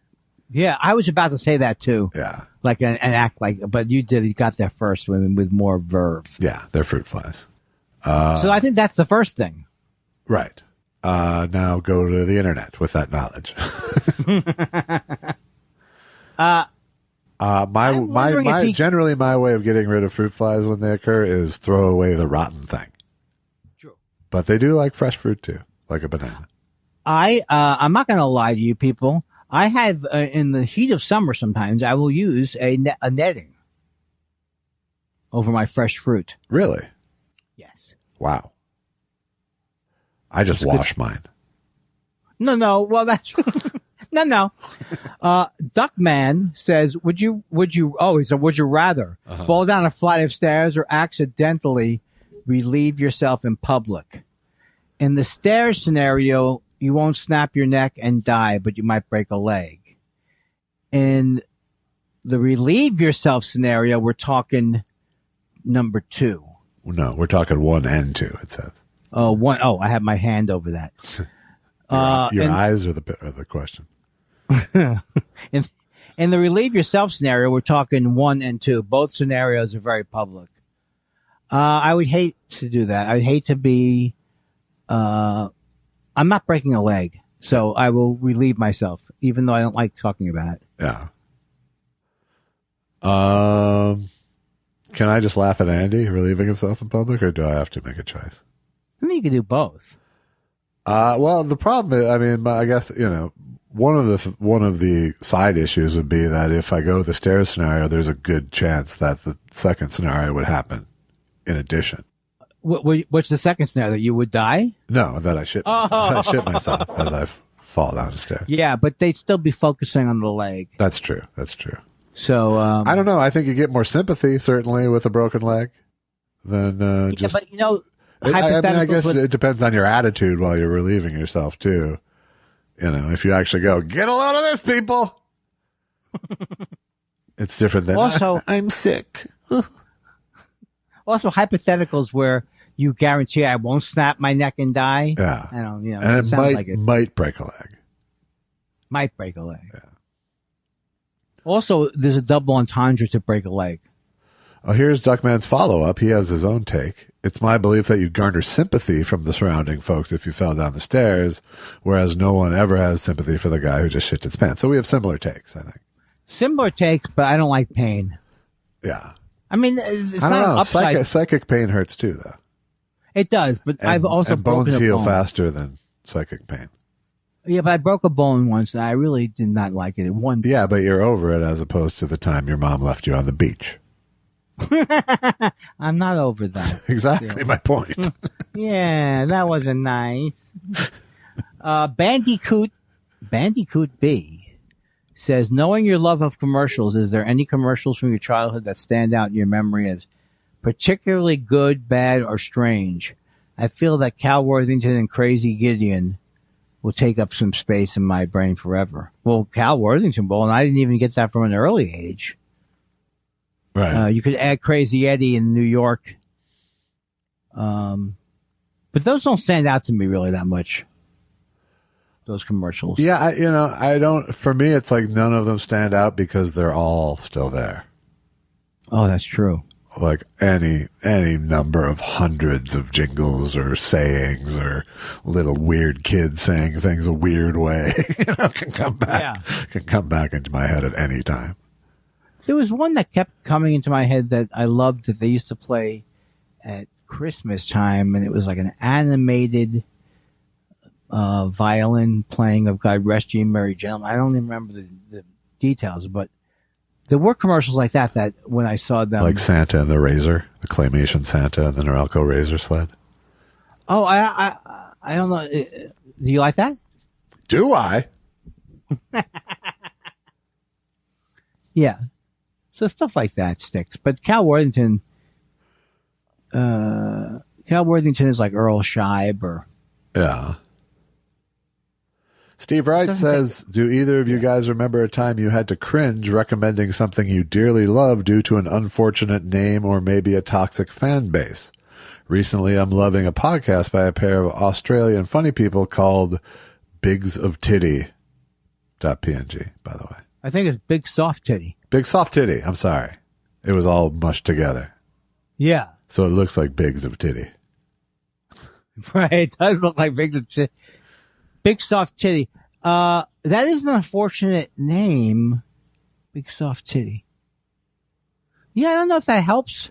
Yeah, I was about to say that, too. Yeah. Like an act like, but you got there first with more verve. Yeah, they're fruit flies. So I think that's the first thing. Right. Now go to the internet with that knowledge. Generally my way of getting rid of fruit flies when they occur is throw away the rotten thing. True. But they do like fresh fruit too, like a banana. I'm not going to lie to you people. I have, in the heat of summer sometimes, I will use a netting over my fresh fruit. Really? Yes. Wow. I just wash mine. No. Well, that's no. Duckman says, would you rather fall down a flight of stairs or accidentally relieve yourself in public? In the stairs scenario, you won't snap your neck and die, but you might break a leg. In the relieve yourself scenario, we're talking number 2. No, we're talking 1 and 2, it says. I have my hand over that. Your eyes are the question. In the relieve yourself scenario, we're talking 1 and 2. Both scenarios are very public. I would hate to do that. I'd hate to be, I'm not breaking a leg, so I will relieve myself, even though I don't like talking about it. Yeah. Can I just laugh at Andy relieving himself in public, or do I have to make a choice? I think you can do both. Well, the problem is, I mean, I guess, one of the side issues would be that if I go the stairs scenario, there's a good chance that the second scenario would happen in addition. What's the second scenario? That you would die? No, that I shit myself as I fall down the stairs. Yeah, but they'd still be focusing on the leg. That's true. That's true. So I don't know. I think you get more sympathy certainly with a broken leg than just. Yeah, but you know, I guess it depends on your attitude while you're relieving yourself too. You know, if you actually go, get a load of this, people. It's different than also, I'm sick. Also, hypotheticals where you guarantee I won't snap my neck and die. Yeah, I don't. You know, and it might like it might break a leg. Might break a leg. Yeah. Also, there's a double entendre to break a leg. Oh, here's Duckman's follow-up. He has his own take. It's my belief that you garner sympathy from the surrounding folks if you fell down the stairs, whereas no one ever has sympathy for the guy who just shit his pants. So we have similar takes, I think. Similar takes, but I don't like pain. Yeah. I mean, it's I not don't know. upside. Psychic pain hurts too, though. It does, but I've also and bones broken a heal bone. faster than psychic pain. Yeah, but I broke a bone once, and I really did not like it. Yeah, but you're over it as opposed to the time your mom left you on the beach. I'm not over that. Exactly my point. Yeah, that wasn't nice. Bandicoot B says, knowing your love of commercials, is there any commercials from your childhood that stand out in your memory as particularly good, bad, or strange? I feel that Cal Worthington and Crazy Gideon will take up some space in my brain forever. Well, Cal Worthington, well, and I didn't even get that from an early age. Right. You could add Crazy Eddie in New York. But those don't stand out to me really that much. Those commercials. Yeah, I don't, for me, it's like none of them stand out because they're all still there. Oh, that's true. Like any number of hundreds of jingles or sayings or little weird kids saying things a weird way, can come back into my head at any time. There was one that kept coming into my head that I loved that they used to play at Christmas time, and it was like an animated violin playing of God Rest Ye Merry Gentlemen. I don't even remember the details, but there were commercials like that when I saw them. Like Santa and the Razor, the claymation Santa and the Norelco Razor sled. Oh, I don't know. Do you like that? Do I? Yeah. So stuff like that sticks. But Cal Worthington is like Earl Scheib or... Yeah. Steve Wright says, do either of you guys remember a time you had to cringe recommending something you dearly love due to an unfortunate name or maybe a toxic fan base? Recently, I'm loving a podcast by a pair of Australian funny people called Bigs of Titty. .png, by the way. I think it's Big Soft Titty. Big Soft Titty. I'm sorry. It was all mushed together. Yeah. So it looks like Bigs of Titty. Right. It does look like Big Soft Titty. That is an unfortunate name. Big Soft Titty. Yeah, I don't know if that helps.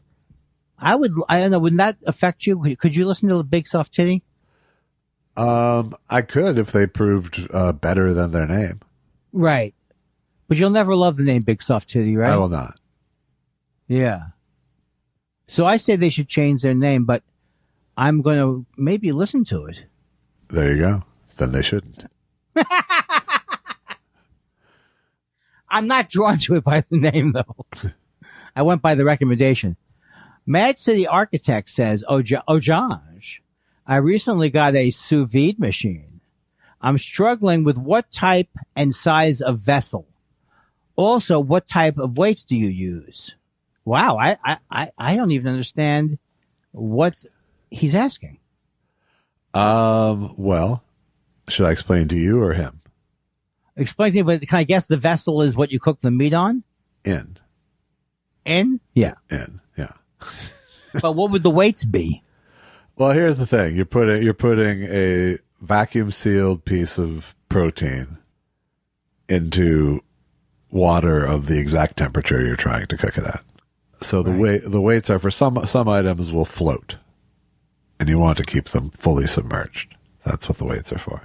I don't know. Wouldn't that affect you? Could you listen to the Big Soft Titty? I could if they proved better than their name. Right. But you'll never love the name Big Soft Titty, right? I will not. Yeah. So I say they should change their name, but I'm going to maybe listen to it. There you go. Then they shouldn't. I'm not drawn to it by the name, though. I went by the recommendation. Mad City Architect says, Josh, I recently got a sous vide machine. I'm struggling with what type and size of vessel. Also, what type of weights do you use? Wow, I don't even understand what he's asking. Well, should I explain to you or him? Explain to me, but can I guess the vessel is what you cook the meat on? In? Yeah. In, yeah. But what would the weights be? Well, here's the thing. You're putting a vacuum sealed piece of protein into water of the exact temperature you're trying to cook it at. So the weights are for some items will float, and you want to keep them fully submerged. That's what the weights are for.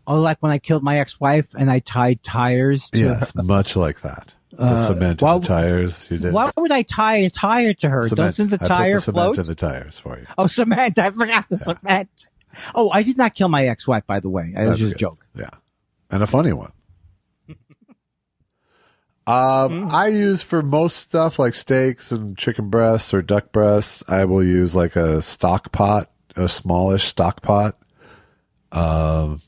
Oh, like when I killed my ex-wife and I tied tires to Yes, her. much like that. The cement in the tires you did. Why would I tie a tire to her? Cement. Doesn't the I tire put the cement float? in the tires for you. Oh, cement. I forgot the cement. Oh, I did not kill my ex-wife, by the way. It was just a joke. Yeah. And a funny one. I use for most stuff like steaks and chicken breasts or duck breasts, I will use like a stock pot, a smallish stock pot, and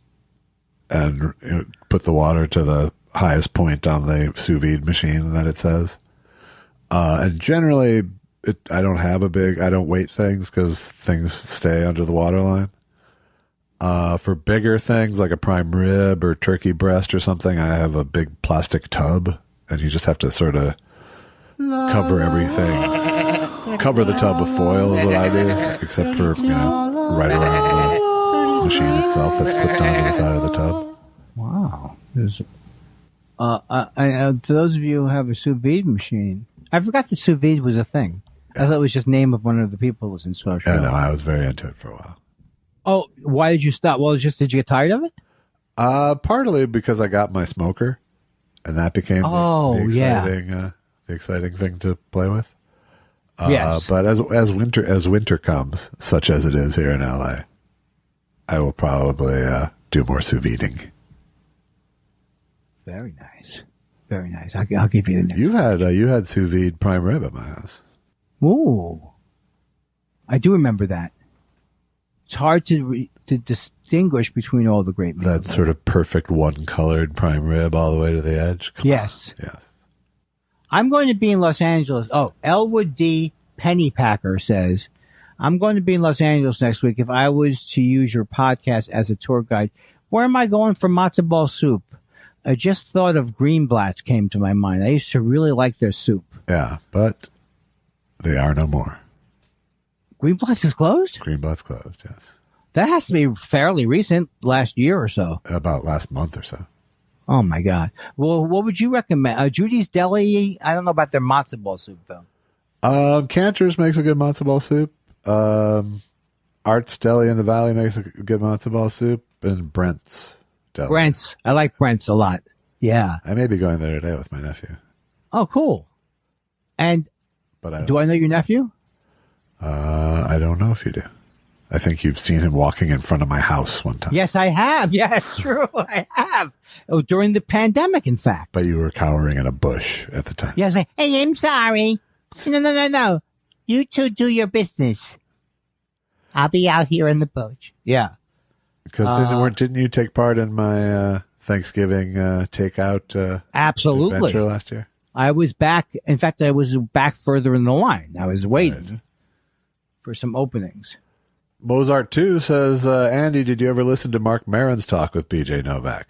put the water to the highest point on the sous vide machine that it says. And generally, I don't weight things because things stay under the water line. For bigger things like a prime rib or turkey breast or something, I have a big plastic tub. And you just have to sort of cover everything. Cover the tub with foil is what I do, except for, right around the machine itself that's clipped onto the side of the tub. Wow. To those of you who have a sous vide machine, I forgot that sous vide was a thing. I thought it was just name of one of the people who was in social. Yeah, no, I was very into it for a while. Oh, why did you stop? Well, did you get tired of it? Partly because I got my smoker. And that became the exciting thing to play with. Yes. But as winter comes, such as it is here in LA, I will probably do more sous videing. Very nice. Very nice. I'll give you the next. You had sous vide prime rib at my house. Ooh. I do remember that. It's hard to distinguish between all the great meals. That sort of perfect one-colored prime rib all the way to the edge. Yes. Yes. I'm going to be in Los Angeles. Oh, Elwood D. Pennypacker says, I'm going to be in Los Angeles next week. If I was to use your podcast as a tour guide, where am I going for matzo ball soup? I just thought of Greenblatt's came to my mind. I used to really like their soup. Yeah, but they are no more. Greenblatt's is closed? Greenblatt's closed, yes. That has to be fairly recent, last year or so. About last month or so. Oh, my God. Well, what would you recommend? Judy's Deli? I don't know about their matzo ball soup, though. Cantor's makes a good matzo ball soup. Art's Deli in the Valley makes a good matzo ball soup. And Brent's Deli. Brent's. I like Brent's a lot. Yeah. I may be going there today with my nephew. Oh, cool. And do I know your nephew? I don't know if you do. I think you've seen him walking in front of my house one time. Yes, I have. Yes, true. I have. Oh, during the pandemic, in fact. But you were cowering in a bush at the time. Yes, hey, I'm sorry. No. You two do your business. I'll be out here in the bush. Yeah. Because didn't you take part in my Thanksgiving takeout absolutely adventure last year? I was back. In fact, I was back further in the line. I was waiting for some openings. Mozart 2 says, Andy, did you ever listen to Mark Maron's talk with BJ Novak?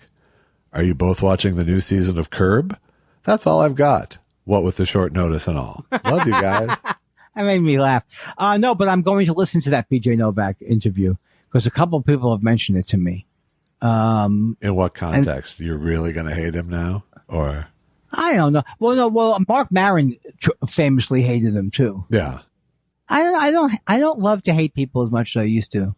Are you both watching the new season of Curb? That's all I've got. What with the short notice and all. Love you guys. That made me laugh. No, but I'm going to listen to that BJ Novak interview because a couple of people have mentioned it to me. In what context? You're really going to hate him now? Or I don't know. Well, Mark Maron famously hated him too. Yeah. I don't love to hate people as much as I used to.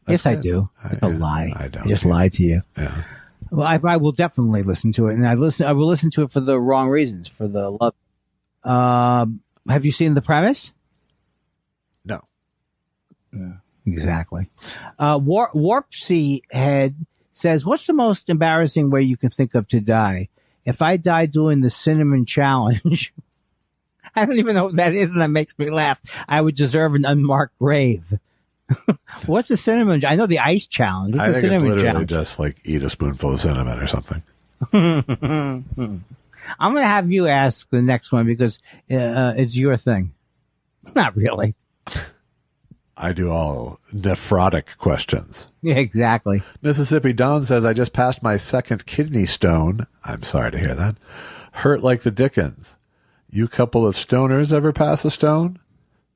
Yes, I do. It's a lie. I don't. I just lied to you. Yeah. Well, I will definitely listen to it, and I will listen to it for the wrong reasons, for the love. Have you seen The Premise? No. Yeah, exactly. Warp Sea Head says, "What's the most embarrassing way you can think of to die? If I die doing the cinnamon challenge." I don't even know what that is, and that makes me laugh. I would deserve an unmarked grave. What's the cinnamon? I know the ice challenge. What's I the think it's cinnamon literally challenge? just like eat a spoonful of cinnamon or something. I'm going to have you ask the next one because it's your thing. Not really. I do all nephrotic questions. Yeah, exactly. Mississippi Don says, I just passed my second kidney stone. I'm sorry to hear that. Hurt like the dickens. You couple of stoners ever pass a stone?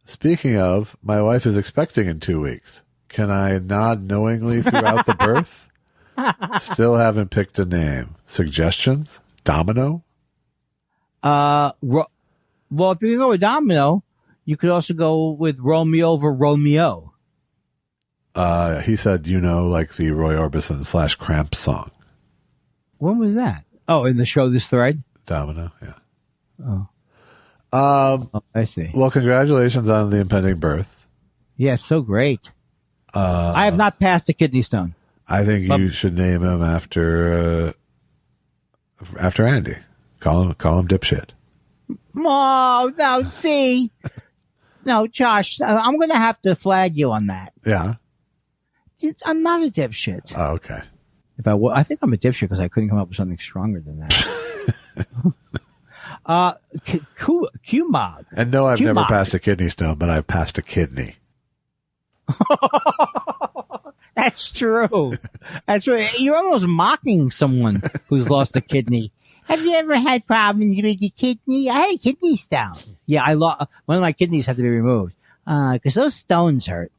Speaking of, my wife is expecting in 2 weeks. Can I nod knowingly throughout the birth? Still haven't picked a name. Suggestions? Domino? Well, if you go with Domino, you could also go with Romeo over Romeo. He said, like the Roy Orbison / Cramp song. When was that? Oh, in the show This Thread? Domino, yeah. Oh. I see. Well, congratulations on the impending birth. Yeah, so great. I have not passed a kidney stone. I think you should name him after Andy. Call him dipshit. Oh, no, see. No, Josh, I'm going to have to flag you on that. Yeah. Dude, I'm not a dipshit. Oh, okay. I think I'm a dipshit because I couldn't come up with something stronger than that. Q-Mog. And no, I've Q-Mog. never passed a kidney stone, but I've passed a kidney. That's true. That's right. You're almost mocking someone who's lost a kidney. Have you ever had problems with your kidney? I had a kidney stone. Yeah, one of my kidneys had to be removed because those stones hurt.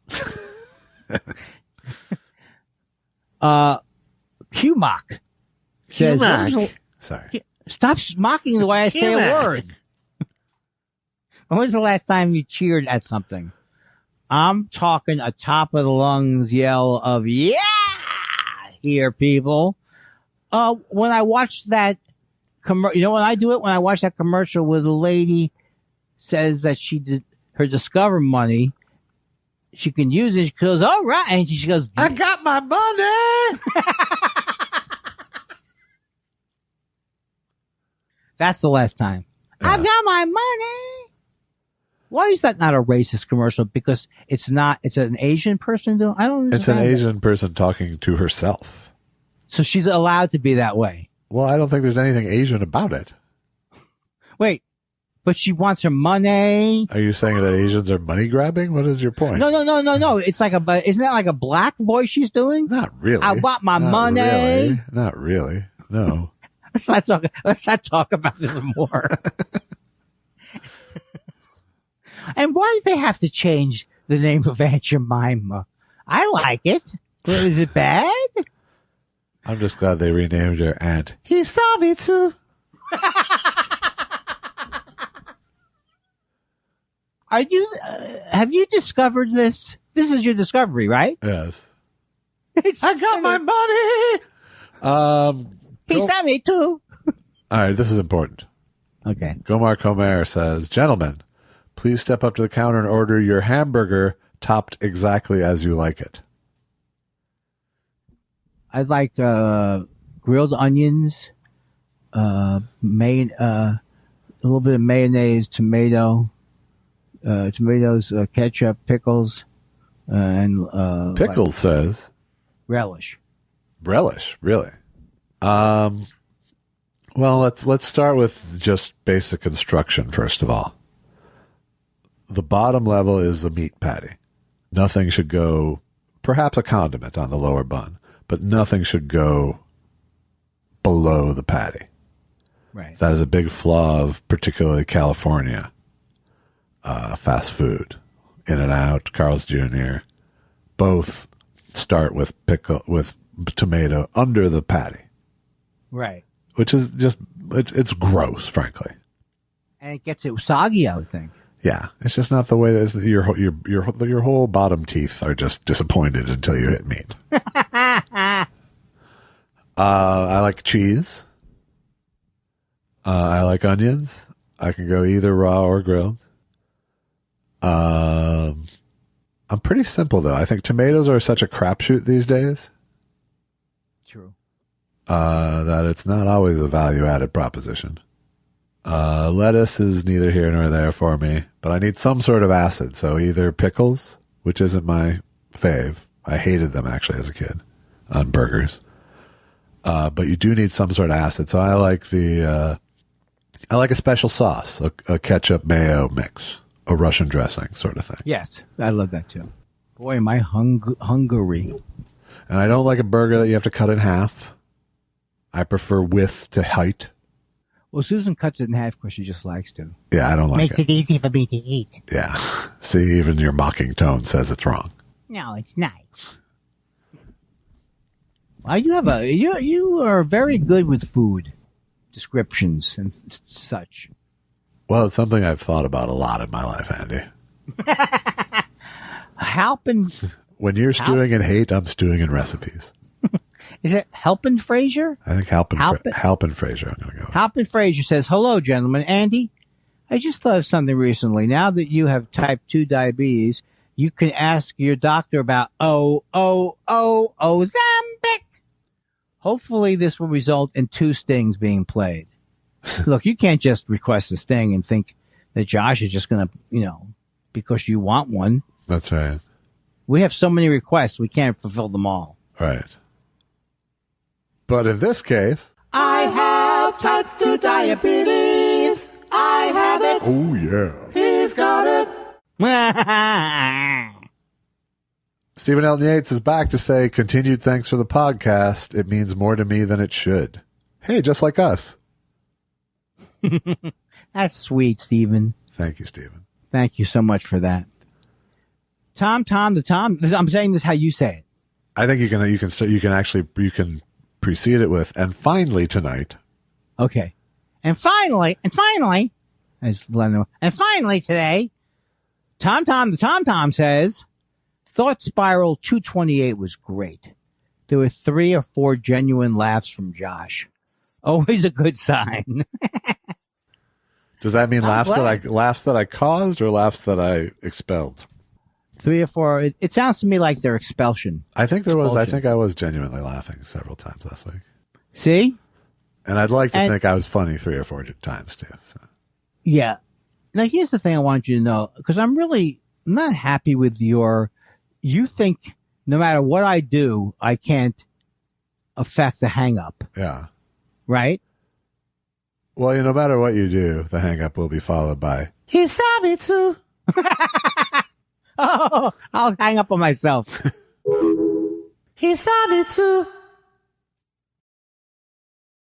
Q-Mock. Q-Mock. Sorry. Stop mocking the way I say a word. When was the last time you cheered at something? I'm talking a top of the lungs yell of yeah here, people. When I watched that when I do it, when I watch that commercial where the lady says that she did her Discover money, she can use it. She goes, all right. And she goes, I got my money. That's the last time. Yeah. I've got my money. Why is that not a racist commercial? Because it's an Asian person doing, I don't It's an understand Asian person talking to herself. So she's allowed to be that way. Well, I don't think there's anything Asian about it. Wait, but she wants her money. Are you saying that Asians are money grabbing? What is your point? No. It's like isn't that like a black voice she's doing? Not really. I want my money. Really. Not really. No. Let's not talk about this more. And why did they have to change the name of Aunt Jemima? I like it. Is it bad? I'm just glad they renamed her Aunt. He saw me too. Have you discovered this? This is your discovery, right? Yes. I got my money. He saw me too. All right, this is important. Okay. Gomar Comer says, gentlemen, please step up to the counter and order your hamburger topped exactly as you like it. I'd like grilled onions, a little bit of mayonnaise, tomatoes, ketchup, pickles, and Pickles says relish. Relish, really. Well, let's start with just basic construction first of all. The bottom level is the meat patty. Nothing should go, perhaps a condiment on the lower bun, but nothing should go below the patty. Right. That is a big flaw of particularly California fast food. In-N-Out, Carl's Jr. both start with tomato under the patty. Right. Which is just, it's gross, frankly. And it gets it soggy, I would think. Yeah, it's just not the way that is. Your whole bottom teeth are just disappointed until you hit meat. I like cheese. I like onions. I can go either raw or grilled. I'm pretty simple though. I think tomatoes are such a crapshoot these days. True. That it's not always a value-added proposition. Lettuce is neither here nor there for me, but I need some sort of acid. So either pickles, which isn't my fave. I hated them actually as a kid on burgers. But you do need some sort of acid. So I like I like a special sauce, a ketchup mayo mix, a Russian dressing sort of thing. Yes, I love that too. Boy, am I hungry. And I don't like a burger that you have to cut in half. I prefer width to height. Well, Susan cuts it in half because she just likes to. Yeah, I don't like Makes it easy for me to eat. Yeah. See, even your mocking tone says it's wrong. No, it's nice. Well, you are very good with food descriptions and such. Well, it's something I've thought about a lot in my life, Andy. When you're stewing in hate, I'm stewing in recipes. Is it Halpin Fraser? I think Halpin Fraser. I'm going to go with. Halpin Fraser says, hello, gentlemen. Andy, I just thought of something recently. Now that you have type 2 diabetes, you can ask your doctor about Ozempic. Hopefully this will result in 2 stings being played. Look, you can't just request a sting and think that Josh is just going to, because you want one. That's right. We have so many requests, we can't fulfill them all. Right. But in this case, I have type 2 diabetes. I have it. oh yeah. He's got it. Stephen Elton Yates is back to say, continued thanks for the podcast. It means more to me than it should. Hey, just like us. That's sweet, Stephen. Thank you, Stephen. Thank you so much for that. Tom, I'm saying this how you say it. I think you can precede it with, and finally tonight. Okay. And finally, as Lennon, and finally today, Tom says, Thought Spiral 228 was great. There were 3 or 4 genuine laughs from Josh. Always a good sign. Does that mean laughs that I caused or laughs that I expelled? 3 or 4. It sounds to me like their expulsion. I think I was genuinely laughing several times last week. See? And I'd like to think I was funny 3 or 4 times too. So. Yeah. Now here's the thing I want you to know, because I'm not happy with you think no matter what I do, I can't affect the hang up. Yeah. Right? Well, no matter what you do, the hang up will be followed by, He saw me too. Oh, I'll hang up on myself. He saw me too.